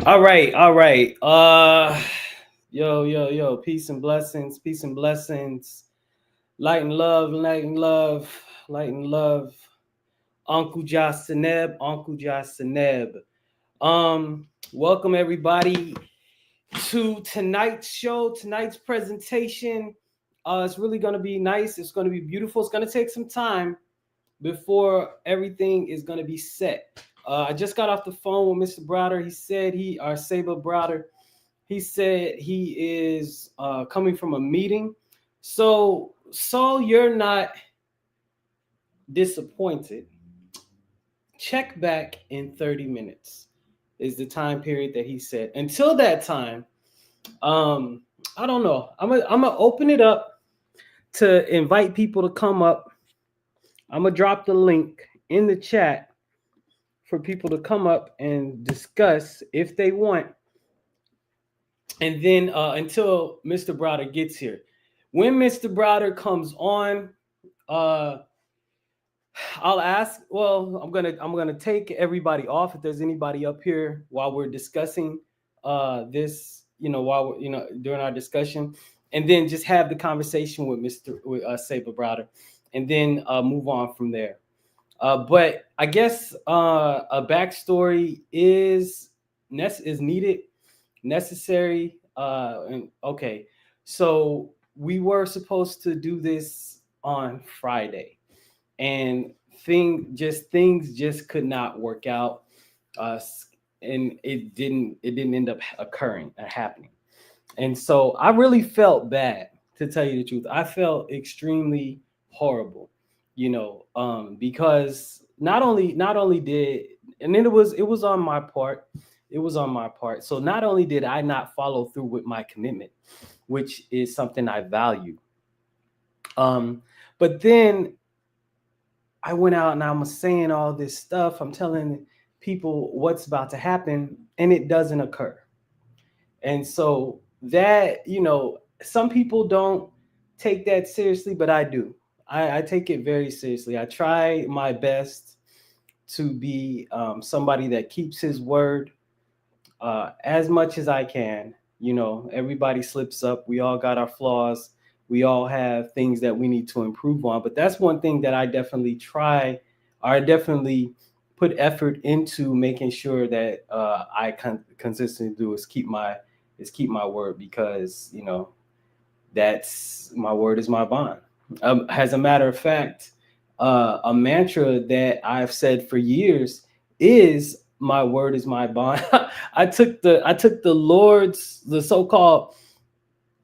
All right, all right. Yo. Peace and blessings. Peace and blessings. Light and love. Light and love. Light and love. Uncle Josh Seneb. Uncle Josh Seneb. Welcome everybody to tonight's show. Tonight's presentation. It's really gonna be nice. It's gonna be beautiful. It's gonna take some time before everything is gonna be set. I just got off the phone with Mr. Browder. He said our Saber Browder. He said he is coming from a meeting. So you're not disappointed. Check back in 30 minutes is the time period that he said. Until that time, I don't know. I'm gonna open it up to invite people to come up. I'm gonna drop the link in the chat for people to come up and discuss if they want, and then until Mr. Browder gets here. When Mr. Browder comes on, uh, I'll ask. Well, I'm gonna take everybody off if there's anybody up here while we're discussing this. While during our discussion, and then just have the conversation with Saber Browder, and then move on from there. But I guess a backstory is needed, necessary. And okay, so we were supposed to do this on Friday, and things just could not work out, uh, and it didn't end up happening. And so I really felt bad, to tell you the truth. I felt extremely horrible, because not only did, and then it was on my part. It was on my part. So not only did I not follow through with my commitment, which is something I value, um, but then I went out and I'm saying all this stuff. I'm telling people what's about to happen, and it doesn't occur. And so that, some people don't take that seriously, but I do. I take it very seriously. I try my best to be somebody that keeps his word as much as I can. Everybody slips up. We all got our flaws. We all have things that we need to improve on. But that's one thing that I definitely try, or I definitely put effort into making sure that I consistently do is keep my word, because that's my word is my bond. As a matter of fact, a mantra that I've said for years is my word is my bond. I took the Lord's, the so-called,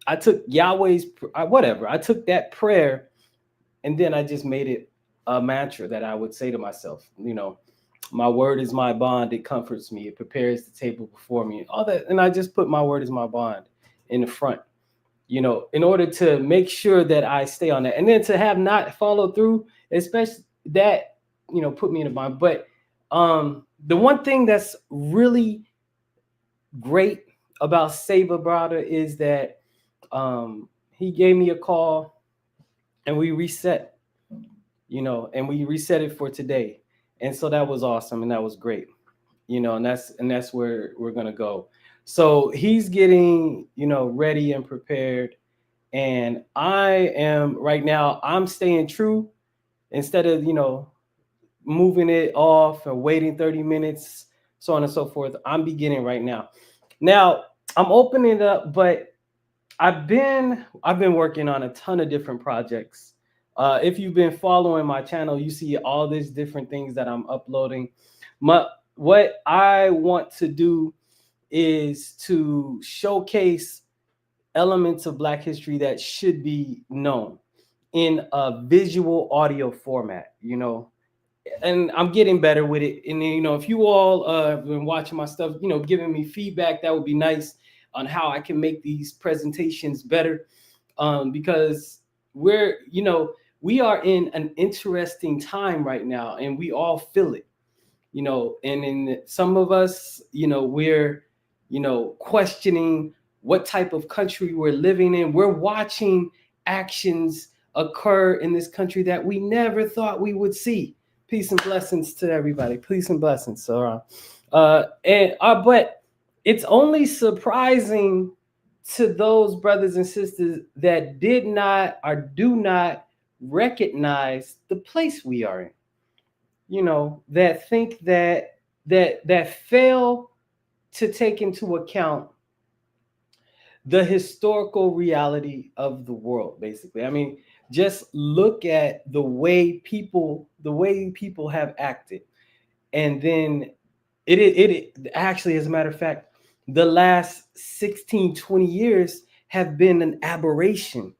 I took Yahweh's, whatever. I took that prayer, and then I just made it a mantra that I would say to myself. My word is my bond. It comforts me. It prepares the table before me. All that, and I just put my word is my bond in the front. In order to make sure that I stay on that, and then to have not follow through, especially that, put me in a bind. But the one thing that's really great about Saber Browder is that he gave me a call, and we reset, and we reset it for today. And so that was awesome, and that was great, and that's where we're gonna go. So he's getting, ready and prepared, and I am right now. I'm staying true, instead of moving it off or waiting 30 minutes, so on and so forth. I'm beginning right now. Now I'm opening it up, but I've been working on a ton of different projects. If you've been following my channel, you see all these different things that I'm uploading. What I want to do is to showcase elements of Black history that should be known in a visual audio format, and I'm getting better with it. And then, if you all have been watching my stuff, giving me feedback, that would be nice on how I can make these presentations better. Because we are in an interesting time right now, and we all feel it. And in some of us, we're, questioning what type of country we're living in. We're watching actions occur in this country that we never thought we would see. Peace and blessings to everybody. Peace and blessings. So, but It's only surprising to those brothers and sisters that did not or do not recognize the place we are in. That think that fail to take into account the historical reality of the world. Basically, I mean, just look at the way people have acted, and then it actually, as a matter of fact, the last 16-20 years have been an aberration.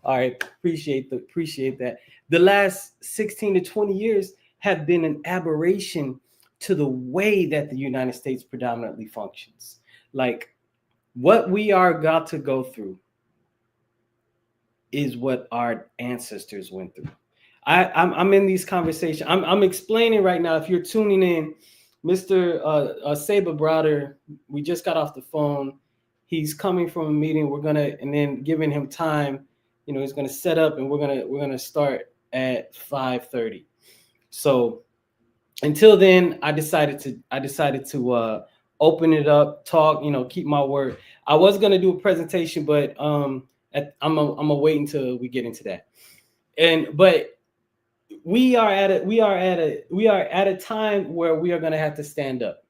All right, appreciate that. The last 16 to 20 years have been an aberration to the way that the United States predominantly functions. Like, what we are about to go through is what our ancestors went through. I'm in these conversations. I'm explaining right now. If you're tuning in, Mr. Saber Browder, we just got off the phone. He's coming from a meeting. We're gonna, and then giving him time. He's gonna set up, and we're gonna start at 5:30. So until then, I decided to open it up, talk, keep my word. I was gonna do a presentation, but I'm gonna wait until we get into that. But we are at a time where we are gonna have to stand up.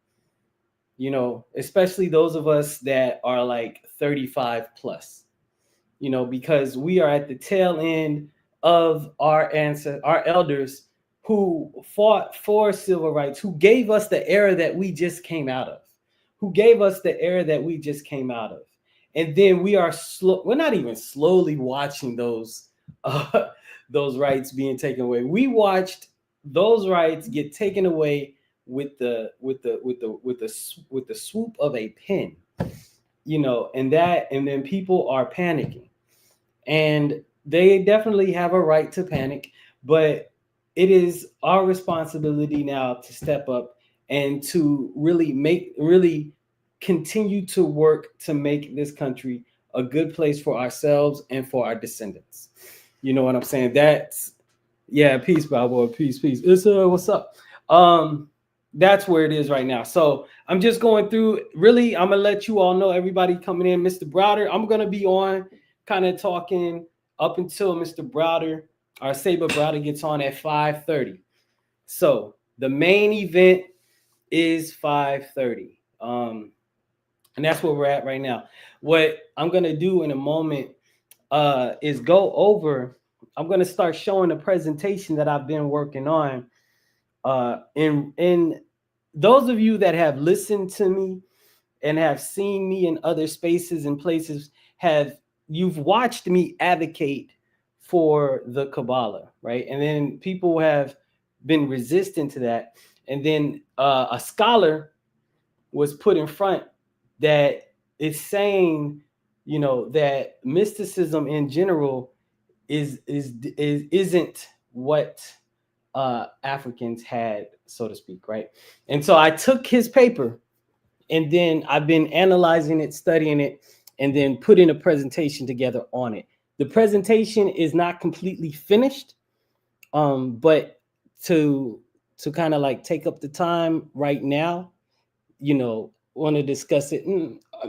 Especially those of us that are like 35 plus. Because we are at the tail end of our elders who fought for civil rights, who gave us the era that we just came out of, and then we're not even slowly watching uh, those rights being taken away. We watched those rights get taken away with the swoop of a pen, and then people are panicking, and they definitely have a right to panic, but it is our responsibility now to step up and to really continue to work to make this country a good place for ourselves and for our descendants. You know what I'm saying? Yeah, peace, Balboa, peace. It's what's up? That's where it is right now. So I'm just going through. Really, I'm gonna let you all know, everybody coming in, Mr. Browder. I'm gonna be on, kind of talking up until Mr. Browder, our Saber Browder, gets on at 5:30. So the main event is 5:30. And that's where we're at right now. What I'm gonna do in a moment is go over. I'm gonna start showing a presentation that I've been working on. In those of you that have listened to me and have seen me in other spaces and places, you've watched me advocate for the Kabbalah, right? And then people have been resistant to that. And then a scholar was put in front that is saying, that mysticism in general isn't what Africans had, so to speak, right? And so I took his paper, and then I've been analyzing it, studying it, and then putting a presentation together on it. The presentation is not completely finished, but to kind of like take up the time right now, want to discuss it,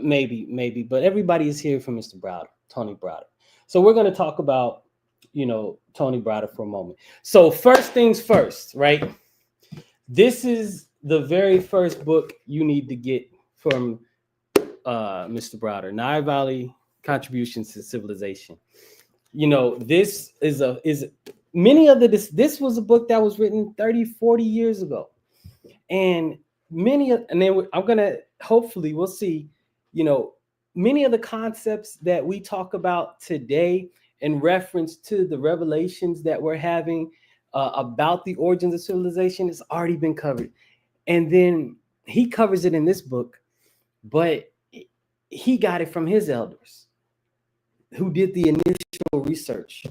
maybe, but everybody is here for Mr. Browder, Tony Browder. So we're going to talk about, Tony Browder for a moment. So first things first, right? This is the very first book you need to get from Mr. Browder, Nile Valley Contributions to Civilization. This is many of this was a book that was written 30, 40 years ago. And then I'm gonna, hopefully we'll see, many of the concepts that we talk about today in reference to the revelations that we're having about the origins of civilization has already been covered. And then he covers it in this book, but he got it from his elders who did the initial research.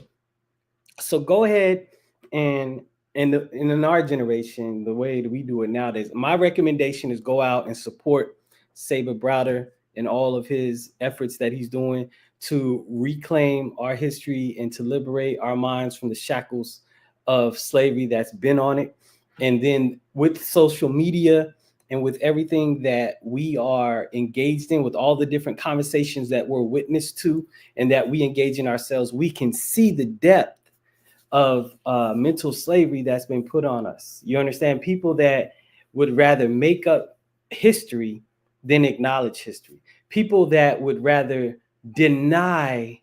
So go ahead and in our generation, the way that we do it nowadays, my recommendation is go out and support Saber Browder and all of his efforts that he's doing to reclaim our history and to liberate our minds from the shackles of slavery that's been on it. And then with social media and with everything that we are engaged in, with all the different conversations that we're witness to and that we engage in ourselves, we can see the depth of mental slavery that's been put on us. You understand? People that would rather make up history than acknowledge history. People that would rather deny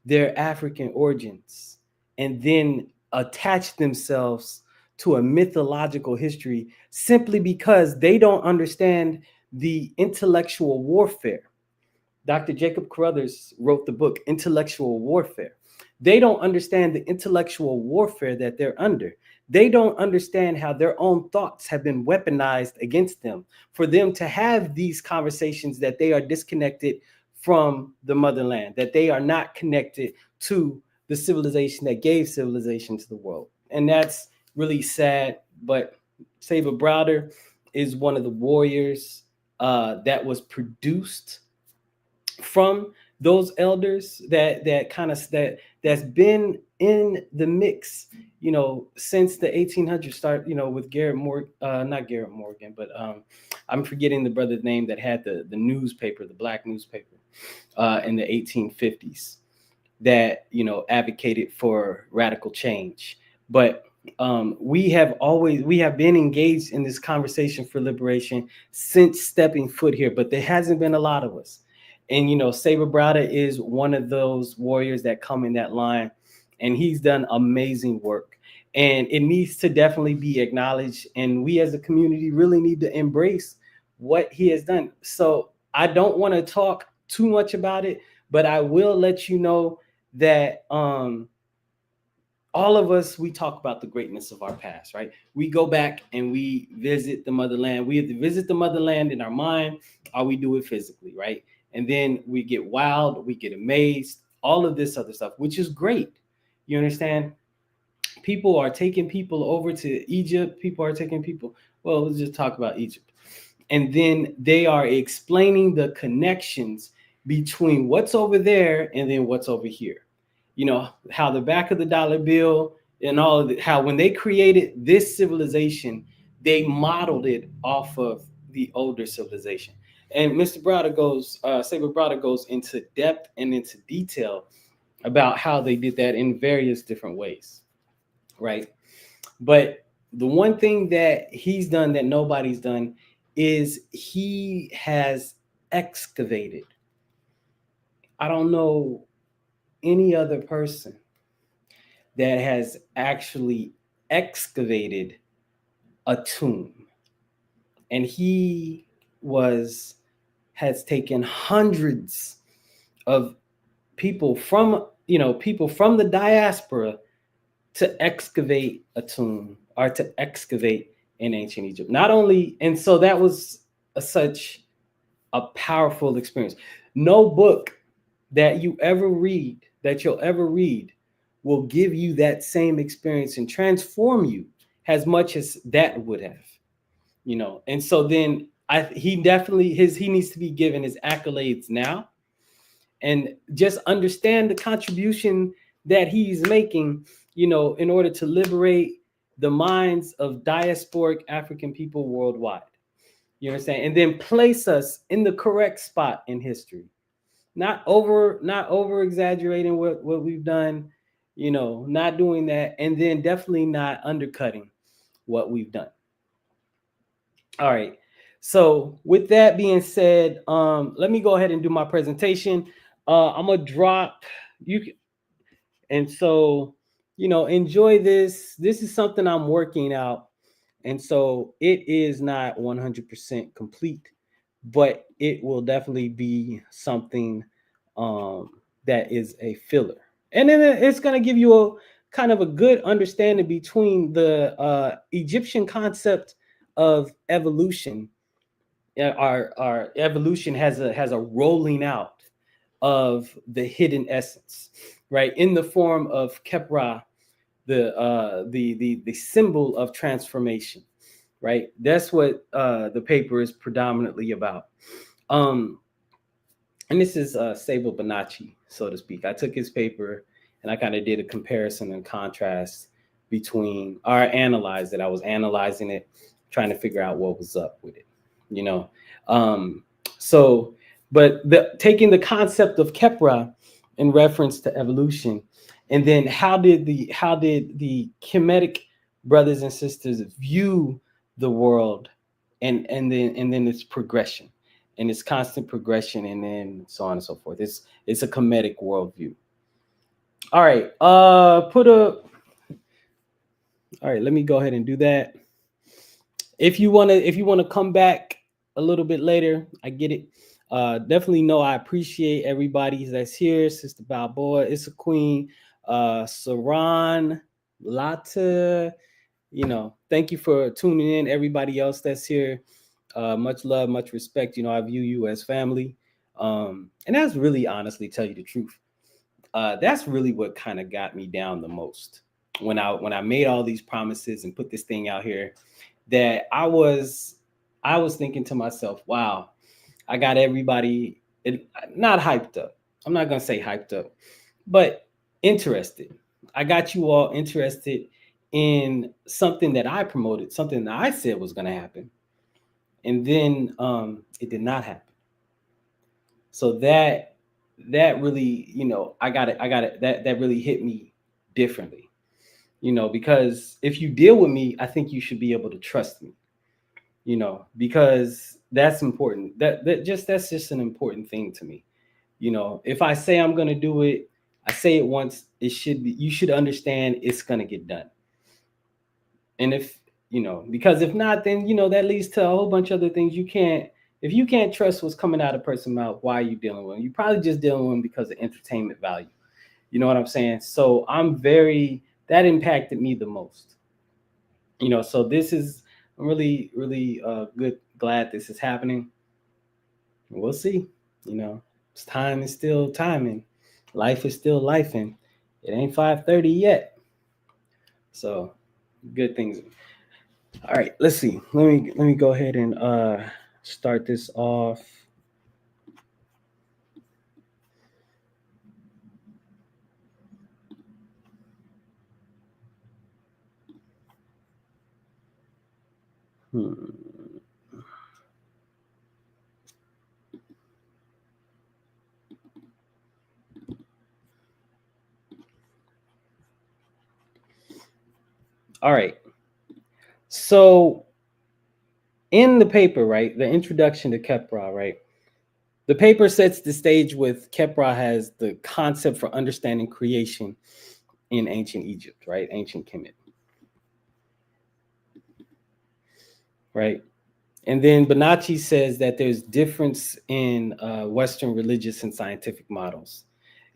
their African origins and then attach themselves to a mythological history simply because they don't understand the intellectual warfare. Dr. Jacob Carruthers wrote the book Intellectual Warfare. They don't understand the intellectual warfare that they're under. They don't understand how their own thoughts have been weaponized against them for them to have these conversations that they are disconnected from the motherland, that they are not connected to the civilization that gave civilization to the world. And that's really sad. But Saber Browder is one of the warriors that was produced from those elders that's been in the mix, since the 1800s. Start, with Garrett Morgan, not Garrett Morgan, but I'm forgetting the brother's name that had the newspaper, the black newspaper, in the 1850s, that advocated for radical change. But we have been engaged in this conversation for liberation since stepping foot here, but there hasn't been a lot of us. And Saber Browder is one of those warriors that come in that line, and he's done amazing work. And it needs to definitely be acknowledged. And we as a community really need to embrace what he has done. So I don't want to talk too much about it, but I will let you know that all of us, we talk about the greatness of our past, right? We go back and we visit the motherland. We have to visit the motherland in our mind, or we do it physically, right? And then we get wild, we get amazed, all of this other stuff, which is great. You understand? People are taking people over to Egypt. People are taking people. Well, let's just talk about Egypt. And then they are explaining the connections between what's over there and then what's over here. How the back of the dollar bill and all of it, how when they created this civilization, they modeled it off of the older civilization. And Saber Browder goes into depth and into detail about how they did that in various different ways, right? But the one thing that he's done that nobody's done is he has excavated. I don't know any other person that has actually excavated a tomb. And he has taken hundreds of people from the diaspora to excavate a tomb or to excavate in ancient Egypt. Not only, and so that was such a powerful experience. No book that you'll ever read will give you that same experience and transform you as much as that would have. And so then he needs to be given his accolades now, and just understand the contribution that he's making, in order to liberate the minds of diasporic African people worldwide. You understand? And then place us in the correct spot in history. Not over exaggerating what we've done, not doing that, and then definitely not undercutting what we've done. All right. So with that being said, let me go ahead and do my presentation. I'm gonna drop you, and so enjoy this. This is something I'm working out, and so it is not 100% complete, but it will definitely be something that is a filler, and then it's gonna give you a kind of a good understanding between the Egyptian concept of evolution. Our evolution has a rolling out of the hidden essence, right, in the form of Kepra, the symbol of transformation, right? That's what the paper is predominantly about. And this is Sable Bonacci, so to speak. I took his paper and I kind of did a comparison and contrast between, or analyzed it. I was analyzing it trying to figure out what was up with it, you know. Um, so, but taking the concept of Kepra in reference to evolution, and then how did the Kemetic brothers and sisters view the world, and then its progression, and its constant progression, and then so on and so forth. It's a Kemetic worldview. All right, all right. Let me go ahead and do that. If you wanna come back a little bit later, I get it. Definitely know I appreciate everybody that's here. Sister Balboa, it's a queen. Saran, Lata, thank you for tuning in. Everybody else that's here, much love, much respect. I view you as family. And that's really, honestly, tell you the truth. That's really what kind of got me down the most when I made all these promises and put this thing out here, that I was thinking to myself, wow, I got everybody not hyped up. I'm not gonna say hyped up, but interested. I got you all interested in something that I promoted, something that I said was gonna happen, and then it did not happen. So that really, I got it. That really hit me differently, because if you deal with me, I think you should be able to trust me, because that's important. That's just an important thing to me. If I say I'm gonna do it, I say it once. You should understand it's gonna get done. And because if not, then that leads to a whole bunch of other things. If you can't trust what's coming out of a person's mouth, why are you dealing with them? You're probably just dealing with them because of entertainment value. You know what I'm saying? So that impacted me the most. So this is, I'm really, really glad this is happening. We'll see. Time is still timing. Life is still lifing. It ain't 5:30 yet. So good things. All right, let's see. Let me go ahead and start this off. Hmm. All right. So in the paper, right, the introduction to Kepra, right, the paper sets the stage with Kepra has the concept for understanding creation in ancient Egypt, right, ancient Kemet, right. And then Bonacci says that there's difference in Western religious and scientific models,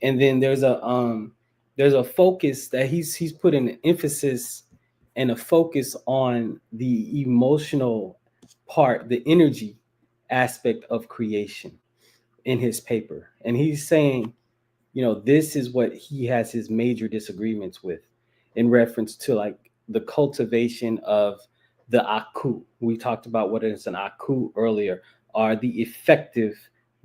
and then there's a focus that he's put an emphasis and a focus on the emotional part, the energy aspect of creation in his paper, and he's saying, this is what he has his major disagreements with in reference to like the cultivation of the aku. We talked about what is an aku earlier, are the effective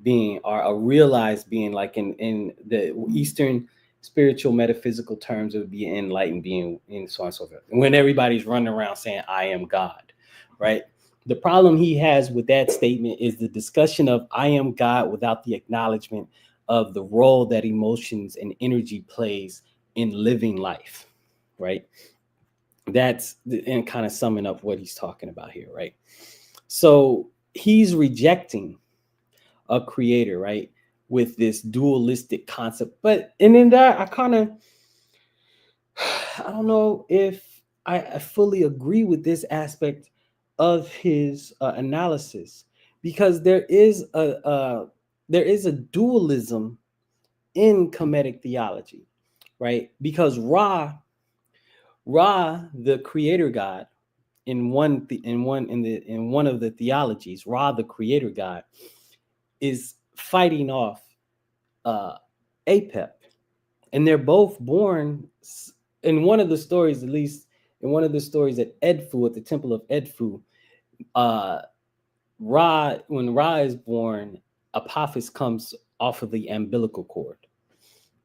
being, are a realized being, like in the Eastern spiritual metaphysical terms, it would be enlightened being, and so on and so forth. When everybody's running around saying, I am God, right? The problem he has with that statement is the discussion of I am God without the acknowledgement of the role that emotions and energy plays in living life, right? And kind of summing up what he's talking about here, right? So he's rejecting a creator, right, with this dualistic concept. But and in that, I don't know if I fully agree with this aspect of his analysis, because there is a dualism in Kemetic theology, right? Because Ra, the creator god, in one of the theologies, Ra, the creator god, is fighting off uh, Apep, and they're both born in one of the stories, at least in one of the stories at Edfu, at the temple of Edfu. Uh, when Ra is born, Apophis comes off of the umbilical cord,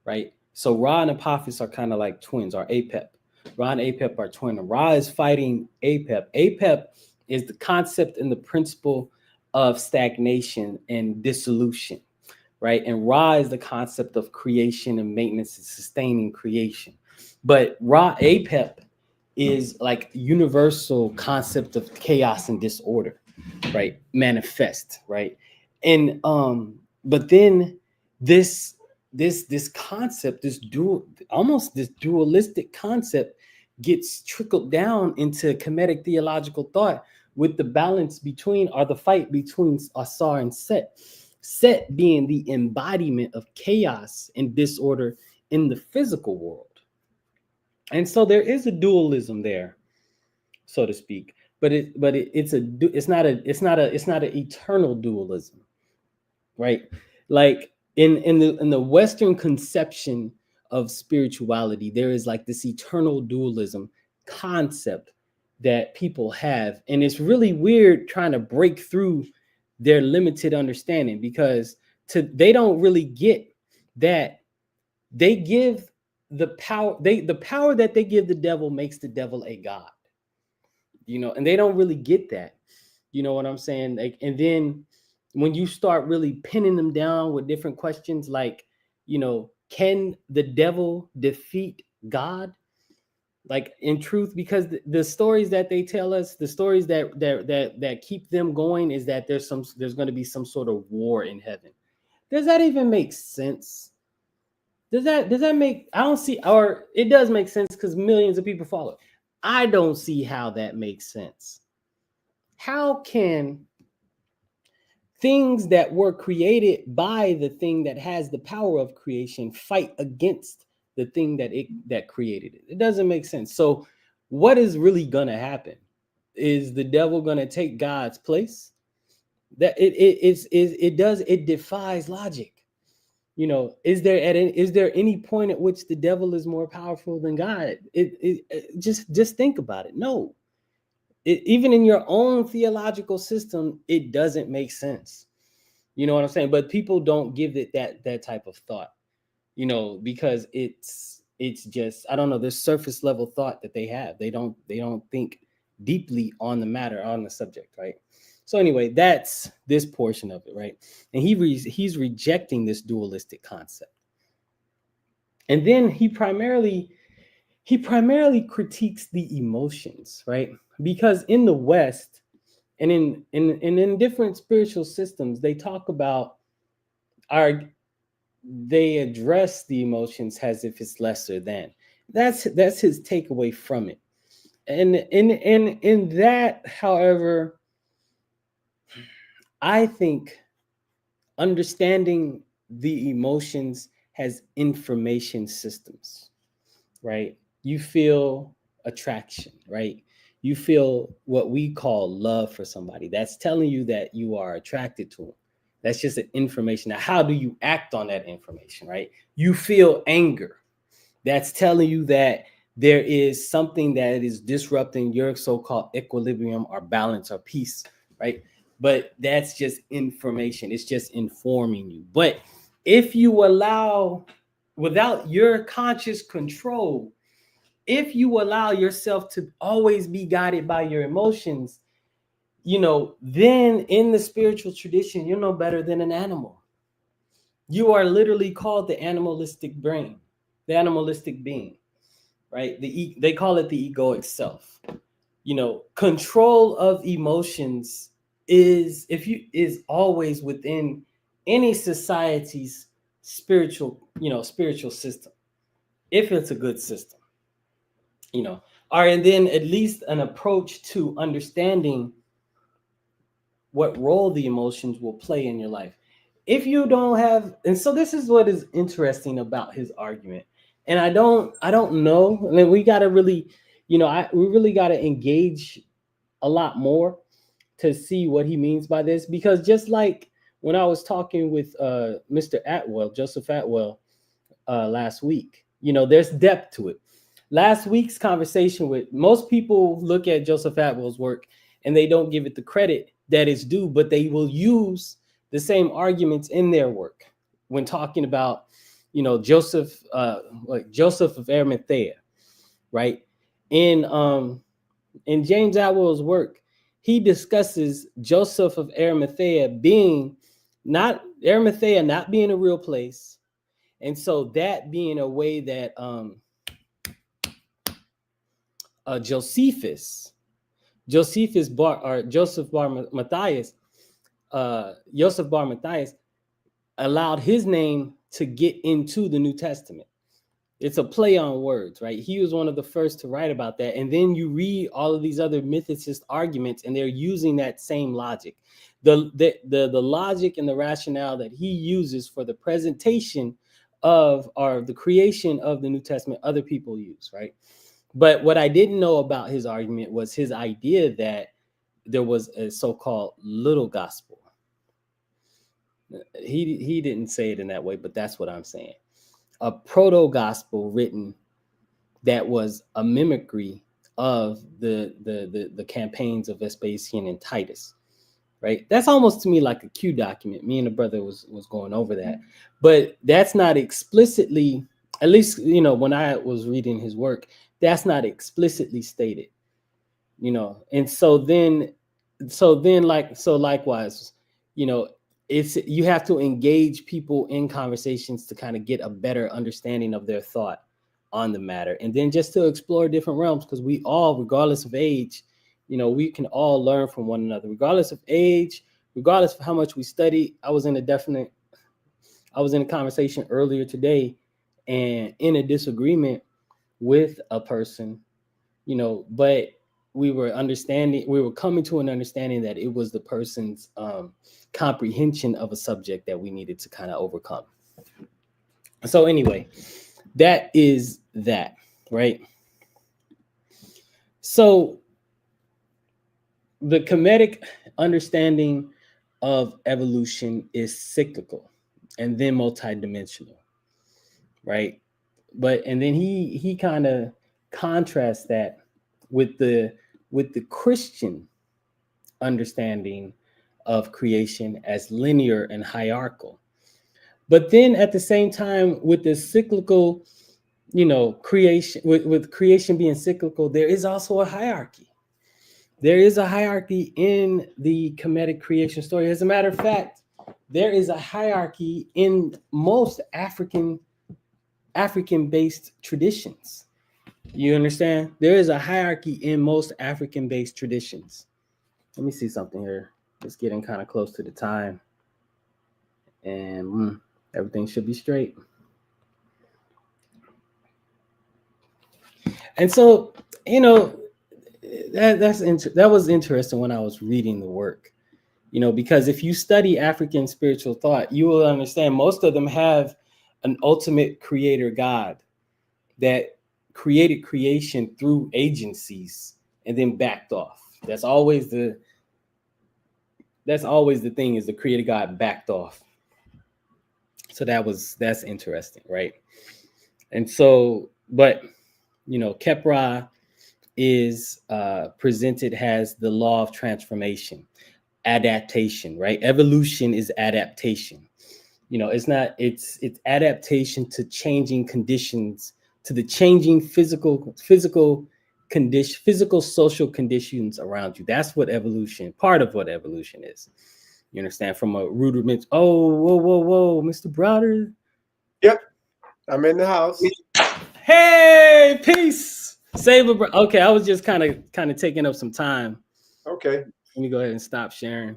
right? So Ra and Apophis are kind of like twins, or Apep. Ra and Apep are twin. Ra is fighting Apep. Apep is the concept and the principle of stagnation and dissolution, right? And Ra is the concept of creation and maintenance and sustaining creation. But Ra Apep is like universal concept of chaos and disorder, right? Manifest, right? And but then this this concept, this dual, almost this dualistic concept gets trickled down into Kemetic theological thought with the balance between, or the fight between Asar and Set. Set being the embodiment of chaos and disorder in the physical world. And so there is a dualism there, so to speak. But it's not an eternal dualism, right? Like in the Western conception of spirituality, there is like this eternal dualism concept that people have, and it's really weird trying to break through their limited understanding, because they don't really get that they give the power, the power that they give the devil makes the devil a god, and they don't really get that. You know what I'm saying? Like, and then when you start really pinning them down with different questions like, can the devil defeat God? Like, in truth, because the stories that they tell us, the stories that keep them going, is that there's going to be some sort of war in heaven. Does that even make sense? Does that make, I don't see, or it does make sense because millions of people follow. I don't see how that makes sense. How can things that were created by the thing that has the power of creation fight against the thing that created it? It doesn't make sense. So what is really going to happen? Is the devil going to take God's place? That it defies logic. Is there any point at which the devil is more powerful than God? Just think about it. No. Even in your own theological system, it doesn't make sense. You know what I'm saying? But people don't give it that type of thought, because it's just, I don't know, there's surface level thought that they have. They don't think deeply on the matter, on the subject, right? So anyway, that's this portion of it, right? And he's rejecting this dualistic concept. And then he primarily critiques the emotions, right? Because in the West and in different spiritual systems, they talk about they address the emotions as if it's lesser than. That's his takeaway from it. And in that, however, I think understanding the emotions has information systems, right? You feel attraction, right? You feel what we call love for somebody. That's telling you that you are attracted to them. That's just an information. Now, how do you act on that information, right? You feel anger. That's telling you that there is something that is disrupting your so-called equilibrium or balance or peace, right? But that's just information. It's just informing you. But if you allow, without your conscious control, if you allow yourself to always be guided by your emotions, then in the spiritual tradition, you're no better than an animal. You are literally called the animalistic brain, the animalistic being, right? They call it the egoic self. Control of emotions is always within any society's spiritual system, if it's a good system. And then at least an approach to understanding what role the emotions will play in your life. If you don't have, and so this is what is interesting about his argument. And I don't know. I mean, we got to really, we really got to engage a lot more to see what he means by this, because just like when I was talking with Mr. Atwell, Joseph Atwell, last week, there's depth to it. Last week's conversation, with most people look at Joseph Atwell's work and they don't give it the credit that it's due, but they will use the same arguments in their work when talking about, Joseph of Arimathea, right? In James Atwell's work, he discusses Joseph of Arimathea being not being a real place. And so that being a way that Josephus Bar or Joseph Bar Matthias, Joseph Bar Matthias allowed his name to get into the New Testament. It's a play on words, right? He was one of the first to write about that. And then you read all of these other mythicist arguments, and they're using that same logic. The logic and the rationale that he uses for the presentation of or the creation of the New Testament, other people use, right? But what I didn't know about his argument was his idea that there was a so-called little gospel. He didn't say it in that way, but that's what I'm saying. A proto-gospel written that was a mimicry of the campaigns of Vespasian and Titus, right? That's almost to me like a Q document. Me and the brother was going over that, but that's not explicitly, at least, you know, when I was reading his work, that's not explicitly stated, you know. And so likewise, you know, it's, you have to engage people in conversations to kind of get a better understanding of their thought on the matter, and then just to explore different realms, because we all, regardless of age, you know, we can all learn from one another, regardless of age, regardless of how much we study. I was in a conversation earlier today, and in a disagreement with a person, you know, but we were coming to an understanding that it was the person's comprehension of a subject that we needed to kind of overcome. So anyway, that is that, right? So the Kemetic understanding of evolution is cyclical and then multidimensional, right? And then he kind of contrasts that with the Christian understanding of creation as linear and hierarchical. But then at the same time, with the cyclical, you know, creation, with creation being cyclical, there is also a hierarchy. There is a hierarchy in the Kemetic creation story. As a matter of fact, there is a hierarchy in most African-based traditions. You understand? There is a hierarchy in most African-based traditions. Let me see something here. It's getting kind of close to the time, and everything should be straight. And so, you know, that was interesting when I was reading the work, you know, because if you study African spiritual thought, you will understand most of them have an ultimate creator God that created creation through agencies and then backed off. That's always the thing, is the creator God backed off. So that's interesting, right? And so, but you know, Kepra is presented as the law of transformation, adaptation, right? Evolution is adaptation. You know, it's adaptation to changing conditions, to the changing physical condition, physical social conditions around you. That's what evolution, part of what evolution is. You understand? From a rudiment. Oh, whoa, Mr. Browder. Yep, I'm in the house. Hey, peace. Saber. Okay, I was just kind of taking up some time. Okay. Let me go ahead and stop sharing.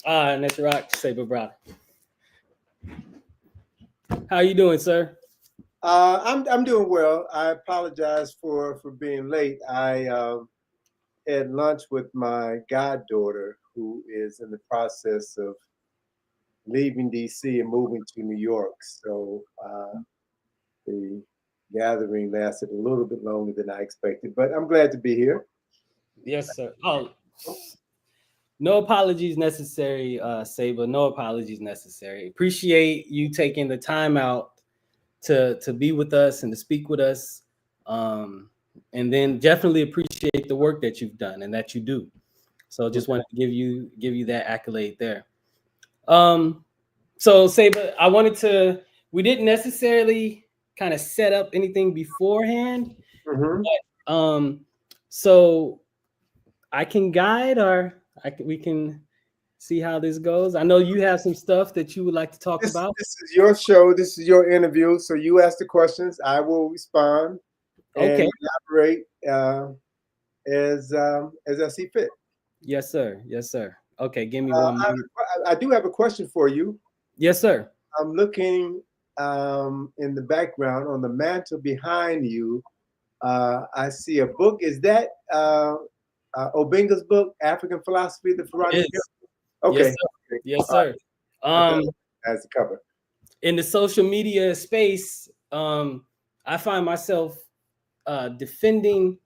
And that's Rock, Saber Browder. How you doing, sir? I'm doing well. I apologize for being late. I had lunch with my goddaughter, who is in the process of leaving DC and moving to New York. So the gathering lasted a little bit longer than I expected, but I'm glad to be here. Yes, sir. Oh, no apologies necessary, Saber. No apologies necessary. Appreciate you taking the time out to be with us and to speak with us. And then definitely appreciate the work that you've done and that you do. So just wanted to give you that accolade there. So Saber, we didn't necessarily kind of set up anything beforehand. Mm-hmm. But, so I can guide, or we can see how this goes. I know you have some stuff that you would like to talk about. This is your show. This is your interview. So you ask the questions. I will respond and Okay. elaborate as I see fit. Yes, sir. Yes, sir. Okay, give me one Uh, moment. I do have a question for you. Yes, sir. I'm looking in the background on the mantle behind you. I see a book. Is that Obinga's book, African Philosophy, the Philosophy? Yes. Yes, Okay. sir. Okay. Yes, All right. sir. I thought Um, as the cover. in the social media space, I find myself defending,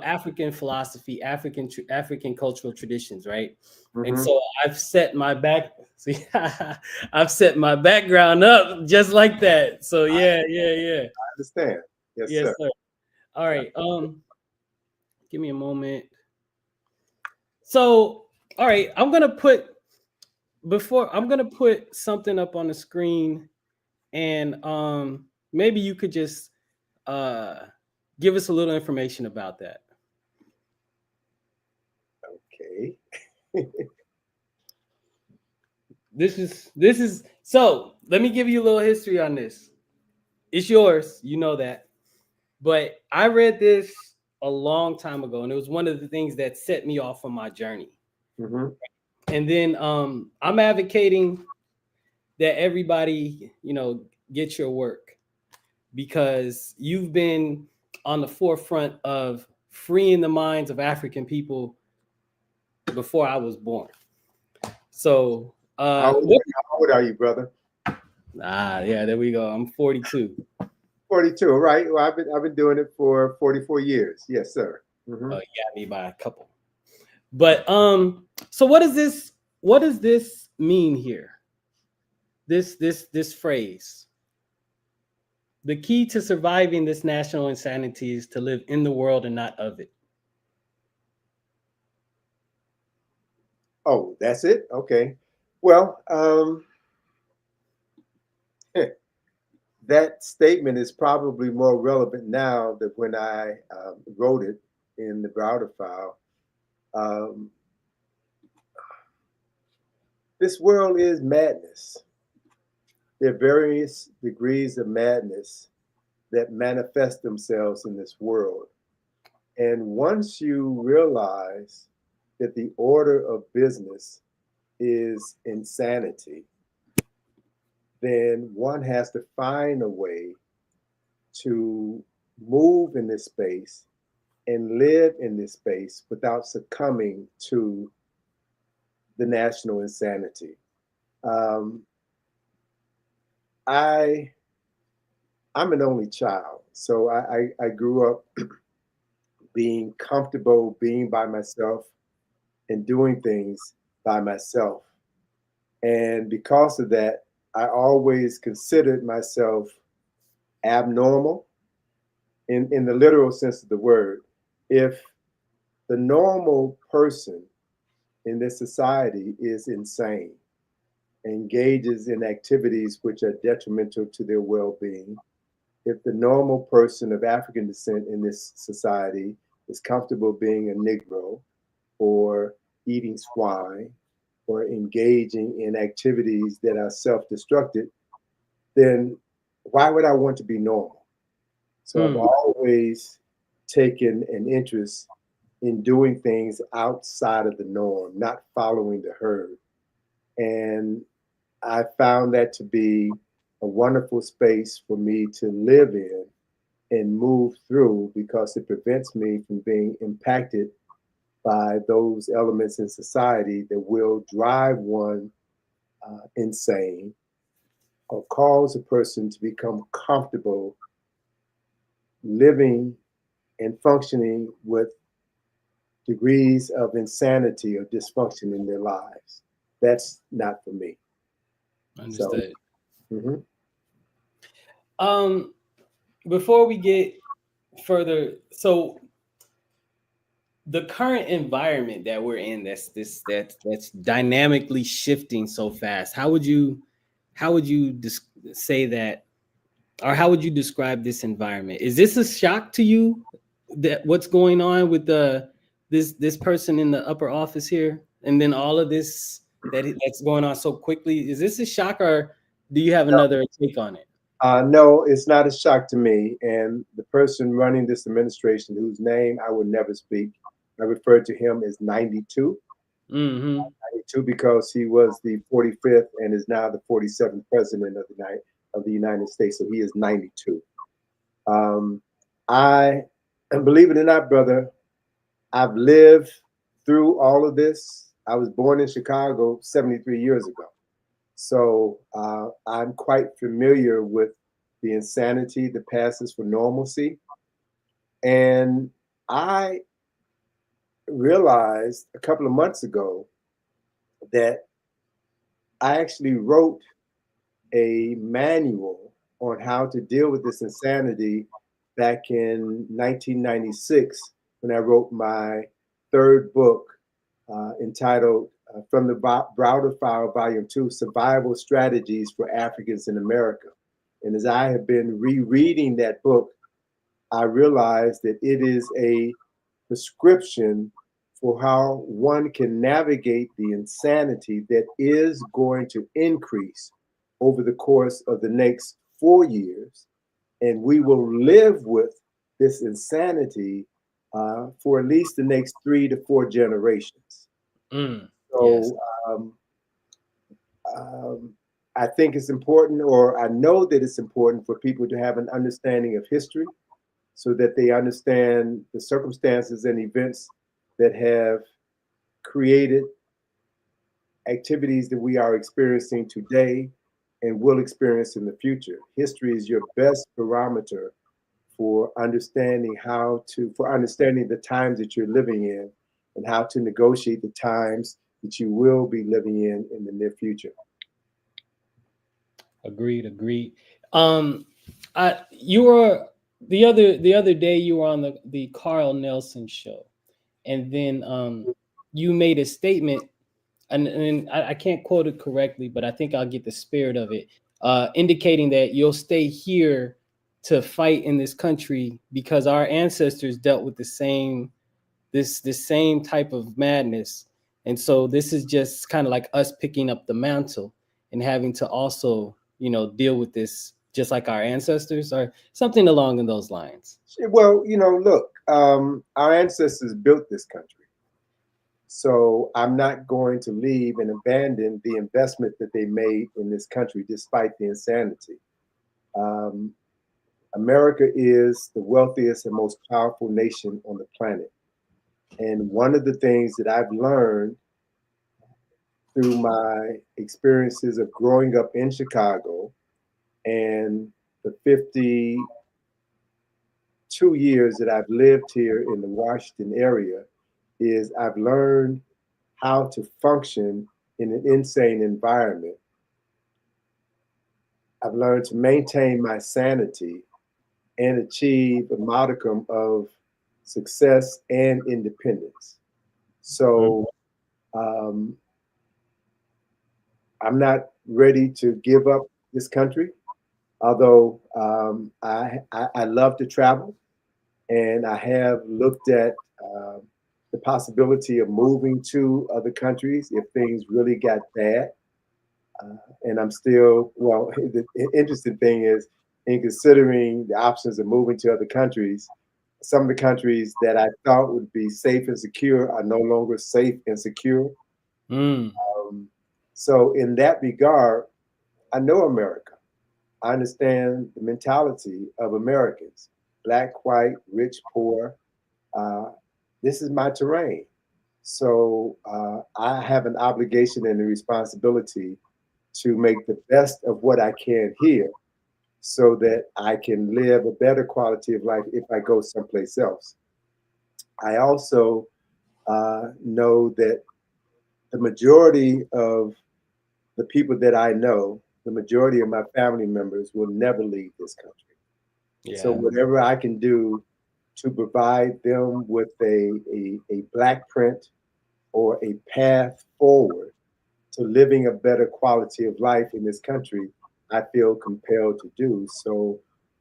African philosophy, African cultural traditions, right? And Hmm. so I've set my back. See, I've set my background up just like that. So yeah, yeah, yeah, I understand. Yes, yes, sir. sir. All right. Give me a moment. So, all right, I'm gonna put something up on the screen, and maybe you could just uh give us a little information about that. Okay. This is so let me give you a little history on this. It's yours, you know that. But I read this a long time ago, and it was one of the things that set me off on my journey. Hmm. And then I'm advocating that everybody, get your work, because you've been on the forefront of freeing the minds of African people before I was born. So, How old are you, brother? yeah, there we go. I'm 42. 42. Right. Well, I've been doing it for 44 years. Yes, sir. Hmm. You got me by a couple. But so what does this mean here? This phrase. The key to surviving this national insanity is to live in the world and not of it. Oh, that's it. Okay. Well, that statement is probably more relevant now than when I wrote it in the Browder file. Um, this world is madness. There are various degrees of madness that manifest themselves in this world. And once you realize that the order of business is insanity, then one has to find a way to move in this space and live in this space without succumbing to the national insanity. Um, I I'm an only child, so I grew up being comfortable being by myself and doing things by myself, and because of that, I always considered myself abnormal in the literal sense of the word. If the normal person in this society is insane, engages in activities which are detrimental to their well being, if the normal person of African descent in this society is comfortable being a Negro or eating swine or engaging in activities that are self destructive, then why would I want to be normal? So I've Hmm. always taken an interest in doing things outside of the norm, not following the herd. And I found that to be a wonderful space for me to live in and move through because it prevents me from being impacted by those elements in society that will drive one insane or cause a person to become comfortable living and functioning with degrees of insanity or dysfunction in their lives. That's not for me. So, Understood. mhm. Um, Before we get further, so the current environment that we're in, that's dynamically shifting so fast. How would you say that, or how would you describe this environment? Is this a shock to you, that what's going on with this person in the upper office here, and then all of this that's going on so quickly. Is this a shock, or do you have another take on it? No, it's not a shock to me. And the person running this administration, whose name I will never speak, I refer to him as 92. Mm-hmm. 92 because he was the 45th and is now the 47th president of the United States. So he is 92. Um, I, and believe it or not, brother, I've lived through all of this. I was born in Chicago 73 years ago. So I'm quite familiar with the insanity that passes for normalcy. And I realized a couple of months ago that I actually wrote a manual on how to deal with this insanity back in 1996 when I wrote my third book entitled From the Browder File, Volume 2, Survival Strategies for Africans in America. And as I have been rereading that book, I realized that it is a prescription for how one can navigate the insanity that is going to increase over the course of the next 4 years. And we will live with this insanity for at least the next 3 to 4 generations. Mm. Yes. So um, I think it's important, or I know that it's important for people to have an understanding of history so that they understand the circumstances and events that have created activities that we are experiencing today and will experience in the future. History is your best barometer for understanding the times that you're living in and how to negotiate the times that you will be living in the near future. Agreed. Agreed. Um, you were the other day you were on the Carl Nelson show, and then you made a statement, and I can't quote it correctly, but I think I'll get the spirit of it, indicating that you'll stay here to fight in this country because our ancestors dealt with this same type of madness, and so this is just kind of like us picking up the mantle and having to also deal with this just like our ancestors or something along in those lines. Well, look, our ancestors built this country. So I'm not going to leave and abandon the investment that they made in this country despite the insanity. Um, America is the wealthiest and most powerful nation on the planet. And one of the things that I've learned through my experiences of growing up in Chicago and the 52 years that I've lived here in the Washington area is I've learned how to function in an insane environment. I've learned to maintain my sanity and achieve a modicum of success and independence. Mhm. So um, I'm not ready to give up this country, although I love to travel and I have looked at the possibility of moving to other countries if things really got bad. And I'm still, well, the interesting thing is, in considering the options of moving to other countries, some of the countries that I thought would be safe and secure are no longer safe and secure. Mm. Um, so, in that regard, I know America. I understand the mentality of Americans, black, white, rich, poor. Uh, this is my terrain. So I have an obligation and a responsibility to make the best of what I can here so that I can live a better quality of life if I go someplace else. I also know that the majority of the people that I know, the majority of my family members will never leave this country. So Yeah. whatever I can do to provide them with a black print or a path forward to living a better quality of life in this country, I feel compelled to do. So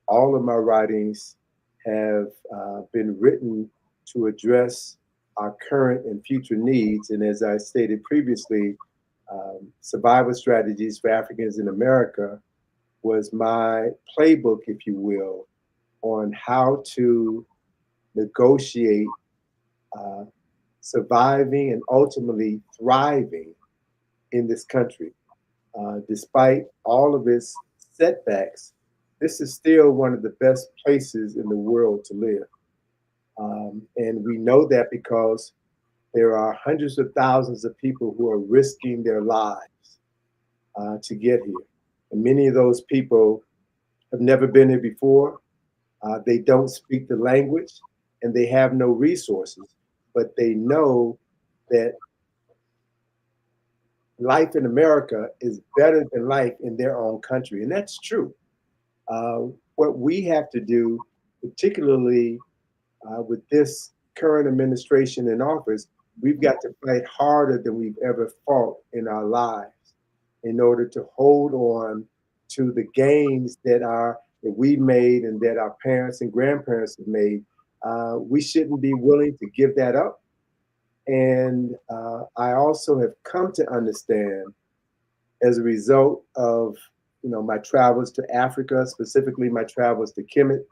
all of my writings have been written to address our current and future needs. And as I stated previously, survival strategies for Africans in America was my playbook, if you will, on how to negotiate uh, surviving and ultimately thriving in this country. Despite all of its setbacks, this is still one of the best places in the world to live. And we know that because there are hundreds of thousands of people who are risking their lives to get here. And many of those people have never been here before. They don't speak the language and they have no resources, but they know that life in America is better than life in their own country. And that's true. Uh, what we have to do, particularly with this current administration in office, we've got to fight harder than we've ever fought in our lives in order to hold on to the gains that we made and that our parents and grandparents have made. We shouldn't be willing to give that up. And I also have come to understand, as a result of my travels to Africa, specifically my travels to Kemet,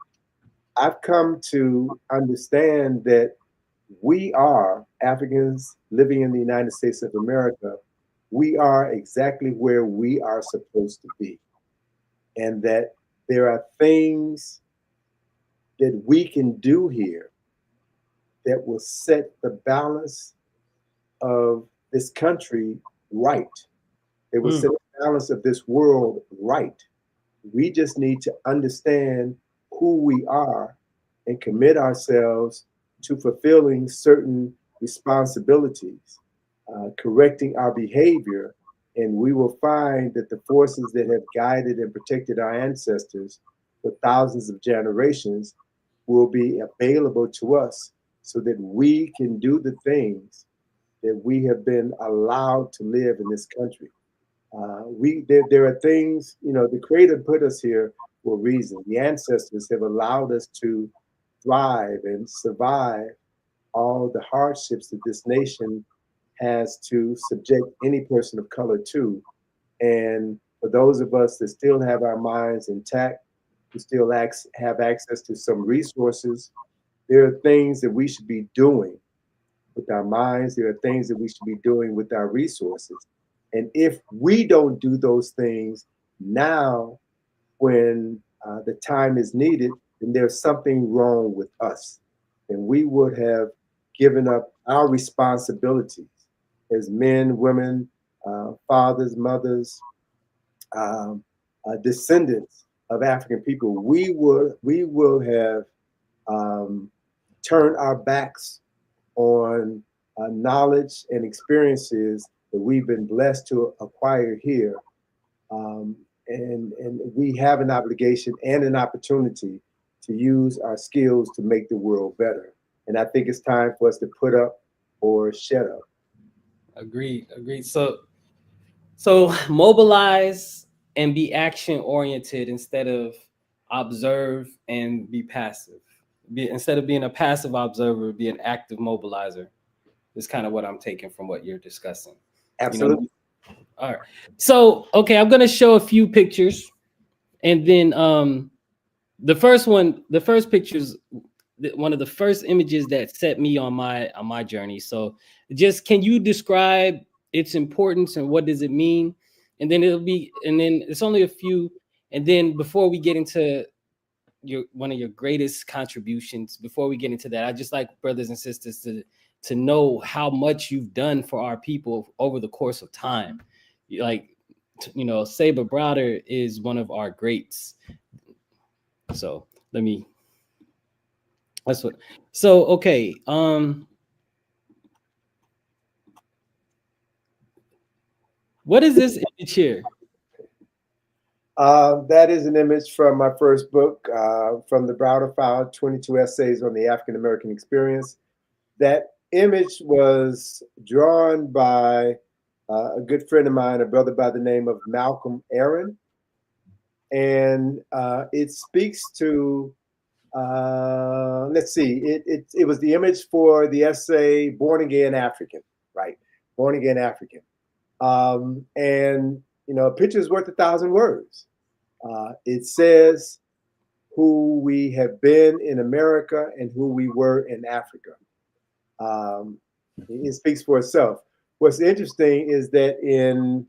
I've come to understand that we are Africans living in the United States of America. We are exactly where we are supposed to be, and that there are things that we can do here that will set the balance of this country right. It will set Mm, the balance of this world right. We just need to understand who we are and commit ourselves to fulfilling certain responsibilities, correcting our behavior, and we will find that the forces that have guided and protected our ancestors for thousands of generations will be available to us so that we can do the things that we have been allowed to live in this country. There are things, the Creator put us here for a reason. The ancestors have allowed us to thrive and survive all the hardships that this nation has to subject any person of color to. And for those of us that still have our minds intact, who still have access to some resources, there are things that we should be doing with our minds. There are things that we should be doing with our resources. And if we don't do those things now, when the time is needed, then there's something wrong with us. And we would have given up our responsibilities as men, women, fathers, mothers, um, descendants of African people. We will have um, turned our backs on knowledge and experiences that we've been blessed to acquire here. Um, and we have an obligation and an opportunity to use our skills to make the world better. And I think it's time for us to put up or shut up. agreed, agreed. So mobilize and be action oriented instead of observe and be passive. Instead of being a passive observer, be an active mobilizer. Is kind of what I'm taking from what you're discussing. You know, Absolutely. all right. So okay, I'm gonna show a few pictures, and then the first pictures, one of the first images that set me on my journey. So just can you describe its importance and what does it mean? And then it's only a few. And then before we get into your one of your greatest contributions, before we get into that, I just like brothers and sisters to know how much you've done for our people over the course of time. Like, Saber Browder is one of our greats. So let me that's what so okay. What is this image here? That is an image from my first book, from the Browder File, 22 Essays on the African American Experience. That image was drawn by a good friend of mine, a brother by the name of Malcolm Aaron. And it speaks to Let's see. It was the image for the essay "Born Again African," right? Born Again African. And a picture is worth 1,000 words. It says who we have been in America and who we were in Africa. Um, it speaks for itself. What's interesting is that in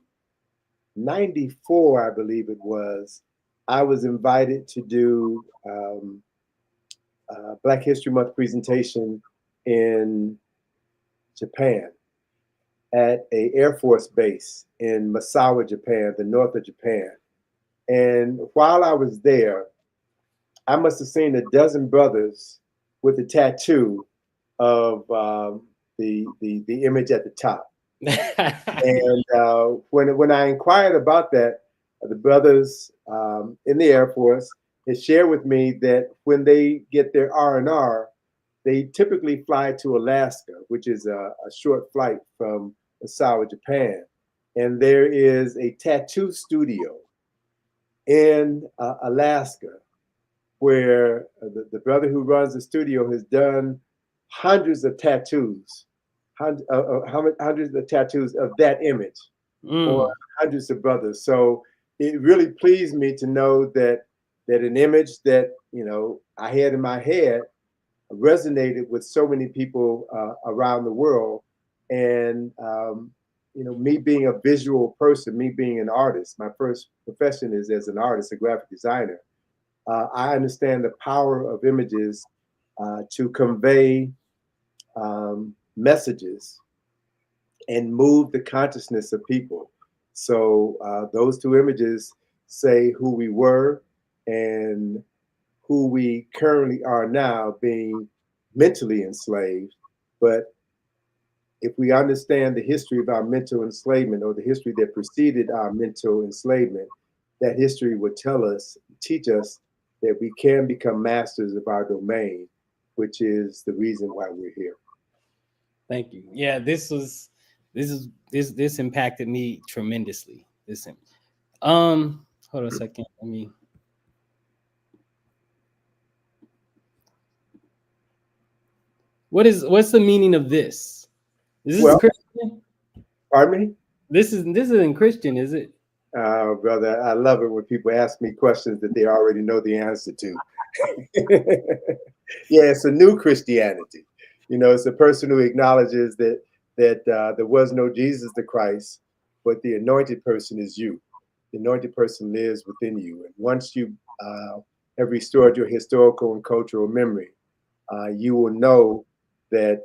'94, I believe it was, I was invited to do Black History Month presentation in Japan at a Air Force base in Misawa, Japan, the north of Japan. And while I was there, I must have seen a dozen brothers with a tattoo of the image at the top. And when I inquired about that, the brothers in the Air Force had shared with me that when they get their R&R, they typically fly to Alaska, which is a short flight from Osawa, Japan. And there is a tattoo studio in Alaska where the brother who runs the studio has done hundreds of tattoos, hundreds of tattoos of that image on hundreds of brothers. So it really pleased me to know that an image that I had in my head resonated with so many people around the world. And me being a visual person, me being an artist, my first profession is as an artist, a graphic designer. I understand the power of images to convey messages and move the consciousness of people. So those two images say who we were and who we currently are now, being mentally enslaved. But if we understand the history of our mental enslavement, or the history that preceded our mental enslavement, that history would teach us that we can become masters of our domain, which is the reason why we're here. Thank you. Yeah, this impacted me tremendously. Hold on a second. What's the meaning of this? Is this Well, Christian? pardon me? This isn't Christian, is it? Brother, I love it when people ask me questions that they already know the answer to. Yeah, it's a new Christianity. It's a person who acknowledges that there was no Jesus the Christ, but the anointed person is you. The anointed person lives within you, and once you have restored your historical and cultural memory, you will know that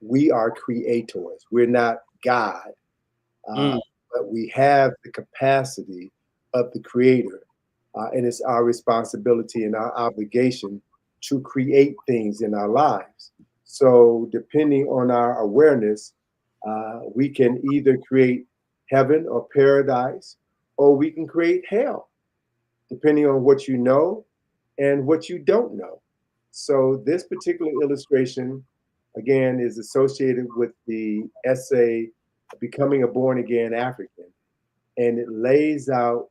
we are creators. We're not God, Mm. but we have the capacity of the Creator. And it's our responsibility and our obligation to create things in our lives. So, depending on our awareness, we can either create heaven or paradise, or we can create hell, depending on what you know and what you don't know. So, this particular illustration, again, is associated with the essay, Becoming a Born Again African. And it lays out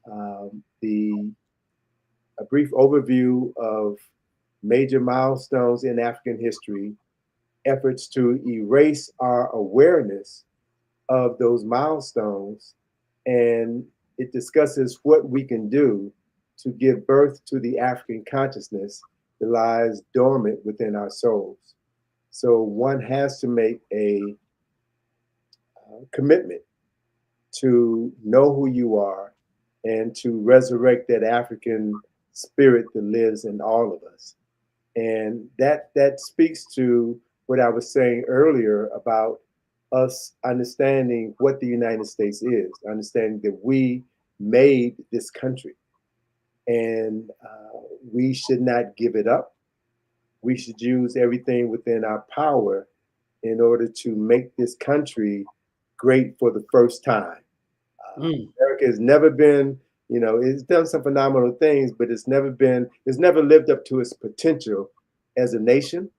a brief overview of major milestones in African history, efforts to erase our awareness of those milestones, and it discusses what we can do to give birth to the African consciousness that lies dormant within our souls. So one has to make a commitment to know who you are and to resurrect that African spirit that lives in all of us. And that speaks to what I was saying earlier about us understanding what the United States is, understanding that we made this country, and we should not give it up. We should use everything within our power in order to make this country great for the first time. America has never been, it's done some phenomenal things, but it's never lived up to its potential as a nation.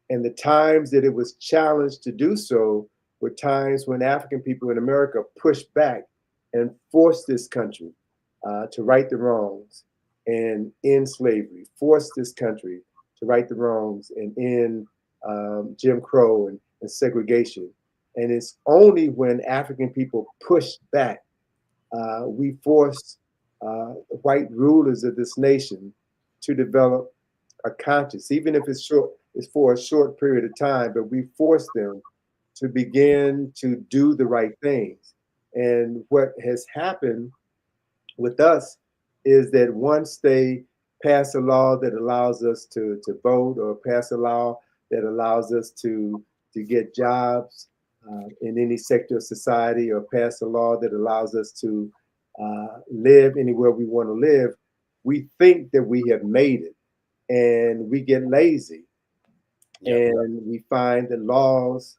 And the times that it was challenged to do so were times when African people in America pushed back and forced this country to right the wrongs. and end slavery, force this country to right the wrongs and end Jim Crow and segregation. And it's only when African people pushed back, we forced white rulers of this nation to develop a conscience, even if it's for a short period of time, but we forced them to begin to do the right things. And what has happened with us is that once they pass a law that allows us to vote, or pass a law that allows us to get jobs in any sector of society, or pass a law that allows us to live anywhere we want to live, we think that we have made it, and we get lazy, Yep. and we find that laws,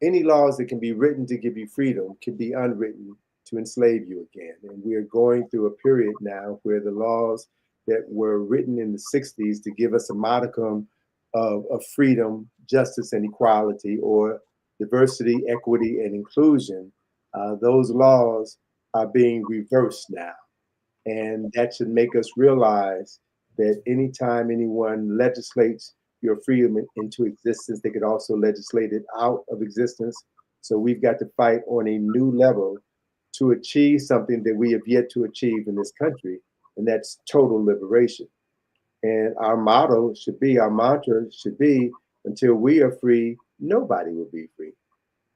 any laws that can be written to give you freedom, can be unwritten to enslave you again. And we are going through a period now where the laws that were written in the 60s to give us a modicum of freedom, justice, and equality, or diversity, equity, and inclusion, those laws are being reversed now. And that should make us realize that anytime anyone legislates your freedom into existence, they could also legislate it out of existence. So we've got to fight on a new level to achieve something that we have yet to achieve in this country, and that's total liberation. And our motto should be, our mantra should be, until we are free, nobody will be free.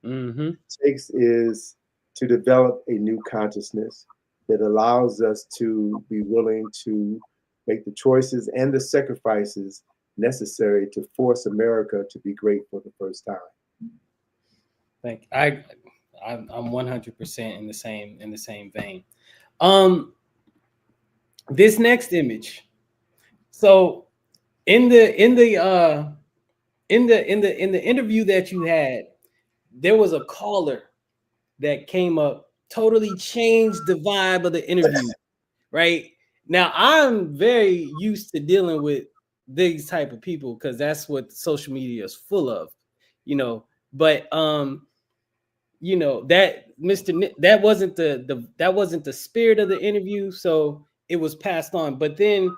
Mm-hmm. Takes is to develop a new consciousness that allows us to be willing to make the choices and the sacrifices necessary to force America to be great for the first time. Like I'm 100% in the same vein. Um, this next image. So in the interview that you had, there was a caller that came up, totally changed the vibe of the interview. Right now, I'm very used to dealing with these type of people because that's what social media is full of, you know. But that that wasn't that wasn't the spirit of the interview, so it was passed on. But then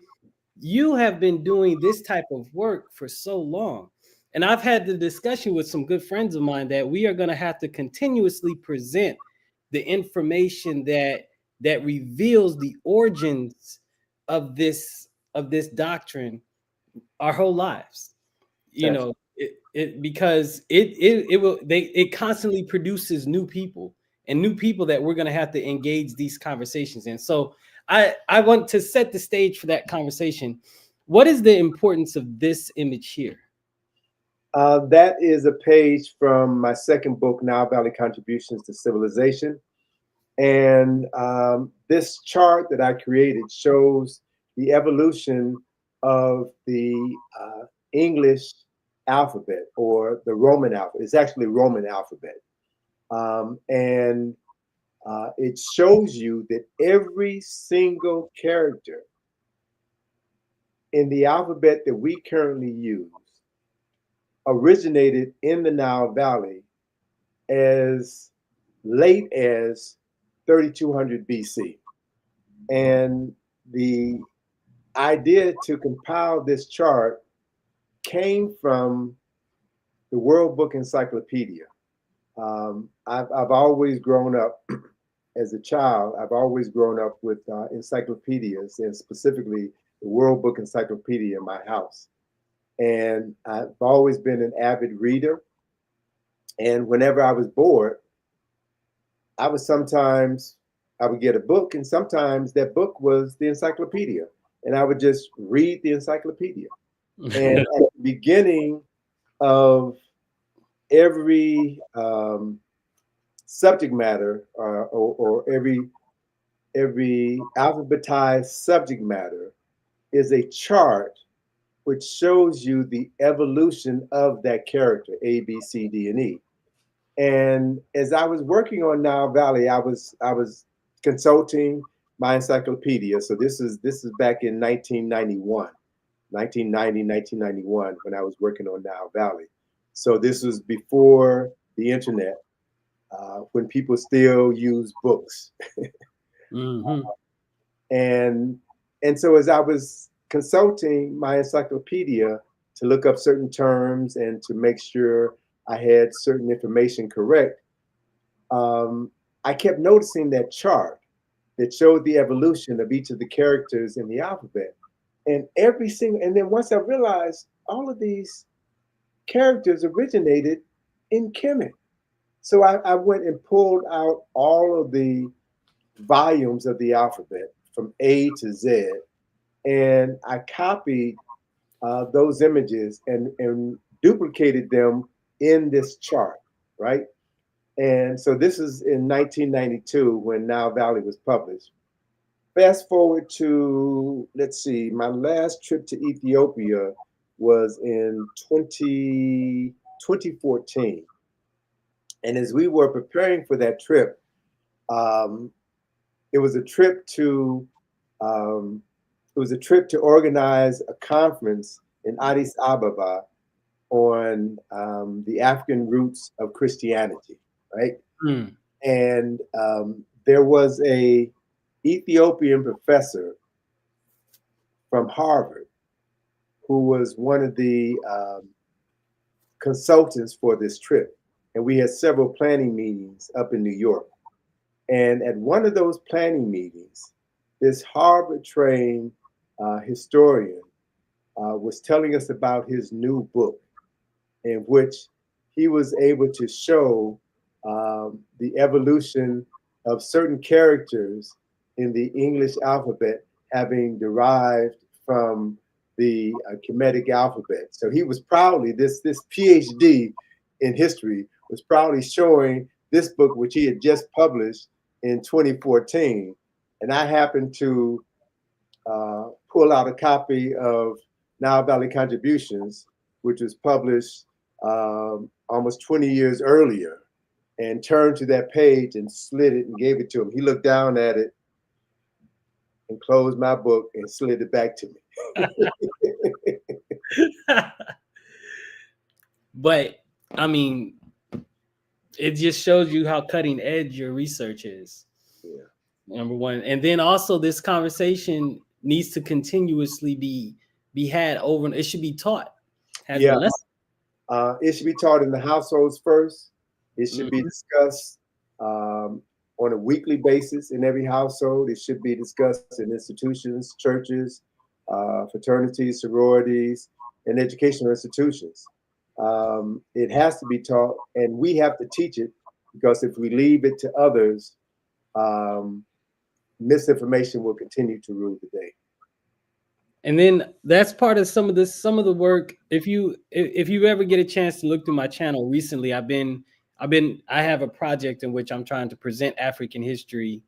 you have been doing this type of work for so long, and I've had the discussion with some good friends of mine that we are going to have to continuously present the information that reveals the origins of this doctrine our whole lives, That's because it will they it constantly produces new people, and new people that we're going to have to engage these conversations in. So I want to set the stage for that conversation. What is the importance of this image here? that is a page from my second book, Nile Valley Contributions to Civilization. And this chart that I created shows the evolution of the English alphabet, or the Roman alphabet. It's actually Roman alphabet. And it shows you that every single character in the alphabet that we currently use originated in the Nile Valley as late as 3200 BC. And the idea to compile this chart came from the World Book Encyclopedia. I've always grown up, as a child, I've always grown up with encyclopedias, and specifically the World Book Encyclopedia in my house. And I've always been an avid reader. And whenever I was bored, I would get a book, and sometimes that book was the encyclopedia, and I would just read the encyclopedia. And at the beginning of every subject matter, or every alphabetized subject matter, is a chart which shows you the evolution of that character, A, B, C, D, and E. And as I was working on Nile Valley, I was consulting my encyclopedia. So this is back in 1991, 1990, 1991, when I was working on Nile Valley. So this was before the internet, when people still use books. Mm-hmm. And And so as I was consulting my encyclopedia to look up certain terms and to make sure I had certain information correct, um, I kept noticing that chart that showed the evolution of each of the characters in the alphabet. And and then once I realized all of these characters originated in Kemet. So I went and pulled out all of the volumes of the alphabet from A to Z, and I copied those images and duplicated them in this chart, right? And so this is in 1992 when Nile Valley was published. Fast forward to, let's see, my last trip to Ethiopia was in 2014. And as we were preparing for that trip, um, it was a trip to um, it was a trip to organize a conference in Addis Ababa on the African roots of Christianity, right? Mm. And there was a Ethiopian professor from Harvard who was one of the consultants for this trip. And we had several planning meetings up in New York. And at one of those planning meetings, this Harvard trained historian was telling us about his new book, in which he was able to show the evolution of certain characters in the English alphabet having derived from the Kemetic alphabet. So he was proudly, this PhD in history was proudly showing this book, which he had just published in 2014. And I happened to pull out a copy of Nile Valley Contributions, which was published almost 20 years earlier, and turned to that page and slid it and gave it to him. He looked down at it and closed my book and slid it back to me. But I mean, it just shows you how cutting edge your research is. Yeah. Number one, and then also this conversation needs to continuously be had over. It should be taught as a Yeah. lesson. It should be taught in the households first. It should be Mhm. discussed on a weekly basis in every household. It should be discussed in institutions, churches, fraternities, sororities, and educational institutions. It has to be taught, and we have to teach it because if we leave it to others, um, misinformation will continue to rule the day. And then that's part of some of the work. If you ever get a chance to look through my channel recently, I have a project in which I'm trying to present African history,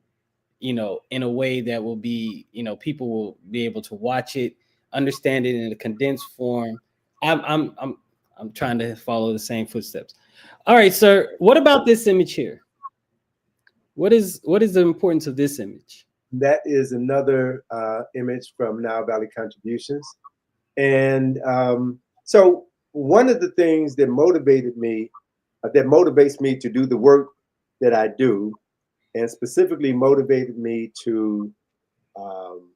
in a way that will be, people will be able to watch it, understand it in a condensed form. I'm I'm I'm I'm trying to follow the same footsteps. All right, sir. What about this image here? What is the importance of this image? That is another image from Nile Valley Contributions. And so one of the things that that motivates me to do the work that I do, and specifically motivated me um,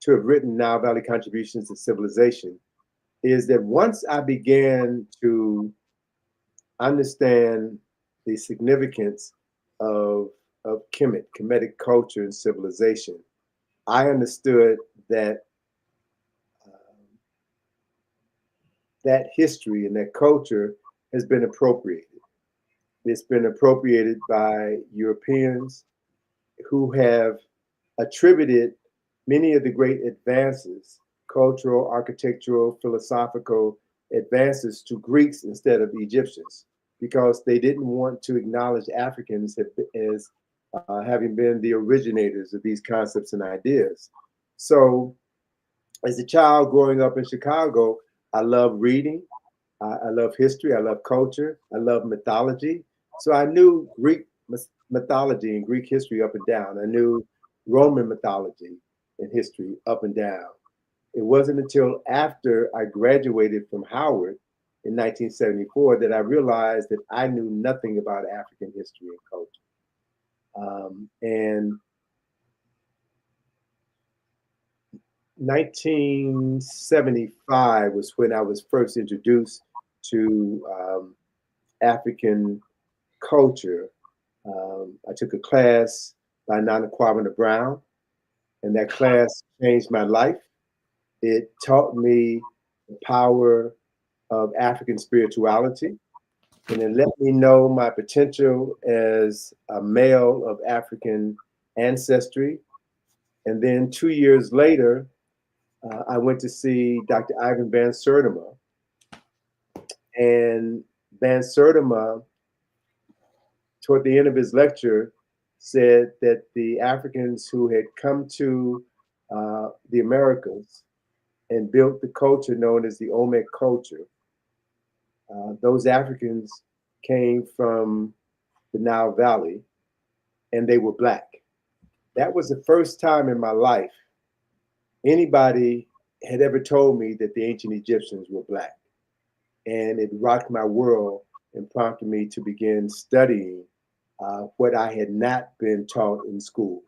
to have written Nile Valley Contributions to Civilization, is that once I began to understand the significance of Kemetic culture and civilization, I understood that um, that history and that culture has been appropriated. It's been appropriated by Europeans who have attributed many of the great advances, cultural, architectural, philosophical advances, to Greeks instead of Egyptians, because they didn't want to acknowledge Africans as having been the originators of these concepts and ideas. So, as a child growing up in Chicago, I love reading. I love history. I love culture. I love mythology. So I knew Greek mythology and Greek history up and down. I knew Roman mythology and history up and down. It wasn't until after I graduated from Howard in 1974 that I realized that I knew nothing about African history and culture. And 1975 was when I was first introduced to African culture. I took a class by Nana Brown, and that class changed my life. It taught me the power of African spirituality, and it let me know my potential as a male of African ancestry. And then 2 years later, I went to see Dr. Ivan Van Sertima, and Van Sertima, toward the end of his lecture, said that the Africans who had come to the Americas and built the culture known as the Olmec culture, those Africans came from the Nile Valley and they were Black. That was the first time in my life anybody had ever told me that the ancient Egyptians were Black. And it rocked my world and prompted me to begin studying what I had not been taught in school.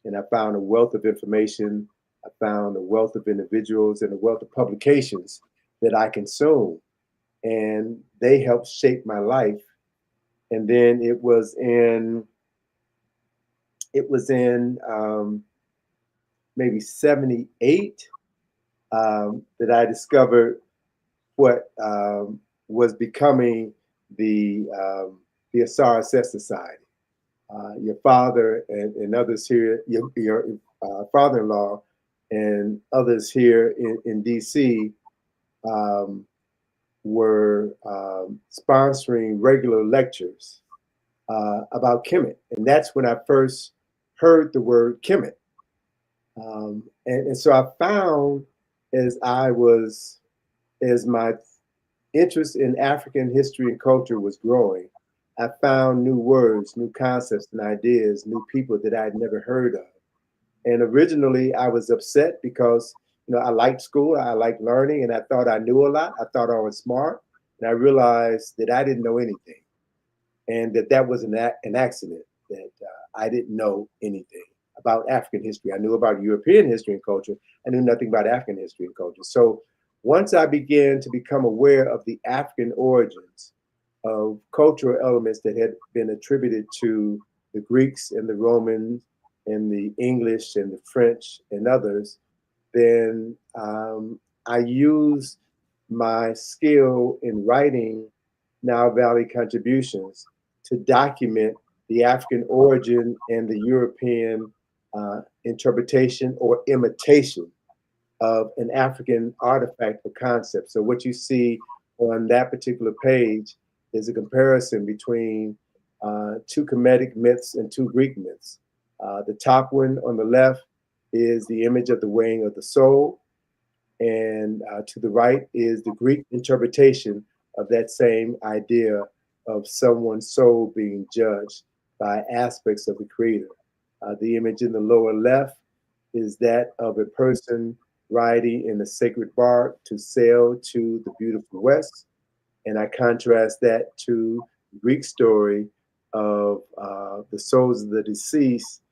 And I found a wealth of information. I found a wealth of individuals and a wealth of publications that I consumed, and they helped shape my life. And then it was in maybe 78 that I discovered what was becoming the Asara Society. Your father and others here, your father-in-law and others here in DC um, were sponsoring regular lectures about Kemet. And that's when I first heard the word Kemet. And so I found as I was, as my interest in African history and culture was growing, I found new words, new concepts and ideas, new people that I had never heard of. And originally I was upset because, I liked school, I liked learning, and I thought I knew a lot. I thought I was smart. And I realized that I didn't know anything, and that was an accident, that I didn't know anything about African history. I knew about European history and culture. I knew nothing about African history and culture. So once I began to become aware of the African origins of cultural elements that had been attributed to the Greeks and the Romans and the English and the French and others, then I used my skill in writing Nile Valley contributions to document the African origin and the European interpretation or imitation of an African artifact or concept. So what you see on that particular page is a comparison between two Kemetic myths and two Greek myths. The top one on the left is the image of the weighing of the soul, and to the right is the Greek interpretation of that same idea of someone's soul being judged by aspects of the Creator. The image in the lower left is that of a person riding in a sacred bark to sail to the beautiful West. And I contrast that to the Greek story of the souls of the deceased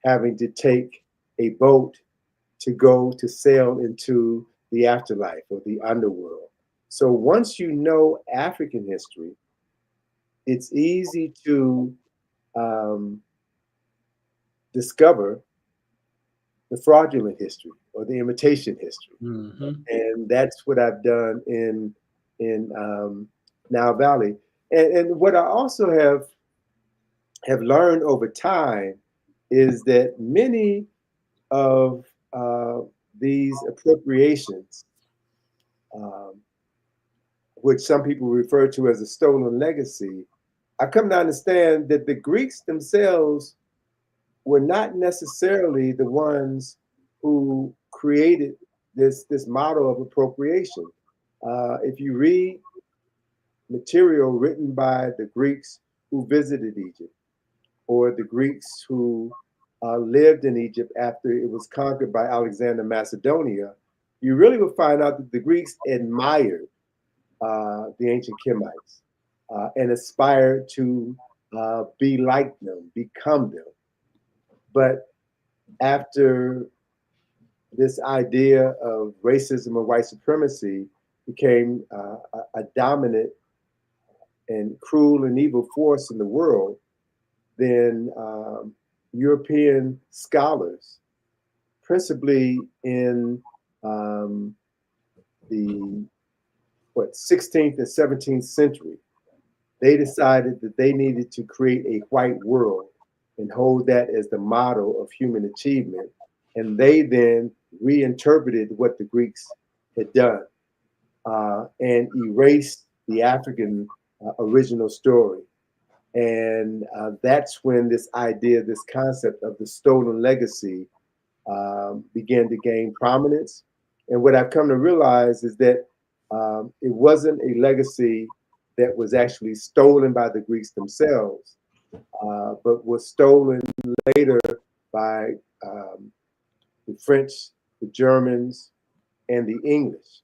having to take a boat to go to sail into the afterlife or the underworld. So once you know African history, it's easy to um, discover the fraudulent history or the imitation history. Mm-hmm. And that's what I've done in Nile Valley. And what I also have learned over time is that many of these appropriations, um, which some people refer to as a stolen legacy, I come to understand that the Greeks themselves were not necessarily the ones who created this model of appropriation. If you read material written by the Greeks who visited Egypt, or the Greeks who lived in Egypt after it was conquered by Alexander Macedonia, you really will find out that the Greeks admired the ancient Kemites and aspired to be like them, become them. But after this idea of racism and white supremacy became a dominant and cruel and evil force in the world, then European scholars, principally in um, the 16th and 17th century, they decided that they needed to create a white world and hold that as the model of human achievement. And they then reinterpreted what the Greeks had done and erased the African original story. And that's when this idea, this concept of the stolen legacy began to gain prominence. And what I've come to realize is that it wasn't a legacy that was actually stolen by the Greeks themselves, but was stolen later by the French, the Germans, and the English.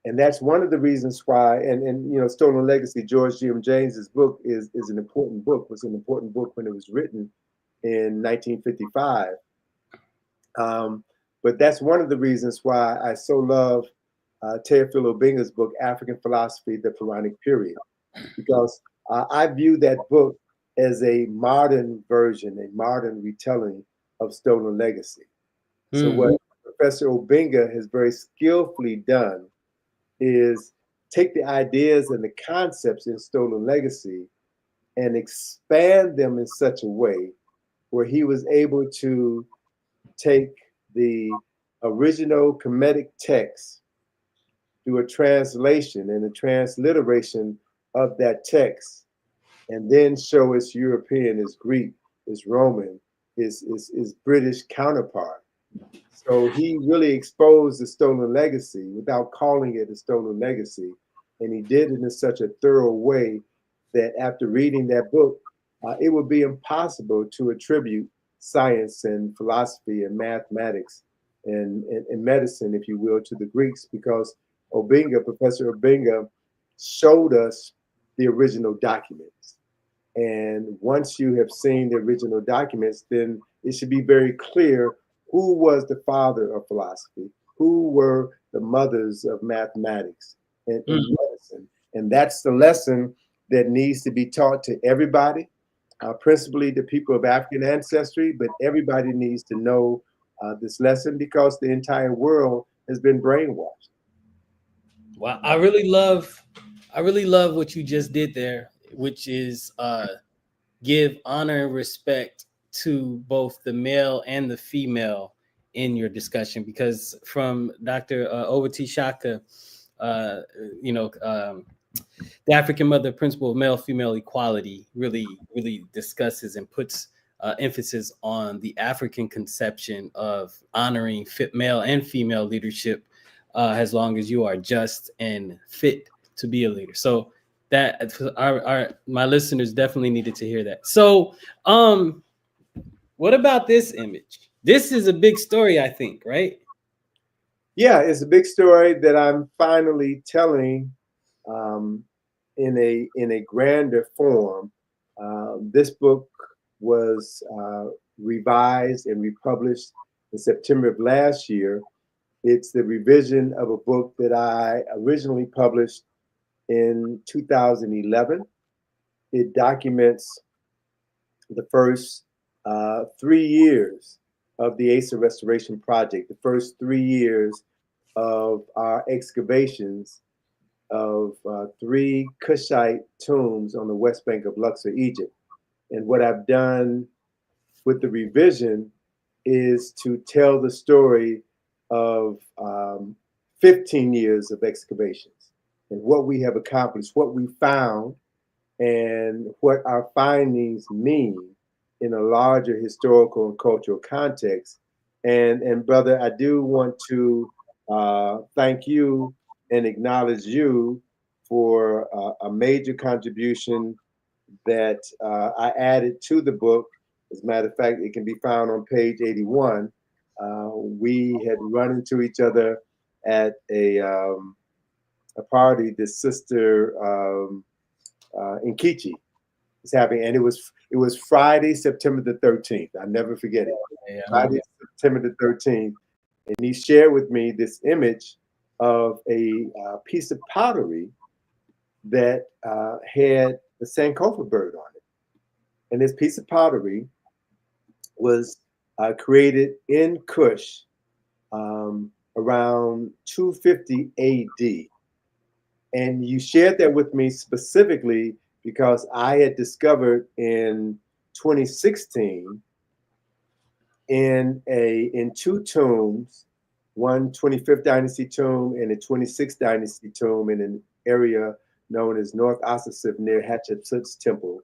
And that's one of the reasons why, and you know, Stolen Legacy, George G.M. James's book is an important book, was an important book when it was written in 1955. Um, but that's one of the reasons why I so love Teofilo Obenga's book, African Philosophy, the Pharaonic Period, because I view that book as a modern version, a modern retelling of Stolen Legacy. So what Mm. Professor Obenga has very skillfully done is take the ideas and the concepts in Stolen Legacy and expand them in such a way where he was able to take the original Kemetic text, do a translation and a transliteration of that text, and then show its European, its Greek, its Roman, its British counterpart. So he really exposed the stolen legacy without calling it a stolen legacy. And he did it in such a thorough way that after reading that book, it would be impossible to attribute science and philosophy and mathematics and medicine, if you will, to the Greeks because Professor Obenga, showed us the original documents. And once you have seen the original documents, then it should be very clear who was the father of philosophy, who were the mothers of mathematics and Mm. medicine. And that's the lesson that needs to be taught to everybody, principally the people of African ancestry, but everybody needs to know this lesson because the entire world has been brainwashed. Wow, I really love what you just did there, which is give honor and respect to both the male and the female in your discussion. Because from Dr. Ovati Shaka, uh, you know, the African Mother Principle of Male Female Equality really discusses and puts emphasis on the African conception of honoring fit male and female leadership as long as you are just and fit to be a leader. So that our my listeners definitely needed to hear that. So what about this image? This is a big story, I think, right? Yeah, it's a big story that I'm finally telling um, in a grander form. This book was revised and republished in September of last year. It's the revision of a book that I originally published in 2011. It documents the first 3 years of the Asa Restoration Project, the first 3 years of our excavations of three Kushite tombs on the west bank of Luxor, Egypt. And what I've done with the revision is to tell the story of 15 years of excavations and what we have accomplished, what we found, and what our findings mean in a larger historical and cultural context. And brother, I do want to thank you and acknowledge you for a major contribution that I added to the book. As a matter of fact, it can be found on page 81. We had run into each other at a party. This sister in Kichi is happening, and it was Friday, September the 13th. I never forget it. Yeah, I Friday, remember. September the 13th, and he shared with me this image of a piece of pottery that had the Sankofa bird on it. And this piece of pottery was created in Kush around 250 AD. And you shared that with me specifically because I had discovered in 2016 in two tombs, one 25th dynasty tomb and a 26th dynasty tomb in an area known as North Asasif near Hatshepsut's temple.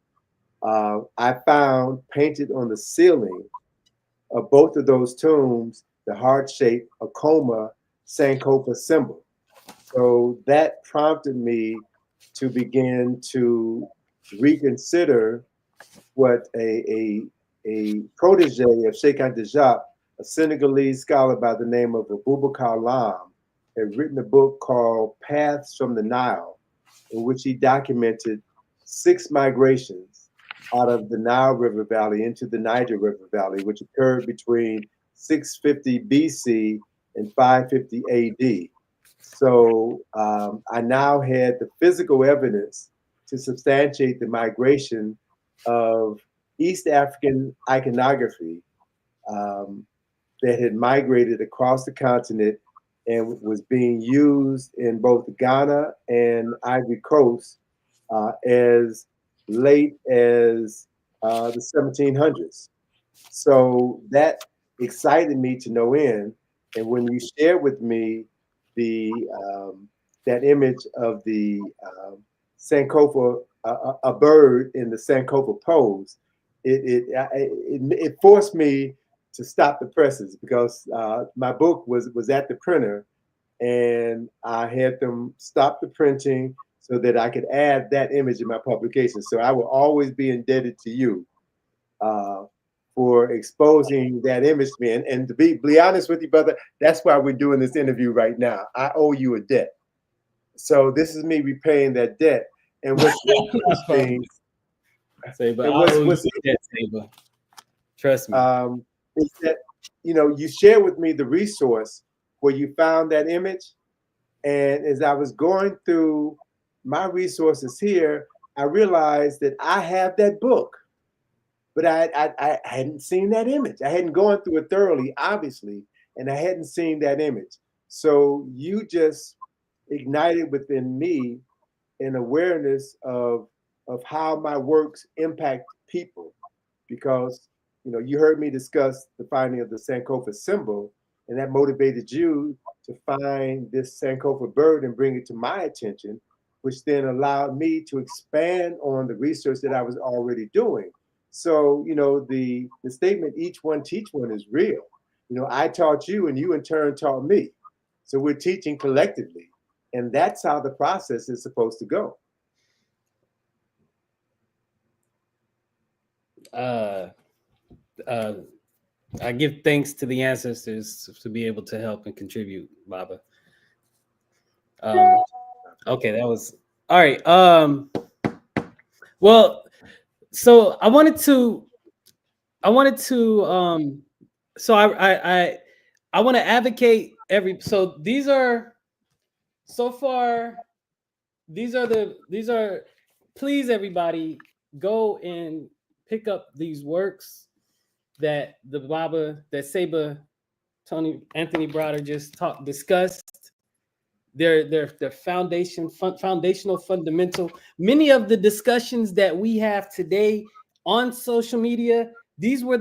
I found painted on the ceiling of both of those tombs the heart-shaped Akoma Sankofa symbol. So that prompted me to begin to reconsider what a protege of Sheikh Anta Diop, a Senegalese scholar by the name of Abubakar Lam, had written a book called Paths from the Nile, in which he documented 6 migrations out of the Nile River Valley into the Niger River Valley, which occurred between 650 BC and 550 AD. So I now had the physical evidence to substantiate the migration of East African iconography that had migrated across the continent and was being used in both Ghana and Ivory Coast as late as the 1700s. So that excited me to no end. And when you shared with me the that image of the Sankofa, a bird in the Sankofa pose, it forced me to stop the presses because my book was at the printer, and I had them stop the printing so that I could add that image in my publication. So I will always be indebted to you uh, for exposing that image to me. And to be honest with you, brother, that's why we're doing this interview right now. I owe you a debt. So this is me repaying that debt. And what's interesting, Saber, and I owe you what's that, Saber. Trust me. is that you share with me the resource where you found that image, and as I was going through my resources here, I realized that I have that book, but I hadn't seen that image. I hadn't gone through it thoroughly, obviously, and I hadn't seen that image. So you just ignited within me an awareness of how my works impact people, because you heard me discuss the finding of the Sankofa symbol, and that motivated you to find this Sankofa bird and bring it to my attention, which then allowed me to expand on the research that I was already doing. So the statement "each one teach one" is real. I taught you, and you in turn taught me. So we're teaching collectively, and that's how the process is supposed to go. Uh, uh, I give thanks to the ancestors to be able to help and contribute, Baba. Okay, that was all right. Well, so I wanted to, so I want to advocate so these are so far, these are, please everybody go and pick up these works that that Saba Tony Anthony Browder just discussed. They're foundational, fundamental. Many of the discussions that we have today on social media, these were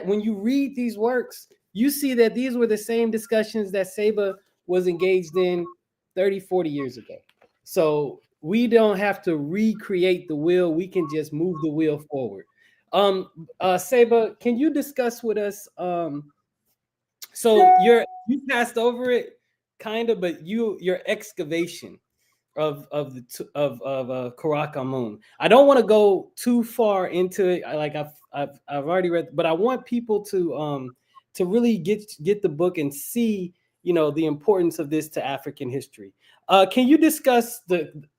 when you read these works, you see that these were the same discussions that Saba was engaged in 30, 40 years ago. So we don't have to recreate the wheel. We can just move the wheel forward. Saba, can you discuss with us? So you passed over it, kind of, but your excavation of Karakamun. I don't want to go too far into it. I've already read, but I want people to really get the book and see the importance of this to African history. Can you discuss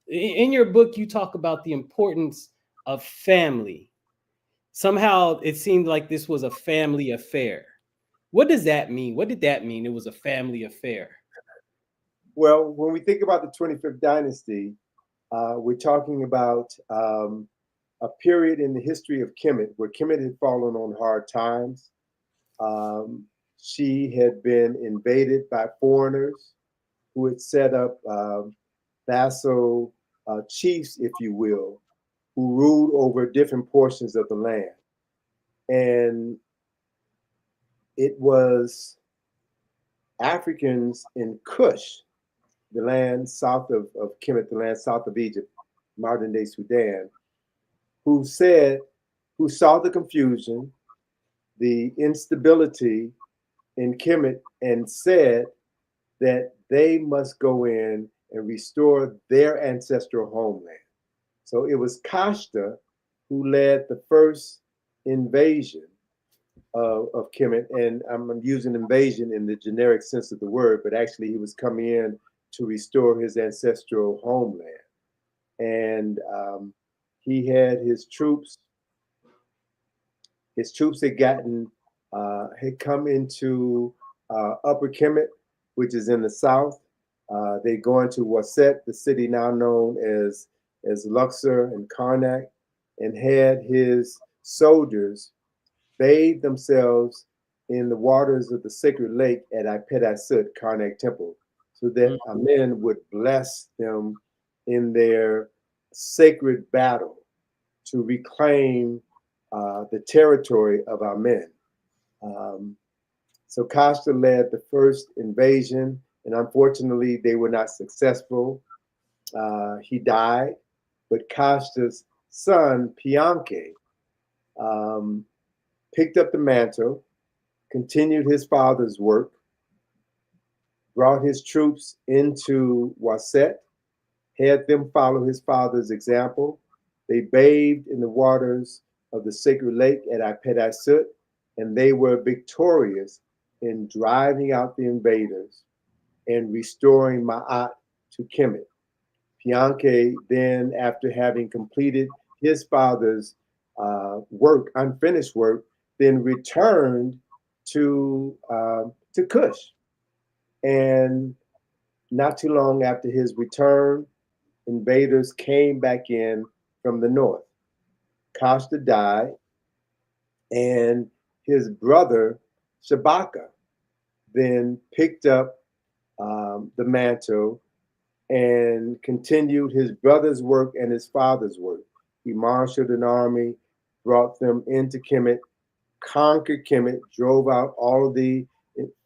in your book you talk about the importance of family? Somehow it seemed like this was a family affair. What does that mean? What did that mean? It was a family affair. Well, when we think about the 25th dynasty, we're talking about a period in the history of Kemet where Kemet had fallen on hard times. Um, she had been invaded by foreigners who had set up vassal chiefs, if you will, who ruled over different portions of the land. And it was Africans in Kush, the land south of Kemet, the land south of Egypt, modern day Sudan, who said, who saw the confusion, the instability in Kemet, and said that they must go in and restore their ancestral homeland. So it was Kashta who led the first invasion of Kemet, and I'm using invasion in the generic sense of the word, but actually he was coming in to restore his ancestral homeland. And he had his troops had come into Upper Kemet, which is in the south. They go into Waset, the city now known as Luxor and Karnak, and had his soldiers bathe themselves in the waters of the sacred lake at Ipet Karnak Temple, so that Amen would bless them in their sacred battle to reclaim the territory of Amen. Um, so Kashta led the first invasion, and unfortunately, they were not successful. He died, but Kashta's son, Pianke, um, picked up the mantle, continued his father's work, brought his troops into Waset, had them follow his father's example. They bathed in the waters of the sacred lake at Ipet, and they were victorious in driving out the invaders and restoring Ma'at to Kemet. Pianke then, after having completed his father's work, unfinished work, then returned to Kush. And not too long after his return, invaders came back in from the north. Kashta died, and his brother Shabaka then picked up the mantle and continued his brother's work and his father's work. He marshaled an army, brought them into Kemet, conquered Kemet, drove out all of the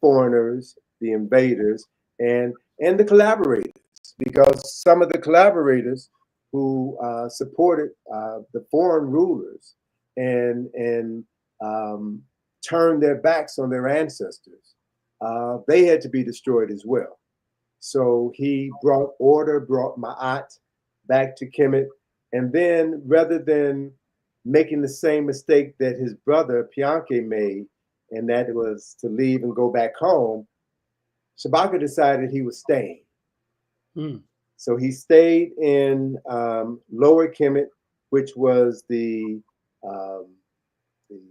foreigners, the invaders, and the collaborators, because some of the collaborators who supported the foreign rulers and um, turned their backs on their ancestors, they had to be destroyed as well. So he brought order, brought Ma'at back to Kemet. And then rather than making the same mistake that his brother Pianke made, and that was to leave and go back home, Shabaka decided he was staying. Hmm. So he stayed in Lower Kemet, which was um, the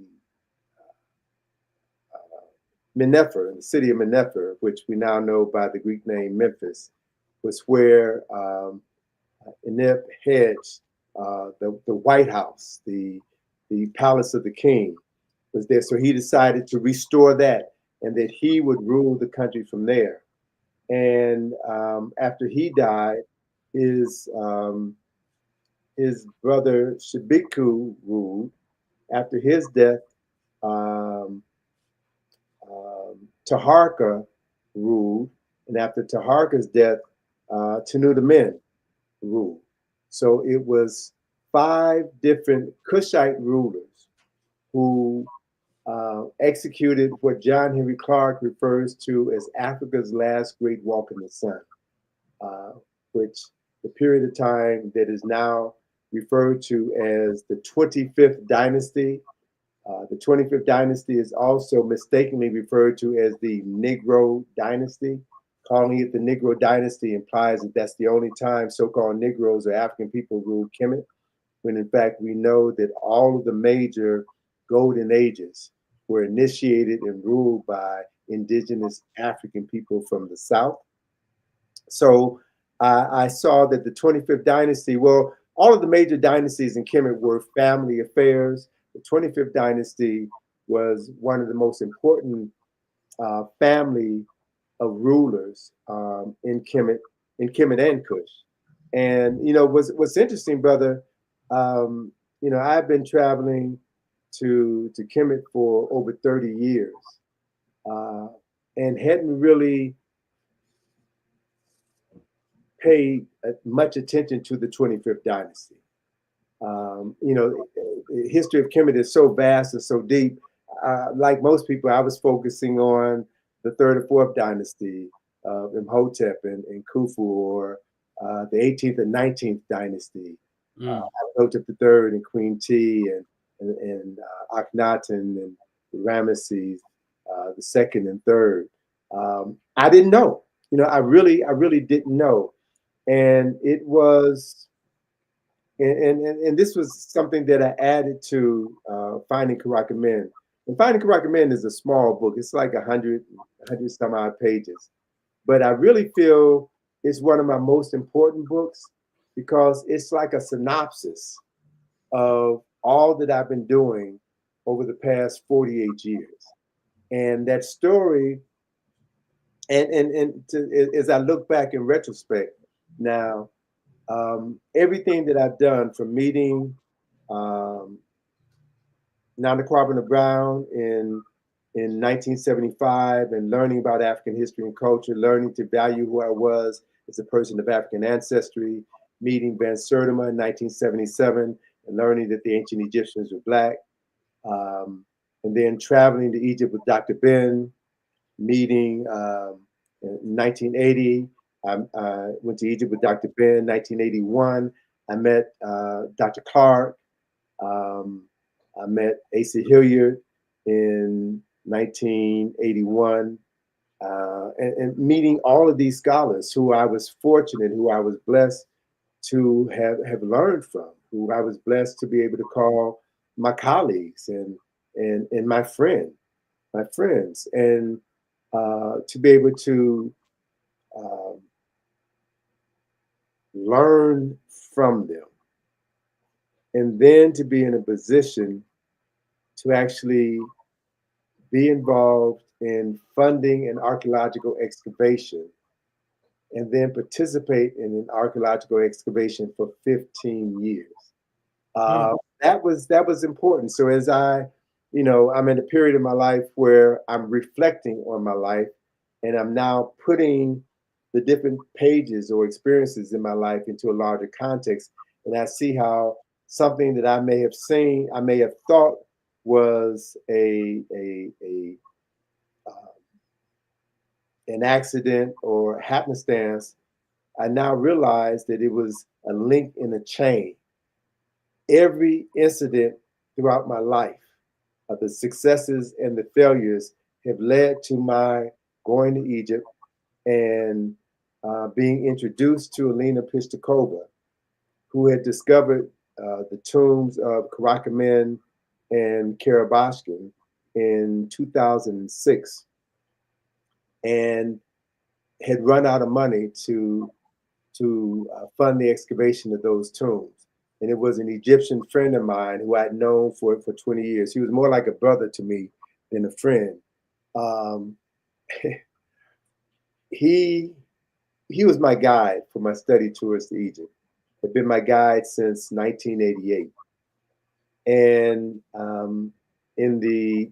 Menepher, the city of Menepher, which we now know by the Greek name Memphis, was where Inep Hedge, the White House, the palace of the king, was there. So he decided to restore that, and that he would rule the country from there. And after he died, his um, his brother Shibiku ruled. After his death, um, Taharka ruled, and after Taharka's death, Tenuta ruled. So it was five different Cushite rulers who executed what John Henry Clark refers to as Africa's last great walk in the sun, uh, which the period of time that is now referred to as the 25th dynasty. The 25th dynasty is also mistakenly referred to as the Negro dynasty. Calling it the Negro dynasty implies that that's the only time so-called Negroes or African people ruled Kemet, when in fact we know that all of the major golden ages were initiated and ruled by indigenous African people from the South. So I saw that the 25th dynasty, well, all of the major dynasties in Kemet were family affairs. The 25th dynasty was one of the most important family of rulers in Kemet and Kush. And what's interesting, brother. Um, I've been traveling to Kemet for over 30 years, uh, and hadn't really paid much attention to the 25th dynasty. The history of Kemet is so vast and so deep. Like most people, I was focusing on the third or fourth dynasty of Imhotep and Khufu, or the 18th and 19th dynasty, Mm. Imhotep III and Queen T and Akhenaten and Ramesses the second and third. I didn't know. I really didn't know, and it was and this was something that I added to Finding Karakamen. And Finding Karakamen is a small book. It's like 100 some odd pages. But I really feel it's one of my most important books because it's like a synopsis of all that I've been doing over the past 48 years. And that story, as I look back in retrospect now, everything that I've done from meeting um, Nana Kwabena Brown in 1975 and learning about African history and culture, learning to value who I was as a person of African ancestry, meeting Van Sertima in 1977 and learning that the ancient Egyptians were Black, and then traveling to Egypt with Dr. Ben, meeting in 1980. I went to Egypt with Dr. Ben. 1981, I met Dr. Clark. Um, I met Asa Hilliard in 1981, and meeting all of these scholars who I was fortunate, who I was blessed to have learned from, who I was blessed to be able to call my colleagues and my friends, and to be able to um, learn from them, and then to be in a position to actually be involved in funding an archaeological excavation and then participate in an archaeological excavation for 15 years. Mm. That was important. So as I'm in a period of my life where I'm reflecting on my life, and I'm now putting the different pages or experiences in my life into a larger context, and I see how something that I may have seen, I may have thought was a an accident or happenstance. I now realize that it was a link in a chain. Every incident throughout my life, the successes and the failures, have led to my going to Egypt and being introduced to Alina Pistakova, who had discovered the tombs of Karakamen and Karabashkin in 2006, and had run out of money to fund the excavation of those tombs. And it was an Egyptian friend of mine who I'd known for 20 years. He was more like a brother to me than a friend. Um, he he was my guide for my study tours to Egypt. Had been my guide since 1988, and in the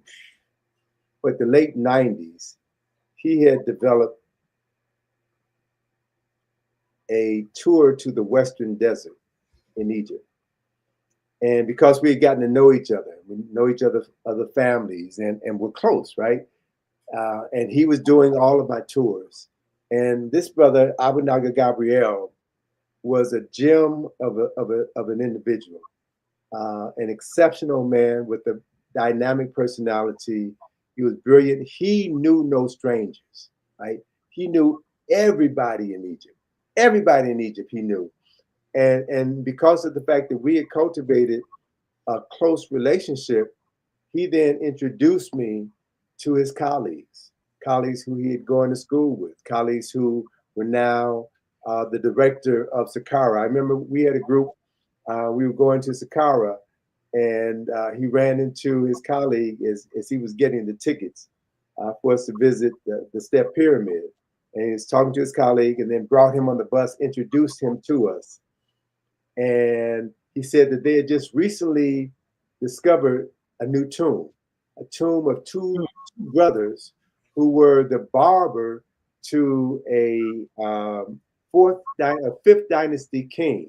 late 90s, he had developed a tour to the Western Desert in Egypt. And because we had gotten to know each other, we know each other families, and we're close, right? And he was doing all of my tours. And this brother, Abunaga Gabriel, was a gem of an individual, an exceptional man with a dynamic personality. He was brilliant. He knew no strangers, right? He knew everybody in Egypt. Everybody in Egypt he knew. And because of the fact that we had cultivated a close relationship, he then introduced me to his colleagues, colleagues who he had gone to school with, colleagues who were now the director of Sakara. I remember we had a group, we were going to Sakara, and he ran into his colleague as he was getting the tickets for us to visit the Step Pyramid. And he was talking to his colleague and then brought him on the bus, introduced him to us. And he said that they had just recently discovered a new tomb, a tomb of two brothers who were the barber to a fifth dynasty king.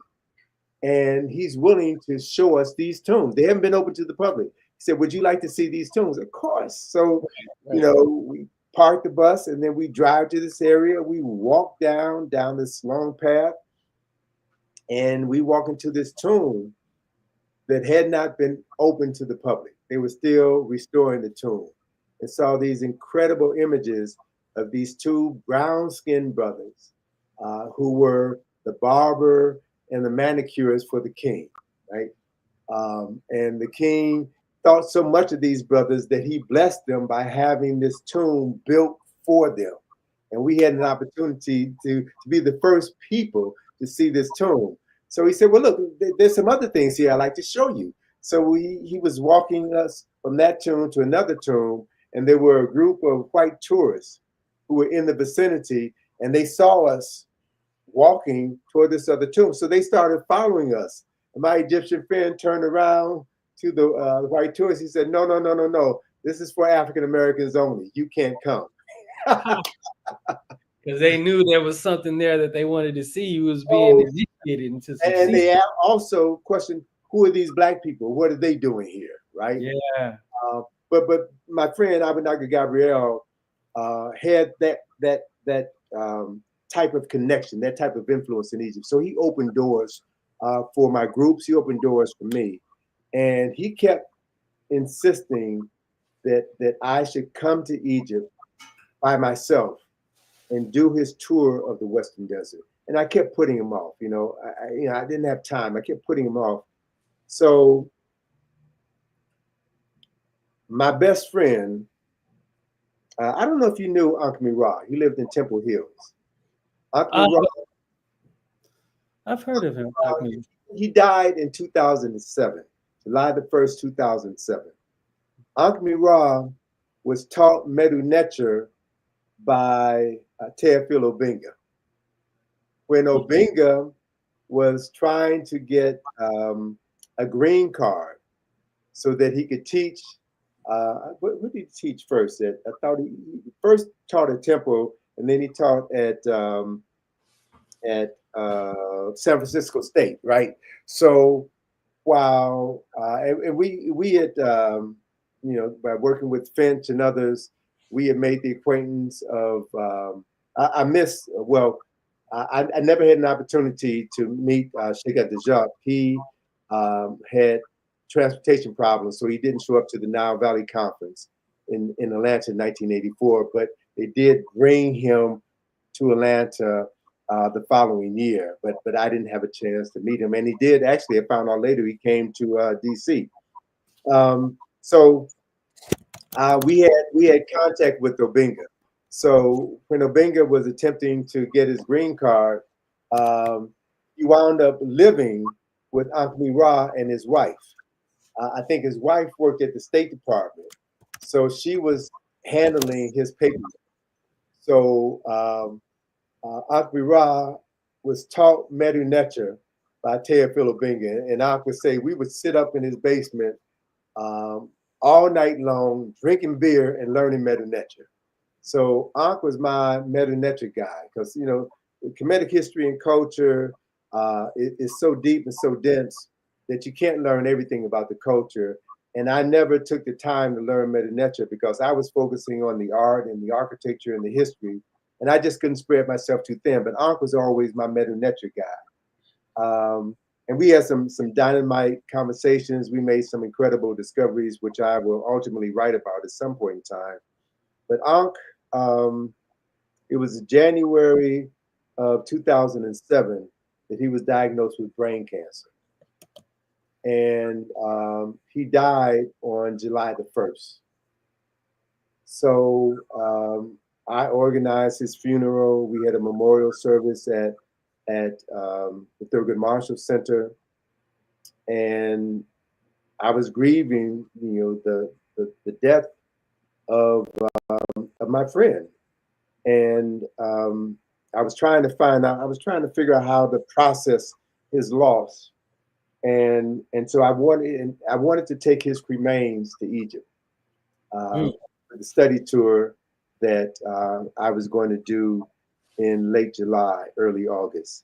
And he's willing to show us these tombs. They haven't been open to the public. He said, "Would you like to see these tombs?" Of course. So, Right. we park the bus and then we drive to this area. We walk down this long path, and we walk into this tomb that had not been open to the public. They were still restoring the tomb, and saw these incredible images of these two brown-skinned brothers who were the barber and the manicurist for the king, right? And the king thought so much of these brothers that he blessed them by having this tomb built for them. And we had an opportunity to be the first people to see this tomb. So he said, "Well, look, there's some other things here I'd like to show you." So he was walking us from that tomb to another tomb, and there were a group of white tourists who were in the vicinity, and they saw us walking toward this other tomb. So they started following us. And my Egyptian friend turned around to the white tourist. He said, "No, no, no, no, no. This is for African Americans only. You can't come." Because they knew there was something there that they wanted to see. You was being Oh, initiated into some and secret. they also questioned, who are these black people? What are they doing here, right? Yeah. Uh, but my friend Abenaga Gabriel had that type of connection, that type of influence in Egypt. So he opened doors for my groups. He opened doors for me, and he kept insisting that I should come to Egypt by myself and do his tour of the Western Desert. And I kept putting him off. I didn't have time. I kept putting him off. So my best friend, I don't know if you knew Ankh Ra. He lived in Temple Hills. Ankh Uh, Ra, I've heard of him. he died in 2007, July the 1st, 2007. Ankh Ra was taught Medu Neter by Teofilo Obenga. When Obenga was trying to get a green card so that he could teach. What did he teach first? I thought he first taught at Temple, and then he taught at San Francisco State, right? So while and we had by working with Finch and others, we had made the acquaintance of I miss well. I never had an opportunity to meet Sheikh Abdul. He had transportation problems, so he didn't show up to the Nile Valley Conference in Atlanta in 1984. But they did bring him to Atlanta the following year. But I didn't have a chance to meet him, and he did actually. I found out later he came to D.C. So we had contact with Obenga. So when Obenga was attempting to get his green card, he wound up living with Ankh Ra and his wife. I think his wife worked at the State Department, so she was handling his paperwork. So Ankh Ra was taught Medu Neter by Teofilo Obenga, and Ankh would say we would sit up in his basement um, all night long, drinking beer and learning Medu Neter. So Ankh was my Medu Neter guy because Kemetic history and culture is so deep and so dense that you can't learn everything about the culture. And I never took the time to learn Medu Neter because I was focusing on the art and the architecture and the history, and I just couldn't spread myself too thin. But Ankh was always my Medu Neter guy. And we had some dynamite conversations. We made some incredible discoveries, which I will ultimately write about at some point in time. But Ankh, it was January of 2007 that he was diagnosed with brain cancer. and he died on July the 1st. So I organized his funeral. We had a memorial service at the Thurgood Marshall Center, and I was grieving, the death of my friend, and I was trying to find out. I was trying to figure out how to process his loss, and so I wanted to take his remains to Egypt Mm. for the study tour that I was going to do in late July, early August.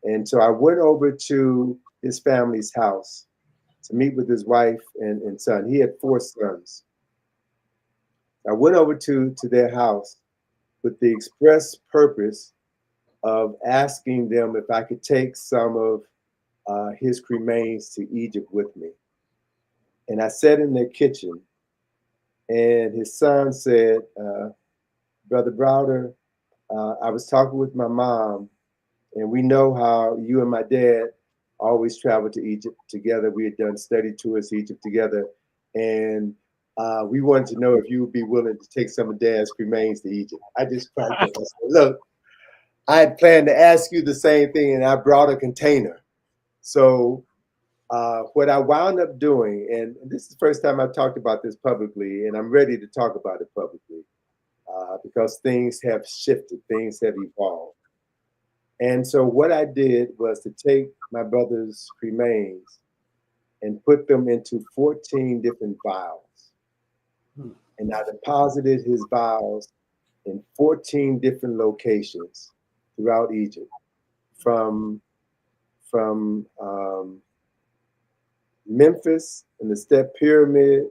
And so I went over to his family's house to meet with his wife and son. He had four sons. I went over to their house with the express purpose of asking them if I could take some of his cremains to Egypt with me. And I sat in their kitchen, and his son said, Brother Browder, I was talking with my mom, and we know how you and my dad always traveled to Egypt together. We had done study tours to Egypt together, and we wanted to know if you would be willing to take some of Dad's remains to Egypt. I just cracked up. I said, look, I had planned to ask you the same thing, and I brought a container. So what I wound up doing, and this is the first time I've talked about this publicly, and I'm ready to talk about it publicly because things have shifted, things have evolved. And so what I did was to take my brother's remains and put them into 14 different vials. Mm. And I deposited his vials in 14 different locations throughout Egypt, from Memphis and the Step Pyramid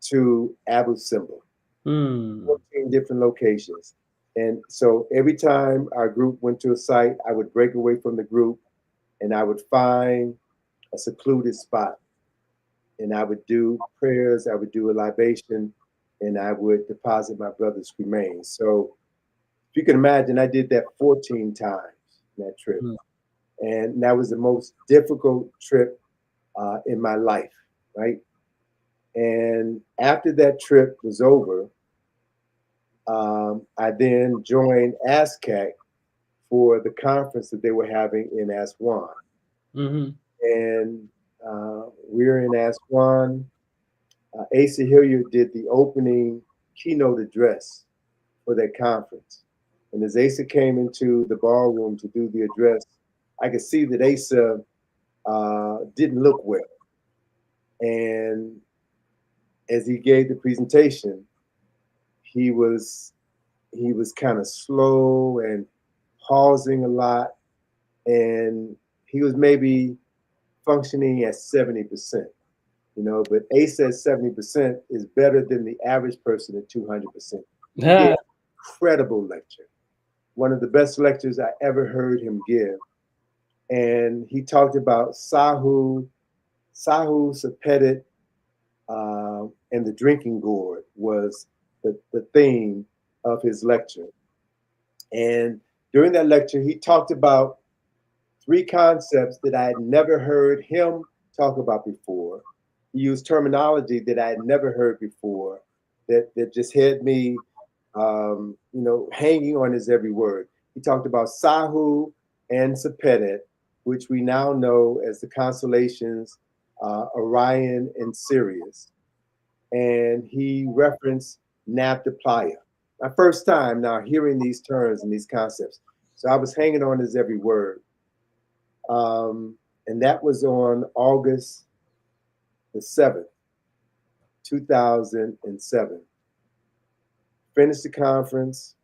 to Abu Simbel, Mm. 14 different locations. And so every time our group went to a site, I would break away from the group and I would find a secluded spot, and I would do prayers, I would do a libation, and I would deposit my brother's remains. So if you can imagine, I did that 14 times in that trip. Mm. And that was the most difficult trip in my life, right? And after that trip was over, I then joined ASCAC for the conference that they were having in Aswan. Mm-hmm. And we're in Aswan. Asa Hilliard did the opening keynote address for that conference. And as Asa came into the ballroom to do the address, I could see that Asa didn't look well. And as he gave the presentation, he was kind of slow and pausing a lot, and he was maybe functioning at 70%. But Ace at 70% is better than the average person at 200%. He gave an incredible lecture, one of the best lectures I ever heard him give. And he talked about Sahu Sepedit, and the drinking gourd was the theme of his lecture. And during that lecture, he talked about three concepts that I had never heard him talk about before. He used terminology that I had never heard before that just had me, hanging on his every word. He talked about Sahu and Sepedit, which we now know as the constellations Orion and Sirius. And he referenced Nabtaplaya. My first time now hearing these terms and these concepts. So I was hanging on his every word. And that was on August the 7th, 2007. Finished the conference.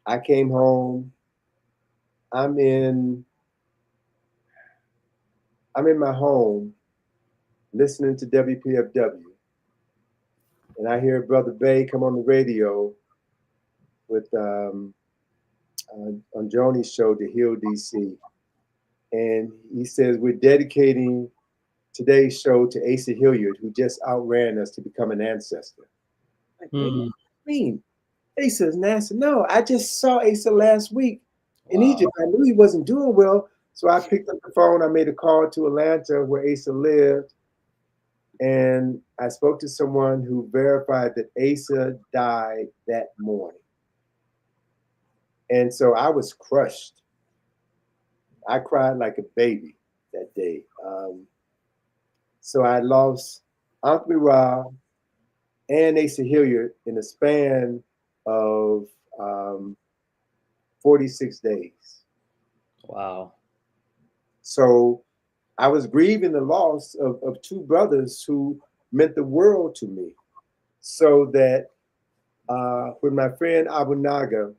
I came home. I'm in my home listening to WPFW, and I hear Brother Bay come on the radio with on Joni's show, The Hill DC, and he says we're dedicating today's show to Asa Hilliard, who just outran us to become an ancestor. Like, wait, what Mm. do you mean? Asa's an ancestor? No, I just saw Asa last week in Wow. Egypt. I knew he wasn't doing well, So I picked up the phone. I made a call to Atlanta where Asa lived. And I spoke to someone who verified that Asa died that morning. And so I was crushed. I cried like a baby that day. So I lost Aunt Mira and Asa Hilliard in a span of um, 46 days. Wow. So I was grieving the loss of two brothers who meant the world to me. So that when my friend Abu Naga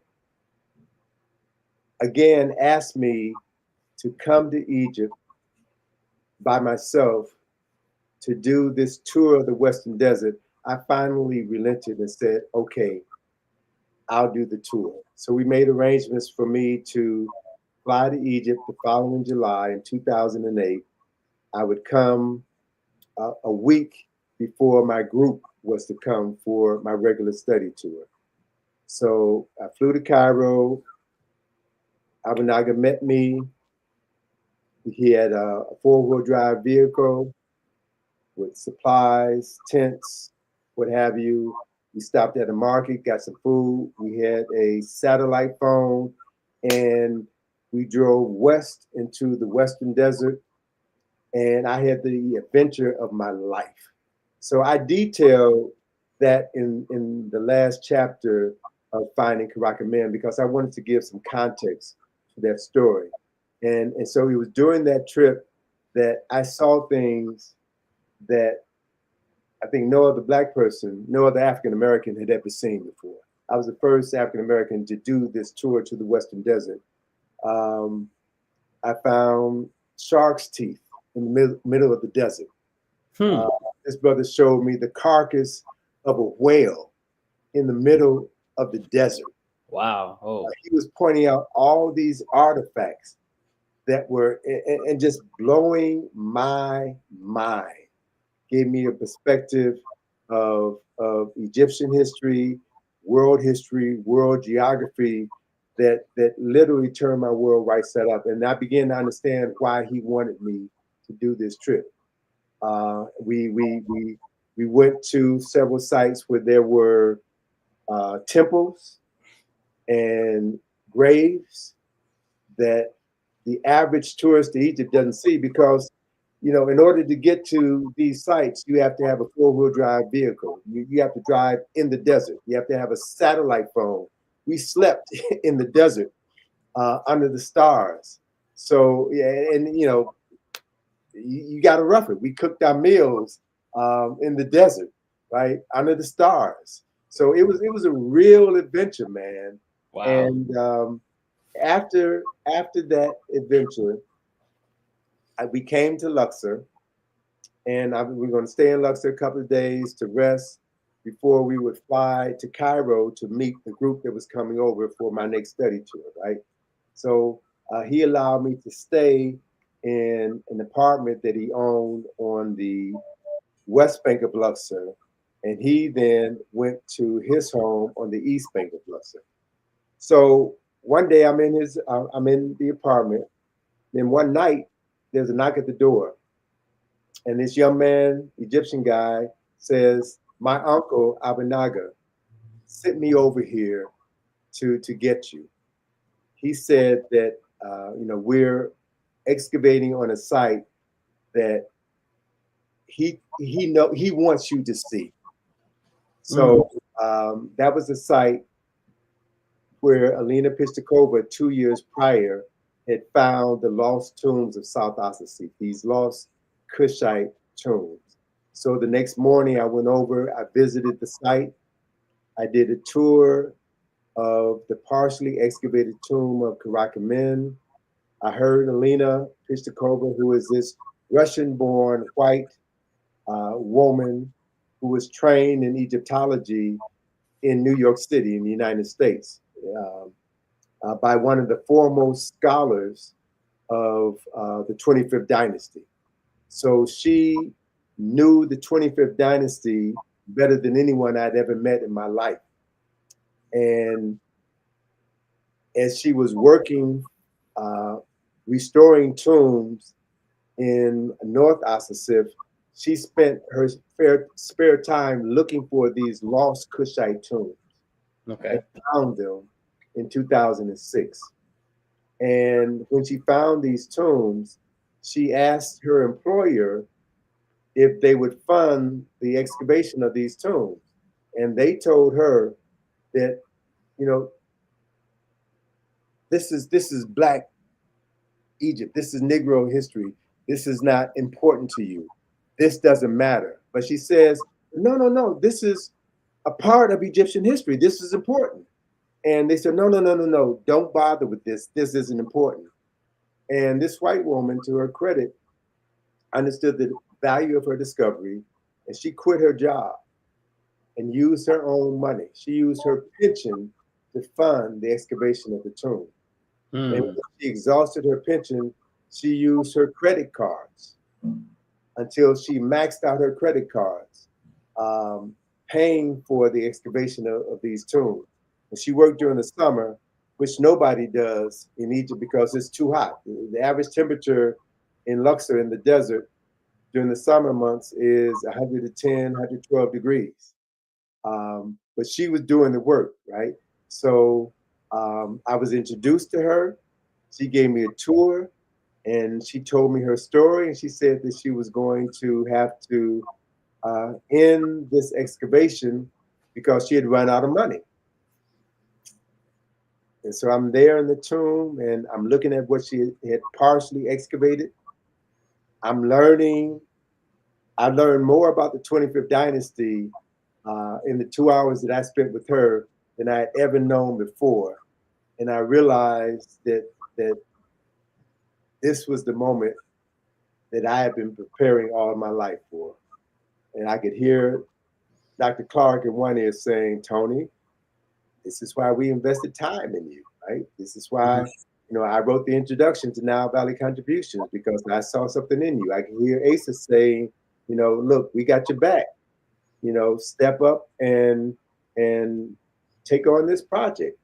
again asked me to come to Egypt by myself to do this tour of the Western Desert, I finally relented and said, okay, I'll do the tour. So we made arrangements for me to fly to Egypt the following July in 2008. I would come a week before my group was to come for my regular study tour. So I flew to Cairo. Abu Naga met me. He had a four-wheel drive vehicle with supplies, tents, what have you. We stopped at a market, got some food. We had a satellite phone, and we drove west into the Western Desert. And I had the adventure of my life. So I detailed that in the last chapter of Finding Karaka Men because I wanted to give some context to that story. And so it was during that trip that I saw things that I think no other Black person, no other African American had ever seen before. I was the first African American to do this tour to the Western Desert. Um, I found shark's teeth in the middle of the desert. Uh, Hmm. this brother showed me the carcass of a whale in the middle of the desert. Wow. Oh. He was pointing out all these artifacts that were and just blowing my mind. Gave me a perspective of Egyptian history, world geography that literally turned my world right side up. And I began to understand why he wanted me to do this trip. We went to several sites where there were temples and graves that the average tourist to Egypt doesn't see because in order to get to these sites, you have to have a four-wheel drive vehicle. You have to drive in the desert. You have to have a satellite phone. We slept in the desert under the stars. So, yeah, and you got to rough it. We cooked our meals in the desert, right under the stars. So it was a real adventure, man. Wow. And after that adventure, we came to Luxor, and we were going to stay in Luxor a couple of days to rest before we would fly to Cairo to meet the group that was coming over for my next study tour, right? So he allowed me to stay in an apartment that he owned on the west bank of Luxor, and he then went to his home on the east bank of Luxor. So one day I'm in the apartment. Then one night there's a knock at the door, and this young man, Egyptian guy, says, "My uncle Abinaga sent me over here to get you." He said that we're excavating on a site that he wants you to see. Mm. So that was the site where Alina Pistakova 2 years prior had found the lost tombs of South Ossetia, these lost Kushite tombs. So the next morning I went over, I visited the site, I did a tour of the partially excavated tomb of Karakomin. I heard Alina Pistakova, who is this Russian-born white woman who was trained in Egyptology in New York City in the United States. By one of the foremost scholars of the 25th dynasty. So she knew the 25th dynasty better than anyone I'd ever met in my life. And as she was working restoring tombs in North Asasif, she spent her spare time looking for these lost Kushite tombs and Okay. found them in 2006. And when she found these tombs, she asked her employer if they would fund the excavation of these tombs. And they told her that, you know, this is Black Egypt. This is Negro history. This is not important to you. This doesn't matter. But she says, no, no, no. This is a part of Egyptian history. This is important. And they said, no, no, no, no, no. Don't bother with this. This isn't important. And this white woman, to her credit, understood the value of her discovery, and she quit her job and used her own money. She used her pension to fund the excavation of the tomb. And Hmm. when she exhausted her pension, she used her credit cards until she maxed out her credit cards, um, paying for the excavation of these tombs. And she worked during the summer, which nobody does in Egypt because it's too hot. The average temperature in Luxor in the desert during the summer months is 110, 112 degrees. But she was doing the work, right? So I was introduced to her. She gave me a tour and she told me her story. And she said that she was going to have to end this excavation because she had run out of money. And so I'm there in the tomb and I'm looking at what she had partially excavated. I'm learning. I learned more about the 25th dynasty in the 2 hours that I spent with her than I had ever known before. And I realized that this was the moment that I had been preparing all of my life for. And I could hear Dr. Clark in one ear saying, Tony, this is why we invested time in you, right? This is why, I wrote the introduction to Nile Valley Contributions because I saw something in you. I can hear Asa saying, look, we got your back. Step up and take on this project.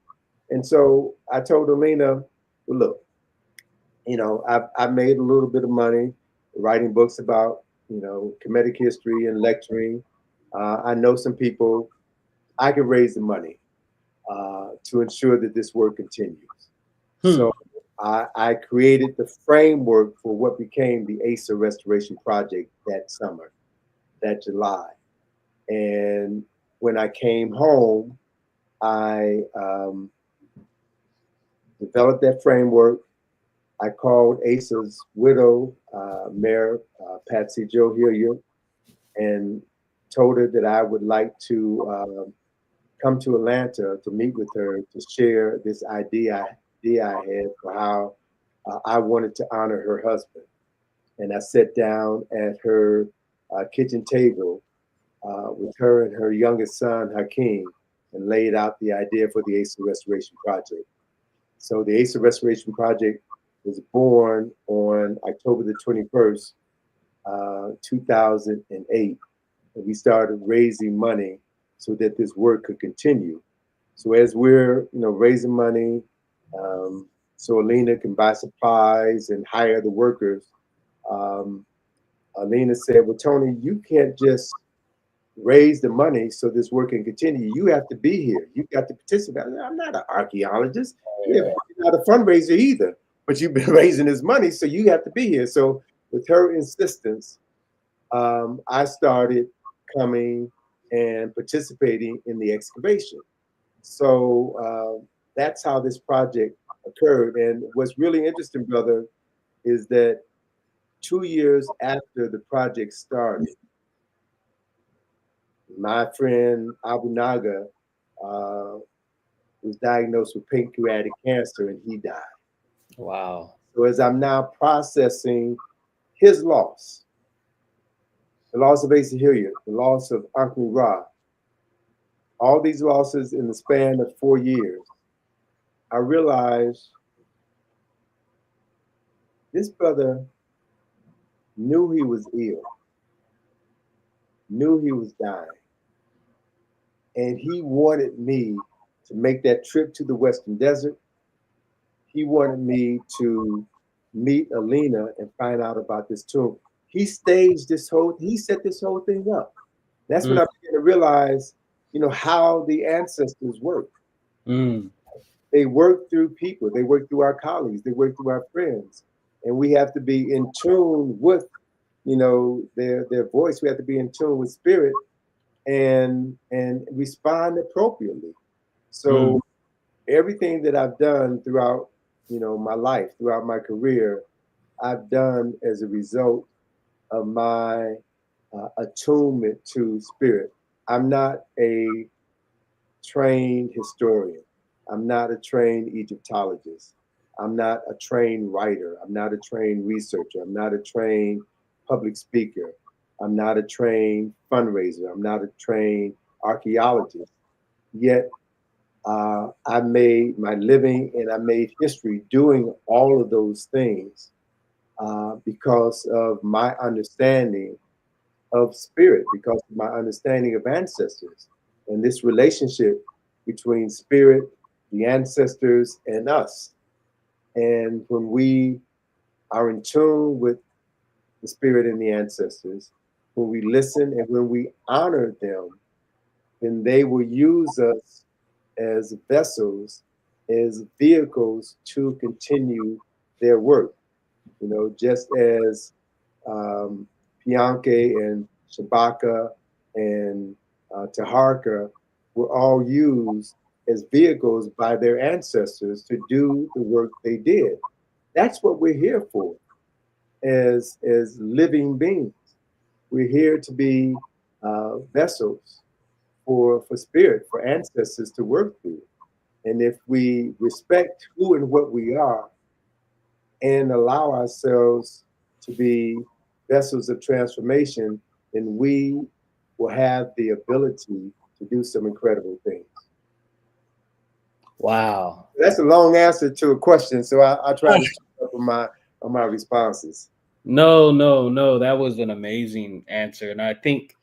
And so I told Alina, well, look, I've made a little bit of money writing books about, Kemetic history and lecturing. I know some people. I can raise the money to ensure that this work continues. Hmm. So I created the framework for what became the ASA Restoration Project that summer, that July. And when I came home, I developed that framework. I called ASA's widow, Mayor Patsy Jo Hilliard, and told her that I would like to come to Atlanta to meet with her to share this idea I had for how I wanted to honor her husband. And I sat down at her kitchen table with her and her youngest son, Hakeem, and laid out the idea for the ASA Restoration Project. So the ASA Restoration Project was born on October the 21st, 2008. And we started raising money so that this work could continue. So as we're, raising money, so Alina can buy supplies and hire the workers, um, Alina said, well, Tony, you can't just raise the money so this work can continue. You have to be here. You got to participate. I'm not an archaeologist. Yeah, Right. you're not a fundraiser either, but you've been raising this money, so you have to be here. So with her insistence, I started coming and participating in the excavation. So that's how this project occurred. And what's really interesting, brother, is that 2 years after the project started, my friend Abu Naga uh, was diagnosed with pancreatic cancer and he died. Wow. So as I'm now processing his loss, the loss of Asa Hilliard, the loss of Ankh Ra, all these losses in the span of 4 years, I realized this brother knew he was ill, knew he was dying, and he wanted me to make that trip to the Western Desert. He wanted me to meet Alina and find out about this tomb. He set this whole thing up. That's when Mm, I began to realize, how the ancestors work. mm, They work through people, they work through our colleagues, they work through our friends. And we have to be in tune with, their voice. We have to be in tune with spirit and respond appropriately. mm. So everything that I've done throughout, my life, throughout my career, I've done as a result of my attunement to spirit. I'm not a trained historian. I'm not a trained Egyptologist. I'm not a trained writer. I'm not a trained researcher. I'm not a trained public speaker. I'm not a trained fundraiser. I'm not a trained archaeologist. Yet I made my living and I made history doing all of those things because of my understanding of spirit, because of my understanding of ancestors and this relationship between spirit, the ancestors, and us. And when we are in tune with the spirit and the ancestors, when we listen and when we honor them, then they will use us as vessels, as vehicles to continue their work. Just as um, Pianke and Shabaka and Taharka were all used as vehicles by their ancestors to do the work they did. That's what we're here for as living beings. We're here to be vessels for spirit, for ancestors to work through. And if we respect who and what we are and allow ourselves to be vessels of transformation, then we will have the ability to do some incredible things. Wow. That's a long answer to a question, so I try to speed up on my responses. No, no, no. That was an amazing answer. And I think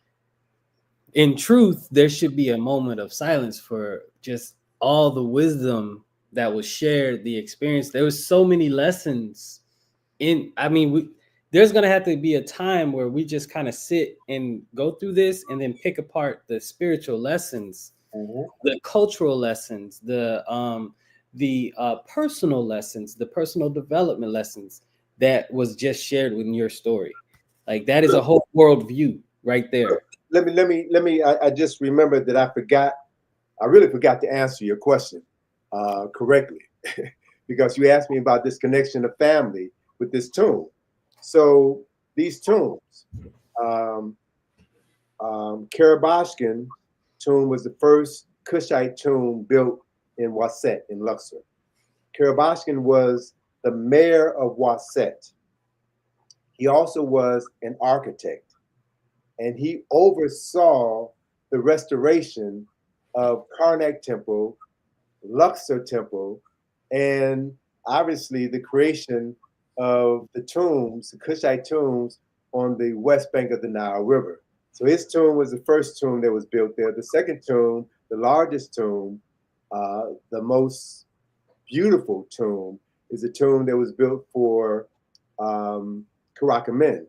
in truth, there should be a moment of silence for just all the wisdom that was shared, the experience. There was so many lessons in, I mean, there's going to have to be a time where we just kind of sit and go through this and then pick apart the spiritual lessons, Mhm. the cultural lessons, the personal lessons, the personal development lessons that was just shared in your story. Like that is a whole world view right there. Let me. I just remembered that I forgot. I really forgot to answer your question correctly because you asked me about this connection of family with this tomb. So these tombs, um, Karabashkin tomb was the first Kushite tomb built in Waset in Luxor. Karabashkin was the mayor of Waset. He also was an architect, and he oversaw the restoration of Karnak Temple, Luxor Temple, and obviously the creation of the tombs, the Kushite tombs on the west bank of the Nile River. So his tomb was the first tomb that was built there. The second tomb, the largest tomb, the most beautiful tomb, is a tomb that was built for Karakamen.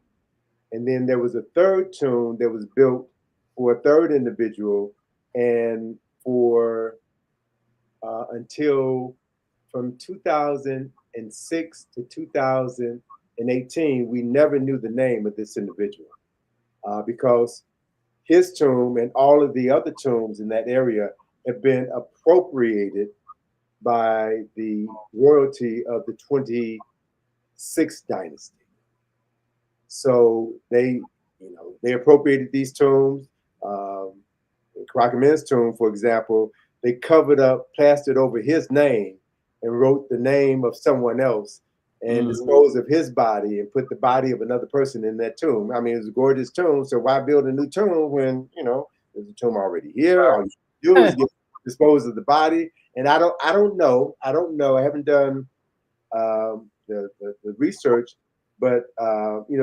And then there was a third tomb that was built for a third individual, and for until from 2006 to 2018, we never knew the name of this individual because his tomb and all of the other tombs in that area have been appropriated by the royalty of the 26th dynasty. So they appropriated these tombs. Um, Crockett's tomb, for example, they covered up, plastered over his name, and wrote the name of someone else, and Mm. disposed of his body and put the body of another person in that tomb. I mean, it was a gorgeous tomb. So why build a new tomb when there's a tomb already here? All you do is dispose of the body. And I don't know. I don't know. I haven't done the research, but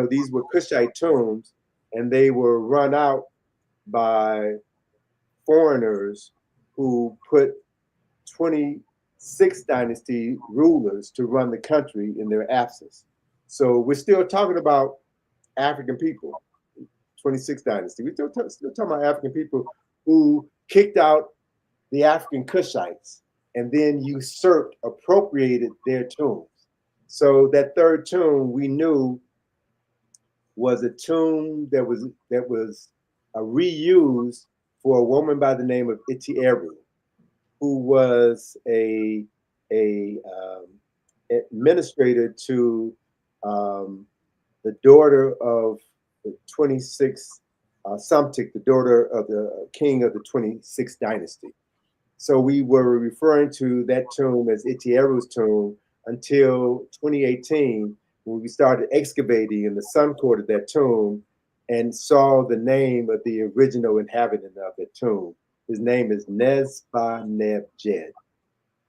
these were Kushite tombs, and they were run out by foreigners who put 26th dynasty rulers to run the country in their absence. So we're still talking about African people, 26th dynasty. We're still talking about African people who kicked out the African Cushites and then usurped, appropriated their tombs. So that third tomb we knew was a tomb that was reused for a woman by the name of Itieru, who was a administrator to um, the daughter of the 26th Samtik, the daughter of the king of the 26th dynasty. So we were referring to that tomb as Itieru's tomb until 2018, when we started excavating in the sun court of that tomb and saw the name of the original inhabitant of the tomb. His name is Nezba Neb Jed.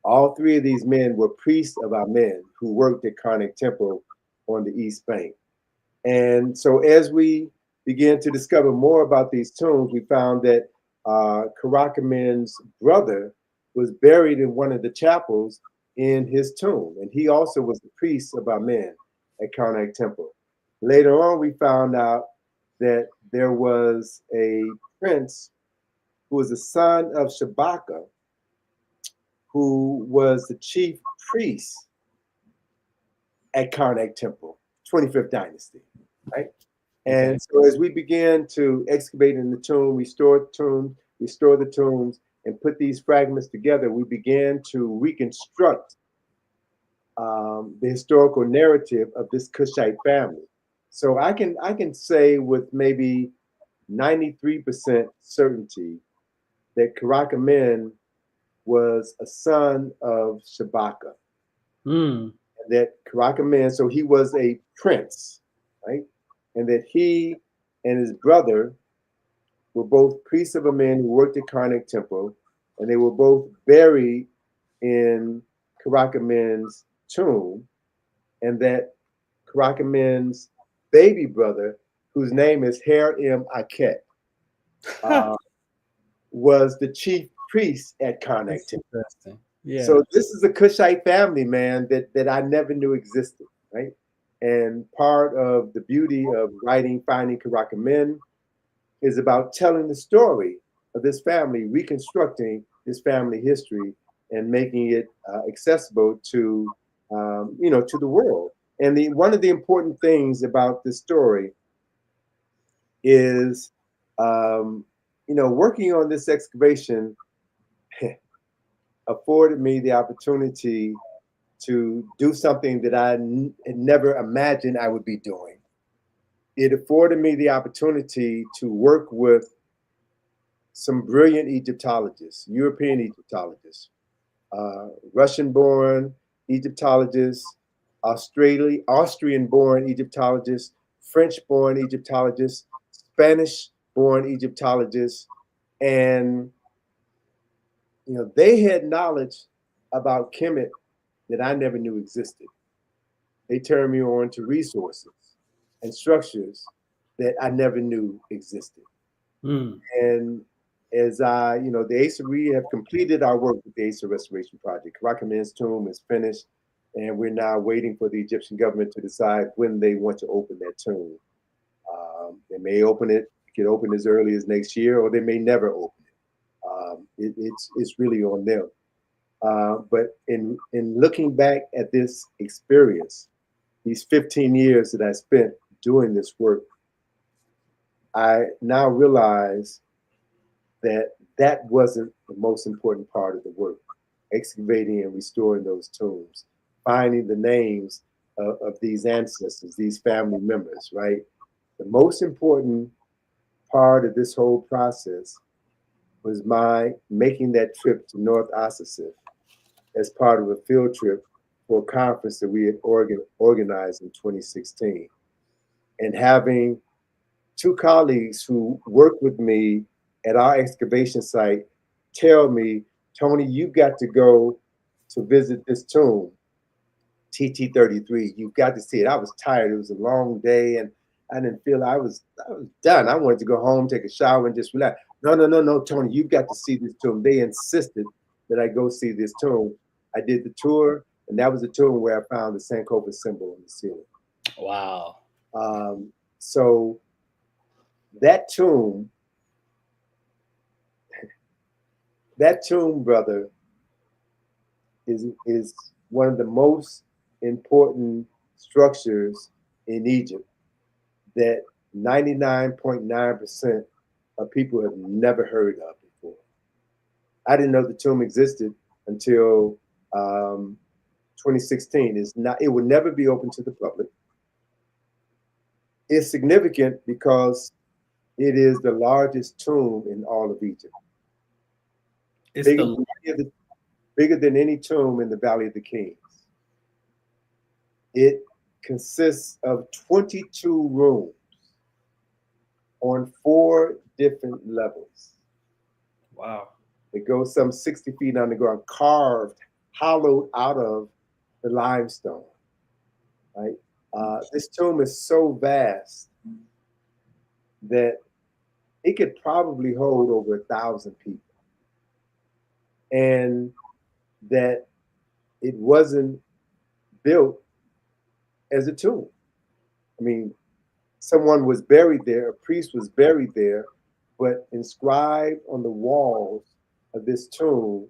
All three of these men were priests of Amen who worked at Karnak Temple on the East Bank. And so as we began to discover more about these tombs, we found that Karakamen's brother was buried in one of the chapels in his tomb. And he also was the priest of Amen at Karnak Temple. Later on, we found out that there was a prince who was the son of Shabaka, who was the chief priest at Karnak Temple, 25th dynasty, right? Okay. And so as we began to excavate in the tomb, restore the tombs, and put these fragments together, we began to reconstruct the historical narrative of this Kushite family. So I can say with maybe 93% certainty that Karakamen was a son of Shabaka. Mm. And that Karakamen, so he was a prince, right? And that he and his brother were both priests of a man who worked at Karnak Temple, and they were both buried in Karakamen's tomb, and that Karakamen's baby brother, whose name is Her M. Aket, uh, was the chief priest at Karnak That's Temple. interesting. Yeah. So this is a Kushite family, man, that I never knew existed, right? And part of the beauty of writing Finding Karakamen is about telling the story of this family, reconstructing this family history, and making it accessible to to the world. And the one of the important things about this story is, working on this excavation afforded me the opportunity to do something that had never imagined I would be doing. It afforded me the opportunity to work with some brilliant Egyptologists, European Egyptologists, Russian-born Egyptologists, Austrian-born Egyptologists, French-born Egyptologists, Spanish-born Egyptologists, and they had knowledge about Kemet that I never knew existed. They turned me on to resources and structures that I never knew existed. Mm. And as the ASA, we have completed our work with the ASA Restoration Project. Karakamen's tomb is finished, and we're now waiting for the Egyptian government to decide when they want to open that tomb. They may open it, get open as early as next year, or they may never open it. It's really on them. But in looking back at this experience, these 15 years that I spent doing this work, I now realize that that wasn't the most important part of the work. Excavating and restoring those tombs, finding the names of these ancestors, these family members, right? The most important part of this whole process was my making that trip to North Ossetia as part of a field trip for a conference that we had organized in 2016. And having two colleagues who worked with me at our excavation site tell me, Tony, you got to go to visit this tomb, TT33. You've got to see it. I was tired. It was a long day, and I didn't feel I was done. I wanted to go home, take a shower, and just relax. No, no, no, no, Tony, you've got to see this tomb. They insisted that I go see this tomb. I did the tour, and that was the tomb where I found the Sankofa symbol on the ceiling. Wow. So that tomb, brother, is one of the most important structures in Egypt that 99.9% of people have never heard of before. I didn't know the tomb existed until 2016. It's not. It will never be open to the public. It's significant because it is the largest tomb in all of Egypt, It's bigger the than bigger than any tomb in the Valley of the Kings. It consists of 22 rooms on 4 different levels. wow. It goes some 60 feet underground, carved, hollowed out of the limestone. Right. This tomb is so vast that it could probably hold over 1,000 people, and that it wasn't built as a tomb. I mean, someone was buried there, a priest was buried there, but inscribed on the walls of this tomb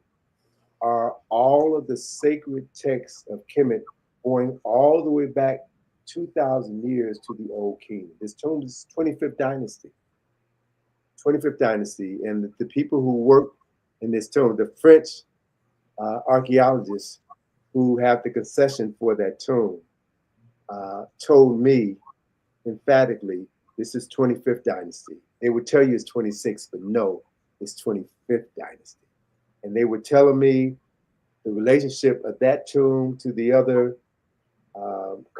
are all of the sacred texts of Kemet going all the way back 2,000 years to the Old Kingdom. This tomb is 25th dynasty. 25th dynasty. And the people who worked in this tomb, the French archaeologists who have the concession for that tomb, told me emphatically, this is 25th dynasty. They would tell you it's 26th, but no, it's 25th dynasty. And they were telling me the relationship of that tomb to the other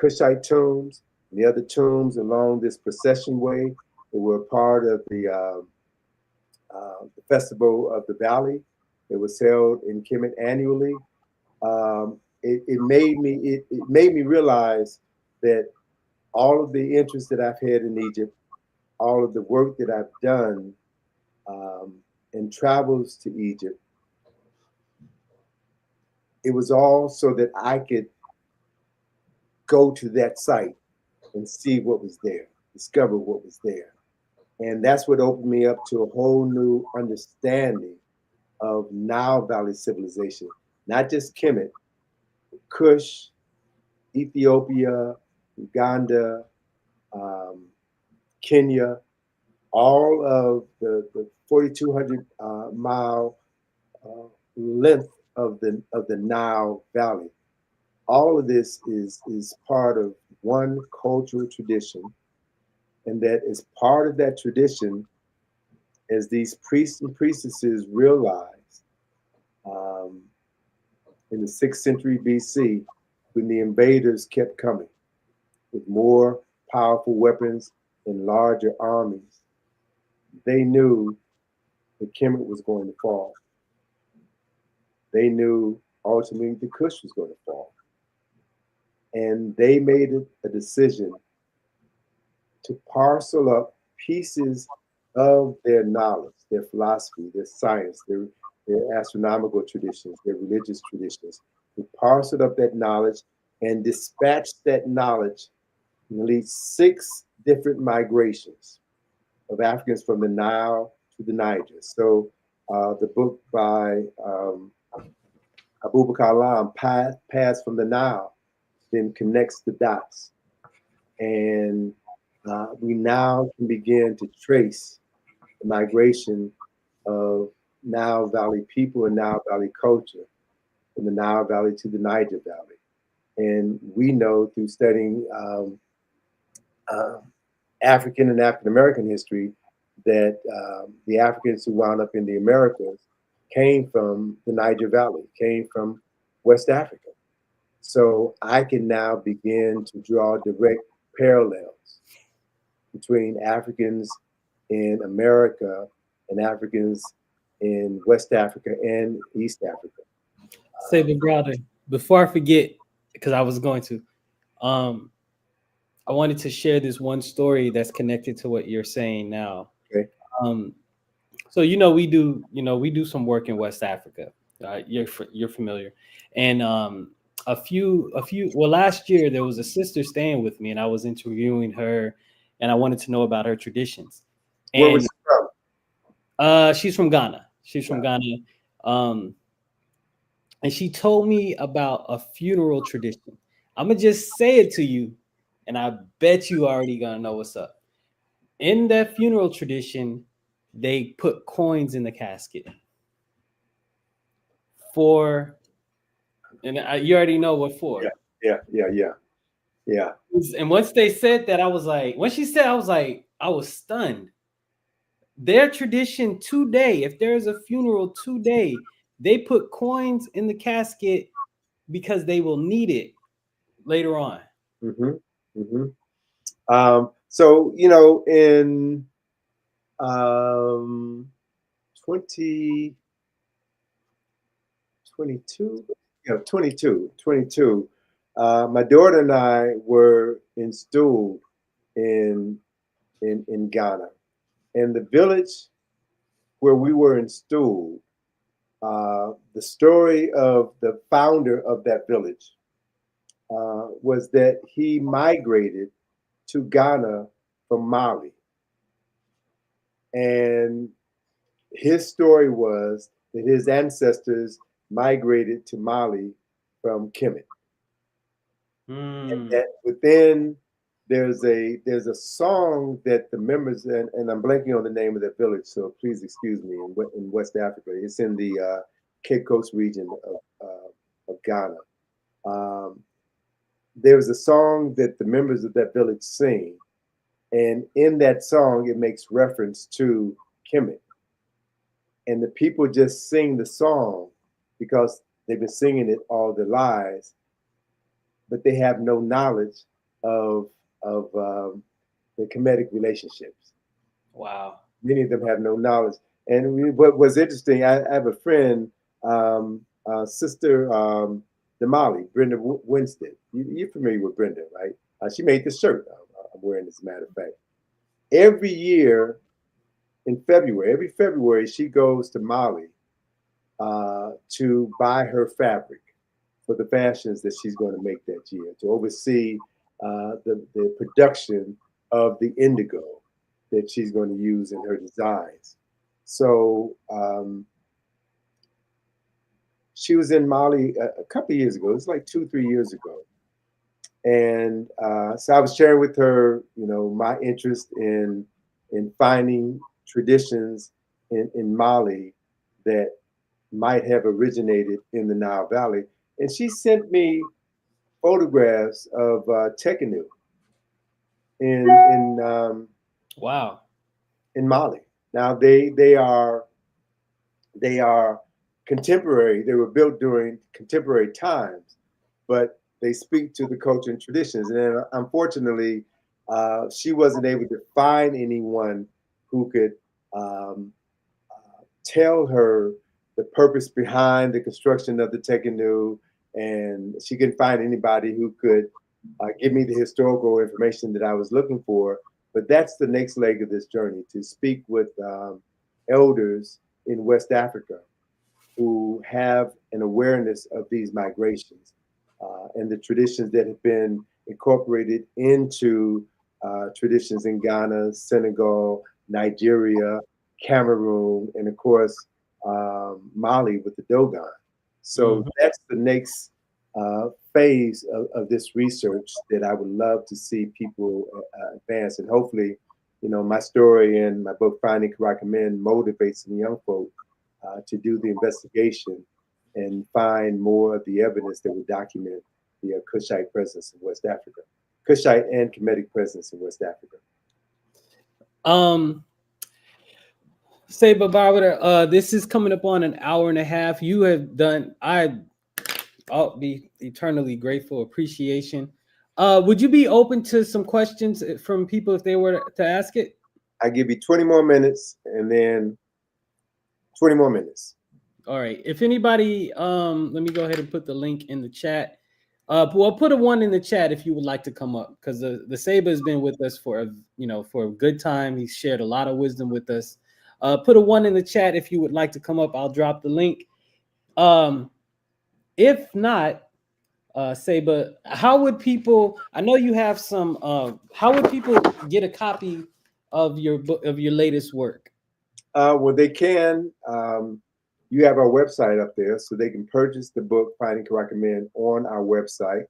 Kushite tombs, and the other tombs along this procession way that were part of the Festival of the Valley. It was held in Kemet annually. It made me realize that all of the interest that I've had in Egypt, all of the work that I've done, and travels to Egypt, it was all so that I could go to that site and see what was there, discover what was there. And that's what opened me up to a whole new understanding of Nile Valley civilization, not just Kemet, Kush, Ethiopia, Uganda, um, Kenya, all of the 4,200 mile length of the Nile Valley. All of this is part of one cultural tradition, and that is part of that tradition, as these priests and priestesses realized um, in the 6th century BC, when the invaders kept coming with more powerful weapons and larger armies, they knew that Kemet was going to fall. They knew ultimately the Kush was going to fall. And they made a decision to parcel up pieces of their knowledge, their philosophy, their science, their astronomical traditions, their religious traditions. They parceled up that knowledge and dispatched that knowledge in at least 6 different migrations of Africans from the Nile to the Niger. So the book by Abubakar Alam, Paths from the Nile, then connects the dots. And we now can begin to trace the migration of Nile Valley people and Nile Valley culture from the Nile Valley to the Niger Valley. And we know through studying uh, African and African American history that the Africans who wound up in the Americas came from the Niger Valley, came from West Africa. So I can now begin to draw direct parallels between Africans in America and Africans in West Africa and East Africa. Saving Browder. Before I forget, because I was going to, um, I wanted to share this one story that's connected to what you're saying now. Okay. Um, so we do some work in West Africa. You're familiar, and well, last year there was a sister staying with me and I was interviewing her and I wanted to know about her traditions. Where was And she from? she's from Ghana. She's from Yeah. Ghana. Um, and she told me about a funeral tradition. I'm gonna just say it to you, and I bet you already gonna know what's up. In that funeral tradition, they put coins in the casket for, and you already know what Yeah. for. Yeah. Yeah. Yeah. Yeah. And once they said that, I was like, when she said, I was like, I was stunned. Their tradition today, if there's a funeral today, they put coins in the casket because they will need it later on. Mm-hmm. Mm-hmm. So in um, 2022, 22, my daughter and I were installed in in Ghana, and the village where we were installed. The story of the founder of that village was that he migrated to Ghana from Mali. And his story was that his ancestors migrated to Mali from Kemet. Hmm. And within there's a song that the members and I'm blanking on the name of that village, so please excuse me. In West Africa, it's in the Cape Coast region of Ghana. Um, there's a song that the members of that village sing, and in that song, it makes reference to Kemet. And the people just sing the song because they've been singing it all their lives, but they have no knowledge of of the Kemetic relationships. Wow. Many of them have no knowledge. And what was interesting, I have a friend, Sister Damali, Brenda Winstead. You're familiar with Brenda, right? She made this shirt I'm wearing, as a matter of fact. Every year in February, every February, she goes to Mali to buy her fabric for the fashions that she's going to make that year, to oversee the production of the indigo that she's going to use in her designs. So she was in Mali a couple of years ago. It was like 2, 3 years ago. And so I was sharing with her, my interest in finding traditions in Mali that might have originated in the Nile Valley. And she sent me photographs of Tekenu Wow. in Mali. Now they are contemporary. They were built during contemporary times, but they speak to the culture and traditions. And unfortunately, she wasn't able to find anyone who could um, tell her the purpose behind the construction of the Tekenu, and she couldn't find anybody who could give me the historical information that I was looking for. But that's the next leg of this journey, to speak with elders in West Africa who have an awareness of these migrations and the traditions that have been incorporated into traditions in Ghana, Senegal, Nigeria, Cameroon, and of course, Mali with the Dogon. So Mhm. that's the next phase of this research that I would love to see people advance. And hopefully, my story and my book, Finding Karakomen, motivates some young folk to do the investigation and find more of the evidence that would document the Kushite presence in West Africa, Kushite and Kemetic presence in West Africa. Um, Say, Browder, this is coming up on an hour and a half. You have done. I'll be eternally grateful. Appreciation. Would you be open to some questions from people if they were to ask it? I give you 20 more minutes and then 20 more minutes. All right. If anybody, let me go ahead and put the link in the chat. Well, put a one in the chat if you would like to come up, because the Saber has been with us for for a good time. He's shared a lot of wisdom with us. Put a one in the chat if you would like to come up. I'll drop the link. If not, Seba, how would people? I know you have some. How would people get a copy of your book of your latest work? Well, they can. You have our website up there, so they can purchase the book Finding Correct Men on our website.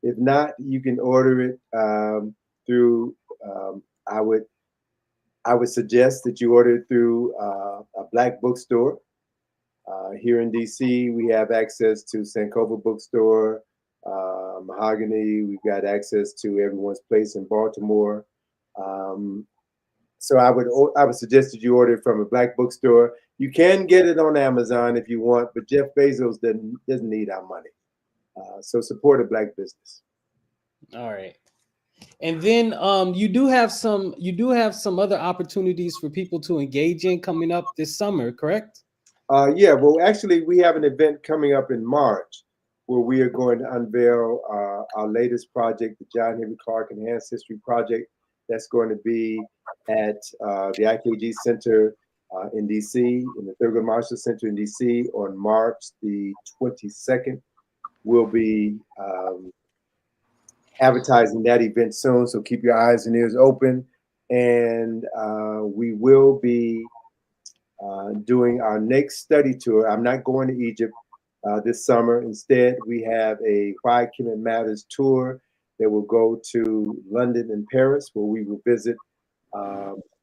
If not, you can order it through. Um, I would I would suggest that you order it through a black bookstore. Here in DC, we have access to Sankofa Bookstore, Mahogany. We've got access to Everyone's Place in Baltimore. Um, so I would suggest that you order it from a black bookstore. You can get it on Amazon if you want, but Jeff Bezos doesn't need our money. So support a black business. All right. And then you do have some other opportunities for people to engage in coming up this summer, correct? Yeah, well, actually, we have an event coming up in March where we are going to unveil our latest project, the John Henry Clark Enhanced History Project. That's going to be at the IKG Center in DC, in the Thurgood Marshall Center in DC on March the 22nd. We'll be advertising that event soon, so keep your eyes and ears open. And we will be doing our next study tour. I'm not going to Egypt this summer. Instead, we have a Why Kemet Matters tour that will go to London and Paris, where we will visit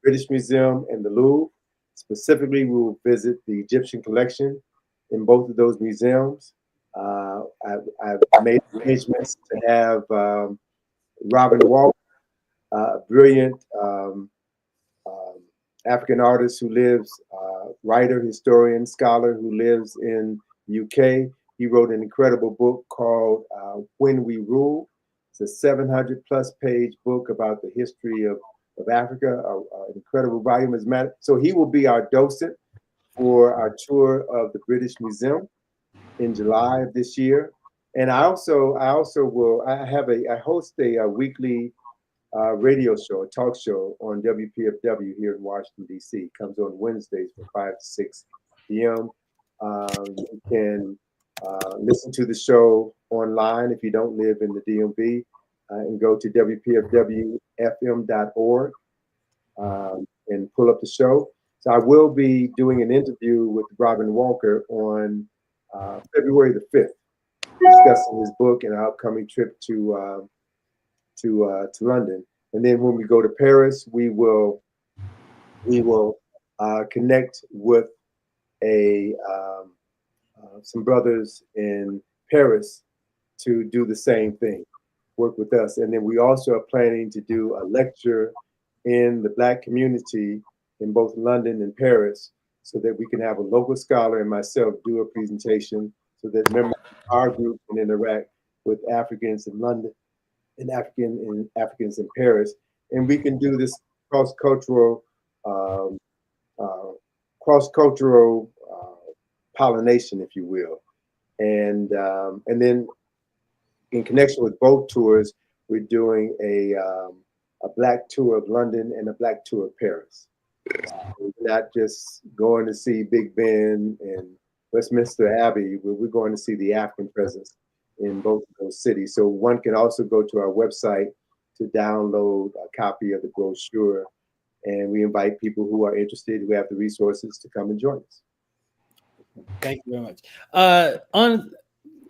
British Museum and the Louvre. Specifically, we will visit the Egyptian collection in both of those museums. I've made arrangements to have Robin Wall, a brilliant um, African artist who lives, writer, historian, scholar who lives in the UK. He wrote an incredible book called When We Rule. It's a 700 plus page book about the history of Africa, an incredible volume. As matter. So he will be our docent for our tour of the British Museum in July of this year. And I host a weekly radio show, a talk show on WPFW here in Washington, D.C. It comes on Wednesdays from 5 to 6 p.m. You can listen to the show online if you don't live in the DMV and go to WPFWFM.org and pull up the show. So I will be doing an interview with Robin Walker on February the 5th, discussing his book and our upcoming trip to London. And then when we go to Paris, we will connect with a some brothers in Paris to do the same thing, work with us. And then we also are planning to do a lecture in the Black community in both London and Paris, so that we can have a local scholar and myself do a presentation, so that members of our group can interact with Africans in London and Africans in Paris, and we can do this cross-cultural um, uh, cross-cultural pollination, if you will, and then in connection with both tours, we're doing a black tour of London and a black tour of Paris. We're not just going to see Big Ben and Westminster Abbey, but we're going to see the African presence in both of those cities. So one can also go to our website to download a copy of the brochure. And we invite people who are interested, who have the resources, to come and join us. Thank you very much. On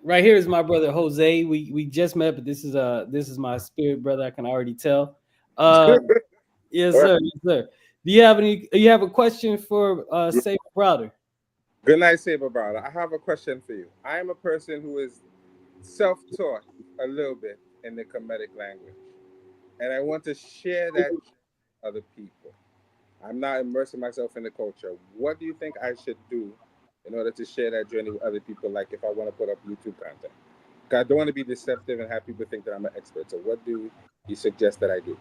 right here is my brother Jose. We just met, but this is my spirit brother. I can already tell. Uh, yes, Well, sir. Yes, sir. Do you have any? You have a question for Saber Browder? good night, Saber Browder. I have a question for you. I am a person who is self-taught a little bit in the Kemetic language, and I want to share that with other people. I'm not immersing myself in the culture. What do you think I should do in order to share that journey with other people? Like if I want to put up YouTube content, 'cause I don't want to be deceptive and have people think that I'm an expert. So, what do you suggest that I do?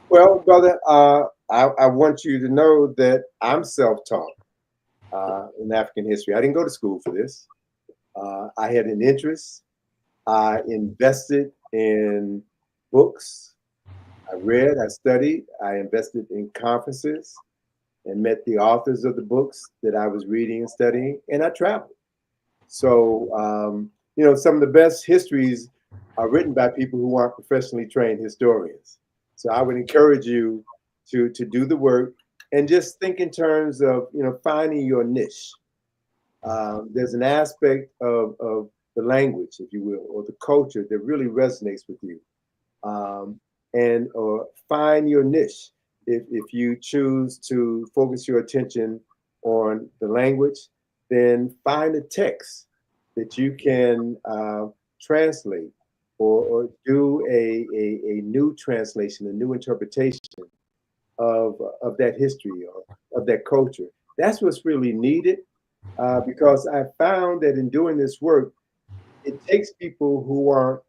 Well, brother, I want you to know that I'm self-taught in African history. I didn't go to school for this. I had an interest. I invested in books. I read, I studied, I invested in conferences and met the authors of the books that I was reading and studying, and I traveled. So, some of the best histories are written by people who aren't professionally trained historians. So I would encourage you to do the work and just think in terms of finding your niche. There's an aspect of the language, if you will, or the culture that really resonates with you, and or find your niche. If you choose to focus your attention on the language, then find a text that you can translate, or do a new translation, a new interpretation of that history or of that culture. That's what's really needed, because I found that in doing this work, it takes people who aren't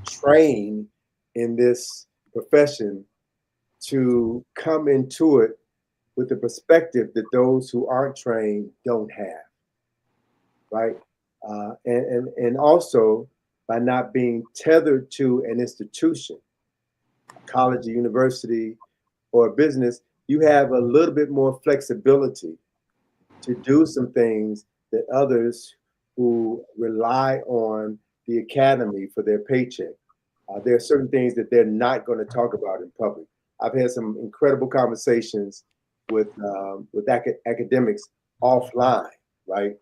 trained in this profession to come into it with the perspective that those who aren't trained don't have, right? And also by not being tethered to an institution, a college, a university, or a business, you have a little bit more flexibility to do some things that others who rely on the academy for their paycheck. There are certain things that they're not going to talk about in public. I've had some incredible conversations with academics offline, right?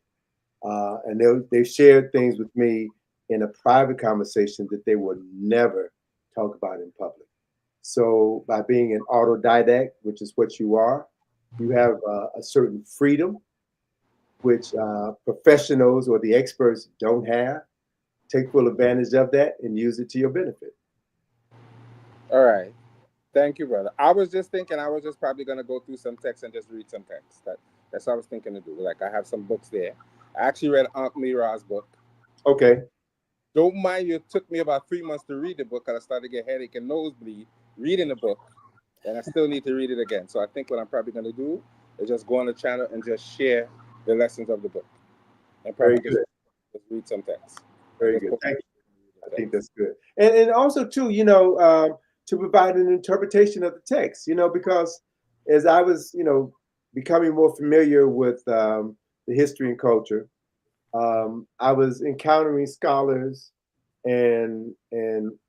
And they've shared things with me in a private conversation that they would never talk about in public. So by being an autodidact, which is what you are, you have a certain freedom which professionals or the experts don't have. Take full advantage of that and use it to your benefit. All right. Thank you, brother. I was just thinking I was just probably gonna go through some text and just read some text. That's what I was thinking to do. Like I have some books there. I actually read Aunt Mira's book. Okay. Don't mind you, it took me about 3 months to read the book because I started to get headache and nosebleed reading the book. And I still need to read it again. So I think what I'm probably gonna do is just go on the channel and just share the lessons of the book. And Very probably good. just read some text. Very good. Thank you. I think that's good. And also too, to provide an interpretation of the text, because as I was, becoming more familiar with the history and culture, I was encountering scholars and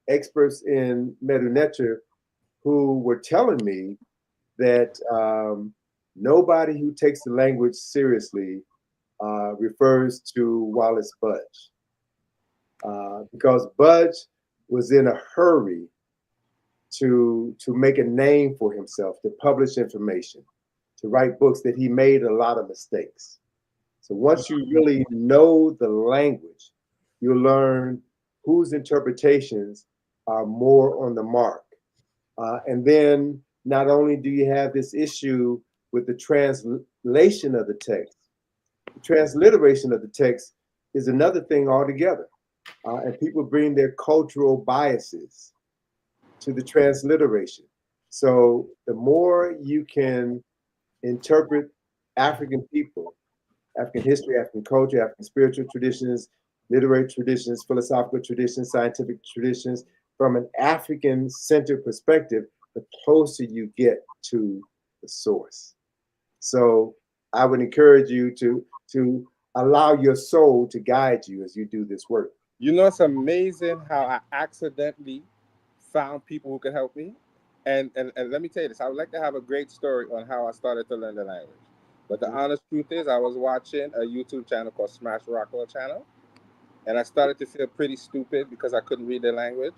experts in Medu Neter who were telling me that nobody who takes the language seriously refers to Wallace Budge, because Budge was in a hurry to make a name for himself, to publish information, to write books, that he made a lot of mistakes. So once you really know the language, you learn whose interpretations are more on the mark. And then not only do you have this issue with the translation of the text, the transliteration of the text is another thing altogether. And people bring their cultural biases to the transliteration. So the more you can interpret African people, African history, African culture, African spiritual traditions, literary traditions, philosophical traditions, scientific traditions, from an African-centered perspective, the closer you get to the source. So I would encourage you to allow your soul to guide you as you do this work. You know, it's amazing how I accidentally found people who could help me. And let me tell you this, I would like to have a great story on how I started to learn the language. But the honest truth is, I was watching a YouTube channel called Smash Rockwell Channel, and I started to feel pretty stupid because I couldn't read the language.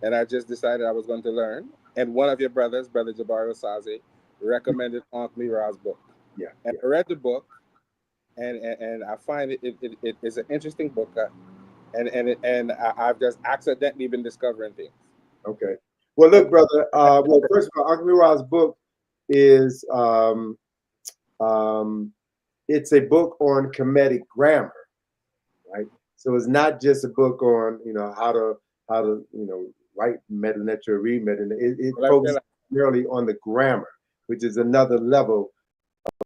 And I just decided I was going to learn. And one of your brothers, Brother Jabari Osaze, recommended Aunt Mira's book. Yeah. And I read the book, and I find it is an interesting book. I've just accidentally been discovering things. Okay. Well, look, brother. Well, first of all, Aunt Mira's book is it's a book on Kemetic grammar, right? So it's not just a book on how to write Medu Neter, read Medu Neter. It focuses merely on the grammar, which is another level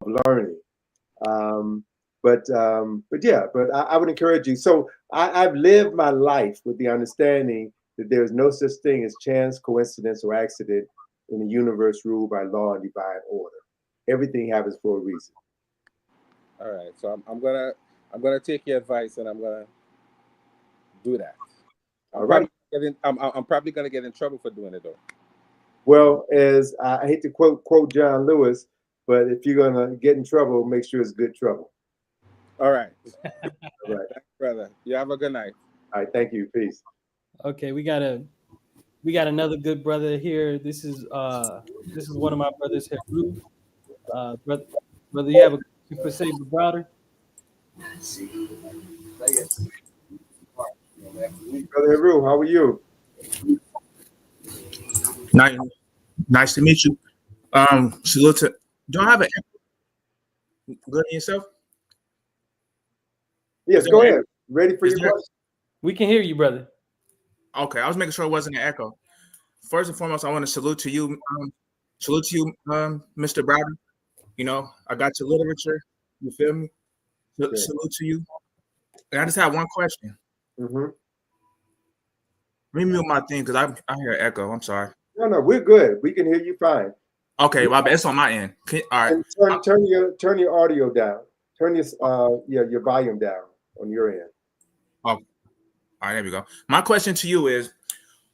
of learning. But I would encourage you. So I've lived my life with the understanding that there is no such thing as chance, coincidence, or accident in a universe ruled by law and divine order. Everything happens for a reason. All right, so I'm gonna take your advice, and I'm gonna do that. All right. I'm probably going to get in trouble for doing it though. Well, as I hate to quote John Lewis, but if you're gonna get in trouble, make sure it's good trouble. All right. All right. Thanks, brother. You have a good night. All right. Thank you. Peace. Okay, we got another good brother here. This is one of my brothers here. Brother, you have a question for Saber Browder? Brother Heru, how are you? Nice, nice to meet you. Salute to. Don't have an echo. Good in yourself. Yes, Is go there, ahead. Ready for is your there? question? We can hear you, brother. Okay, I was making sure it wasn't an echo. First and foremost, I want to salute to you, Mr. Browder. You know, I got your literature. You feel me? Sure. Salute to you. And I just have one question. Mm-hmm. Remute my thing because I hear an echo. I'm sorry. No, we're good. We can hear you fine. Okay, well, it's on my end. All right. And turn your audio down. Turn your volume down on your end. Oh, all right, there we go. My question to you is,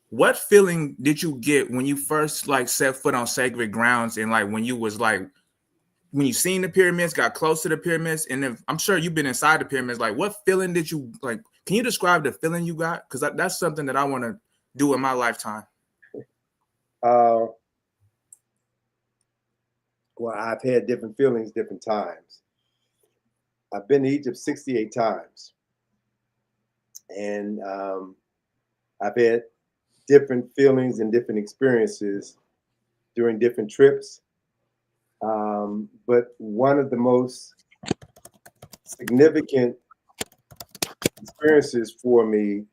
what feeling did you get when you first like set foot on sacred grounds, and like when you was like when you seen the pyramids, got close to the pyramids, and then I'm sure you've been inside the pyramids. Like, what feeling did you like? Can you describe the feeling you got? Because that's something that I want to do in my lifetime. Well, I've had different feelings, different times. I've been to Egypt 68 times, and I've had different feelings and different experiences during different trips. But one of the most significant experiences for me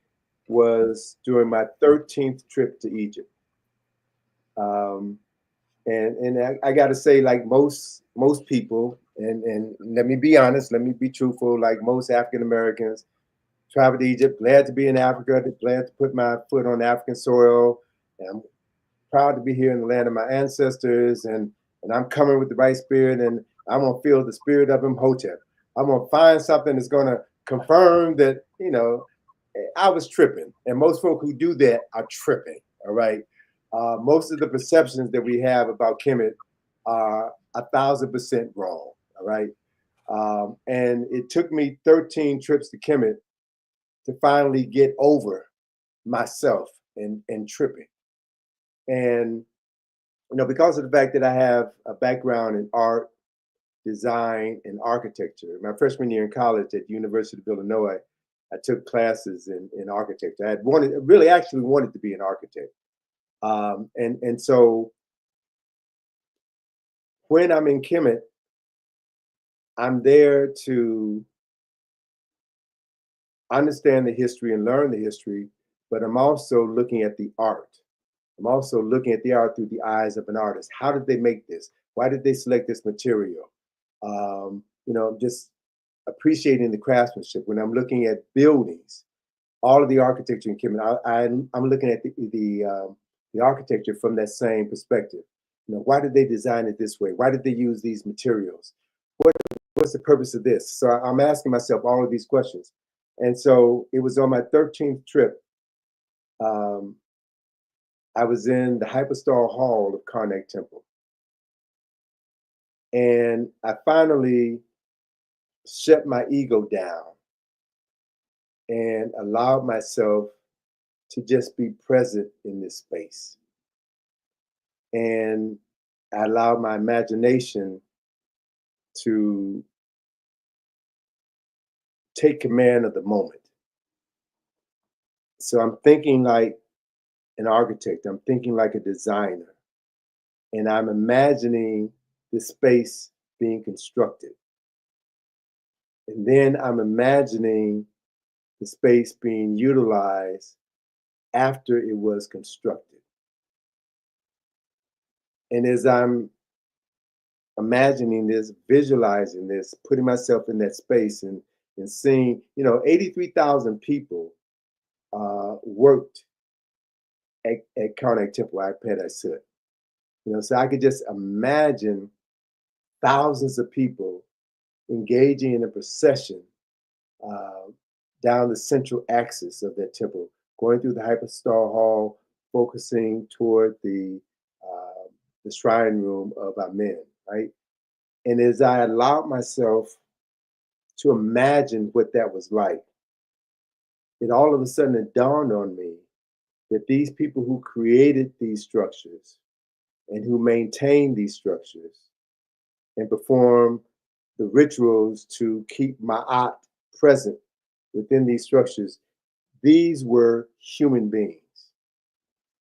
was during my 13th trip to Egypt. And I got to say, like most people, and let me be honest, let me be truthful, like most African Americans, traveled to Egypt, glad to be in Africa, glad to put my foot on African soil. And I'm proud to be here in the land of my ancestors, and I'm coming with the right spirit, and I'm gonna feel the spirit of Imhotep. I'm gonna find something that's gonna confirm that, I was tripping, and most folk who do that are tripping. All right. Most of the perceptions that we have about Kemet are 1,000% wrong. All right. And it took me 13 trips to Kemet to finally get over myself and tripping. And because of the fact that I have a background in art, design, and architecture. My freshman year in college at the University of Illinois, I took classes in architecture. I really actually wanted to be an architect. And so when I'm in Kemet, I'm there to understand the history and learn the history, but I'm also looking at the art. I'm also looking at the art through the eyes of an artist. How did they make this? Why did they select this material? Just appreciating the craftsmanship. When I'm looking at buildings, all of the architecture in Kemet, I'm looking at the architecture from that same perspective. Why did they design it this way? Why did they use these materials? What's the purpose of this? So I'm asking myself all of these questions. And so it was on my 13th trip. I was in the Hypostyle Hall of Karnak Temple. And I finally shut my ego down and allowed myself to just be present in this space. And I allowed my imagination to take command of the moment. So I'm thinking like an architect, I'm thinking like a designer, and I'm imagining the space being constructed. And then I'm imagining the space being utilized after it was constructed. And as I'm imagining this, visualizing this, putting myself in that space and seeing, 83,000 people worked at Karnak Temple, I said. So I could just imagine thousands of people engaging in a procession down the central axis of that temple, going through the hypostyle hall, focusing toward the shrine room of Amen, right? And as I allowed myself to imagine what that was like, it all of a sudden it dawned on me that these people who created these structures and who maintain these structures and perform the rituals to keep Ma'at present within these structures, these were human beings.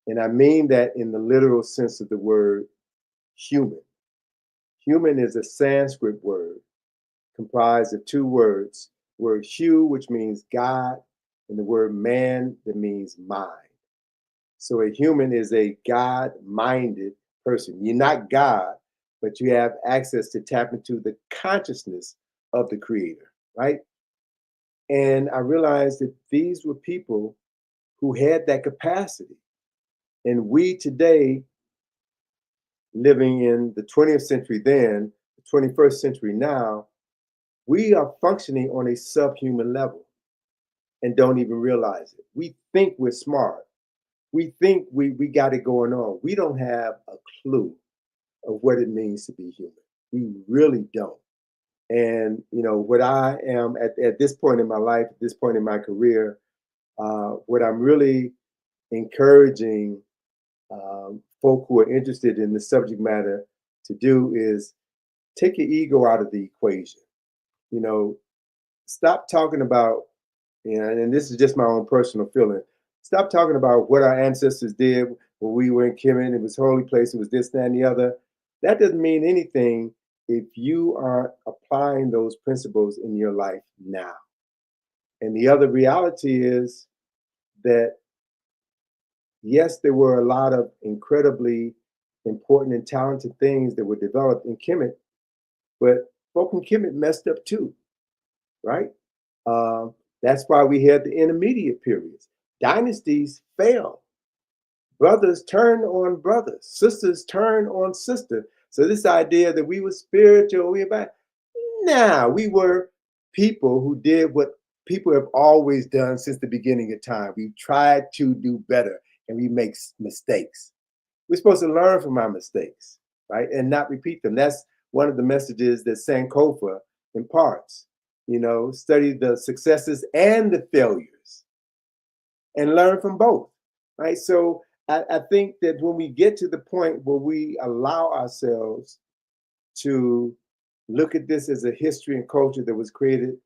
And I mean that in the literal sense of the word human. Human is a Sanskrit word comprised of two words, word hu, which means God, and the word man that means mind. So a human is a God-minded person. You're not God, but you have access to tap into the consciousness of the creator, right? And I realized that these were people who had that capacity. And we today, living in the 20th century then, the 21st century now, we are functioning on a subhuman level and don't even realize it. We think we're smart. We think we got it going on. We don't have a clue of what it means to be human. We really don't. And what I am at this point in my life, at this point in my career, what I'm really encouraging folk who are interested in the subject matter to do is take your ego out of the equation. Stop talking about, and this is just my own personal feeling. Stop talking about what our ancestors did when we were in Kemet. It was holy place. It was this, that, and the other. That doesn't mean anything if you aren't applying those principles in your life now. And the other reality is that, yes, there were a lot of incredibly important and talented things that were developed in Kemet, but folk in Kemet messed up too, right? That's why we had the intermediate periods. Dynasties fail. Brothers turn on brothers. Sisters turn on sister. So this idea that we were spiritual, we were people who did what people have always done since the beginning of time. We tried to do better and we make mistakes. We're supposed to learn from our mistakes, right? And not repeat them. That's one of the messages that Sankofa imparts. Study the successes and the failures and learn from both, right? So I think that when we get to the point where we allow ourselves to look at this as a history and culture that was created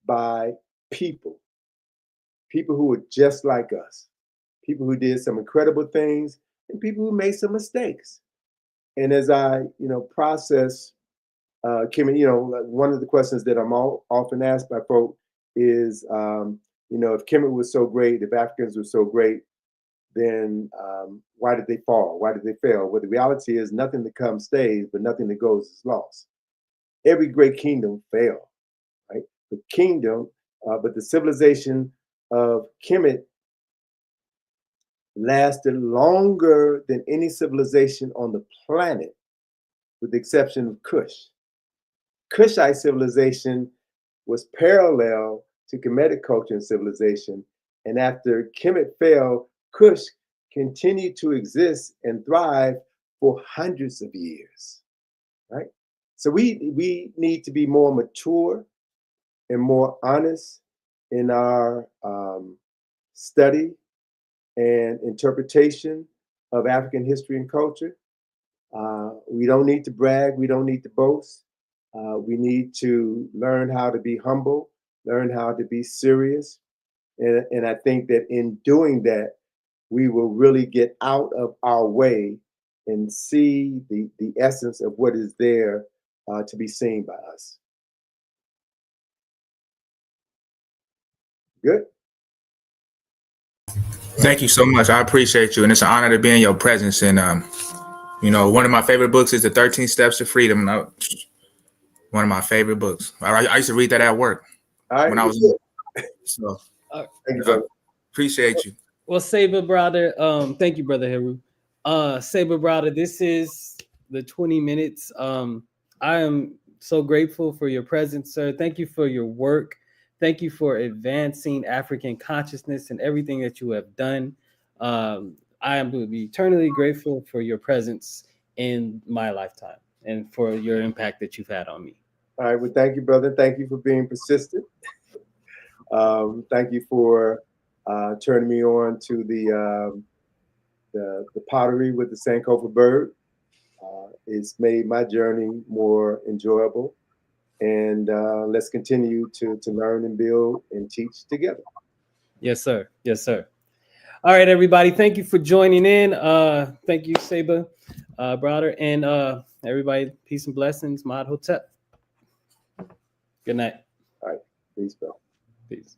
by people who were just like us, people who did some incredible things and people who made some mistakes. And as I, process Kim, one of the questions that I'm often asked by folk is, if Kemet was so great, if Africans were so great, then why did they fall? Why did they fail? Well, the reality is nothing that comes stays, but nothing that goes is lost. Every great kingdom failed, right? But the civilization of Kemet lasted longer than any civilization on the planet, with the exception of Kush. Kushite civilization was parallel to Kemetic culture and civilization. And after Kemet fell, Kush continued to exist and thrive for hundreds of years, right? So we need to be more mature and more honest in our study and interpretation of African history and culture. We don't need to brag. We don't need to boast. We need to learn how to be humble, learn how to be serious. And I think that in doing that, we will really get out of our way and see the essence of what is there to be seen by us. Good. Thank you so much. I appreciate you, and it's an honor to be in your presence. And one of my favorite books is The 13 Steps to Freedom. One of my favorite books. I used to read that at work when I was in. So thank you, brother. Appreciate you. Well, Saber Browder, thank you, Brother Heru. Saber Browder, this is the 20 minutes. I am so grateful for your presence, sir. Thank you for your work. Thank you for advancing African consciousness and everything that you have done. I am going to be eternally grateful for your presence in my lifetime and for your impact that you've had on me. All right. Well, thank you, brother. Thank you for being persistent. Thank you for turning me on to the pottery with the Sankofa bird. It's made my journey more enjoyable. And let's continue to learn and build and teach together. Yes, sir. Yes, sir. All right, everybody. Thank you for joining in. Thank you, Seba, Browder, and everybody. Peace and blessings. Mod Hotep. Good night. All right. Peace, bro. Peace.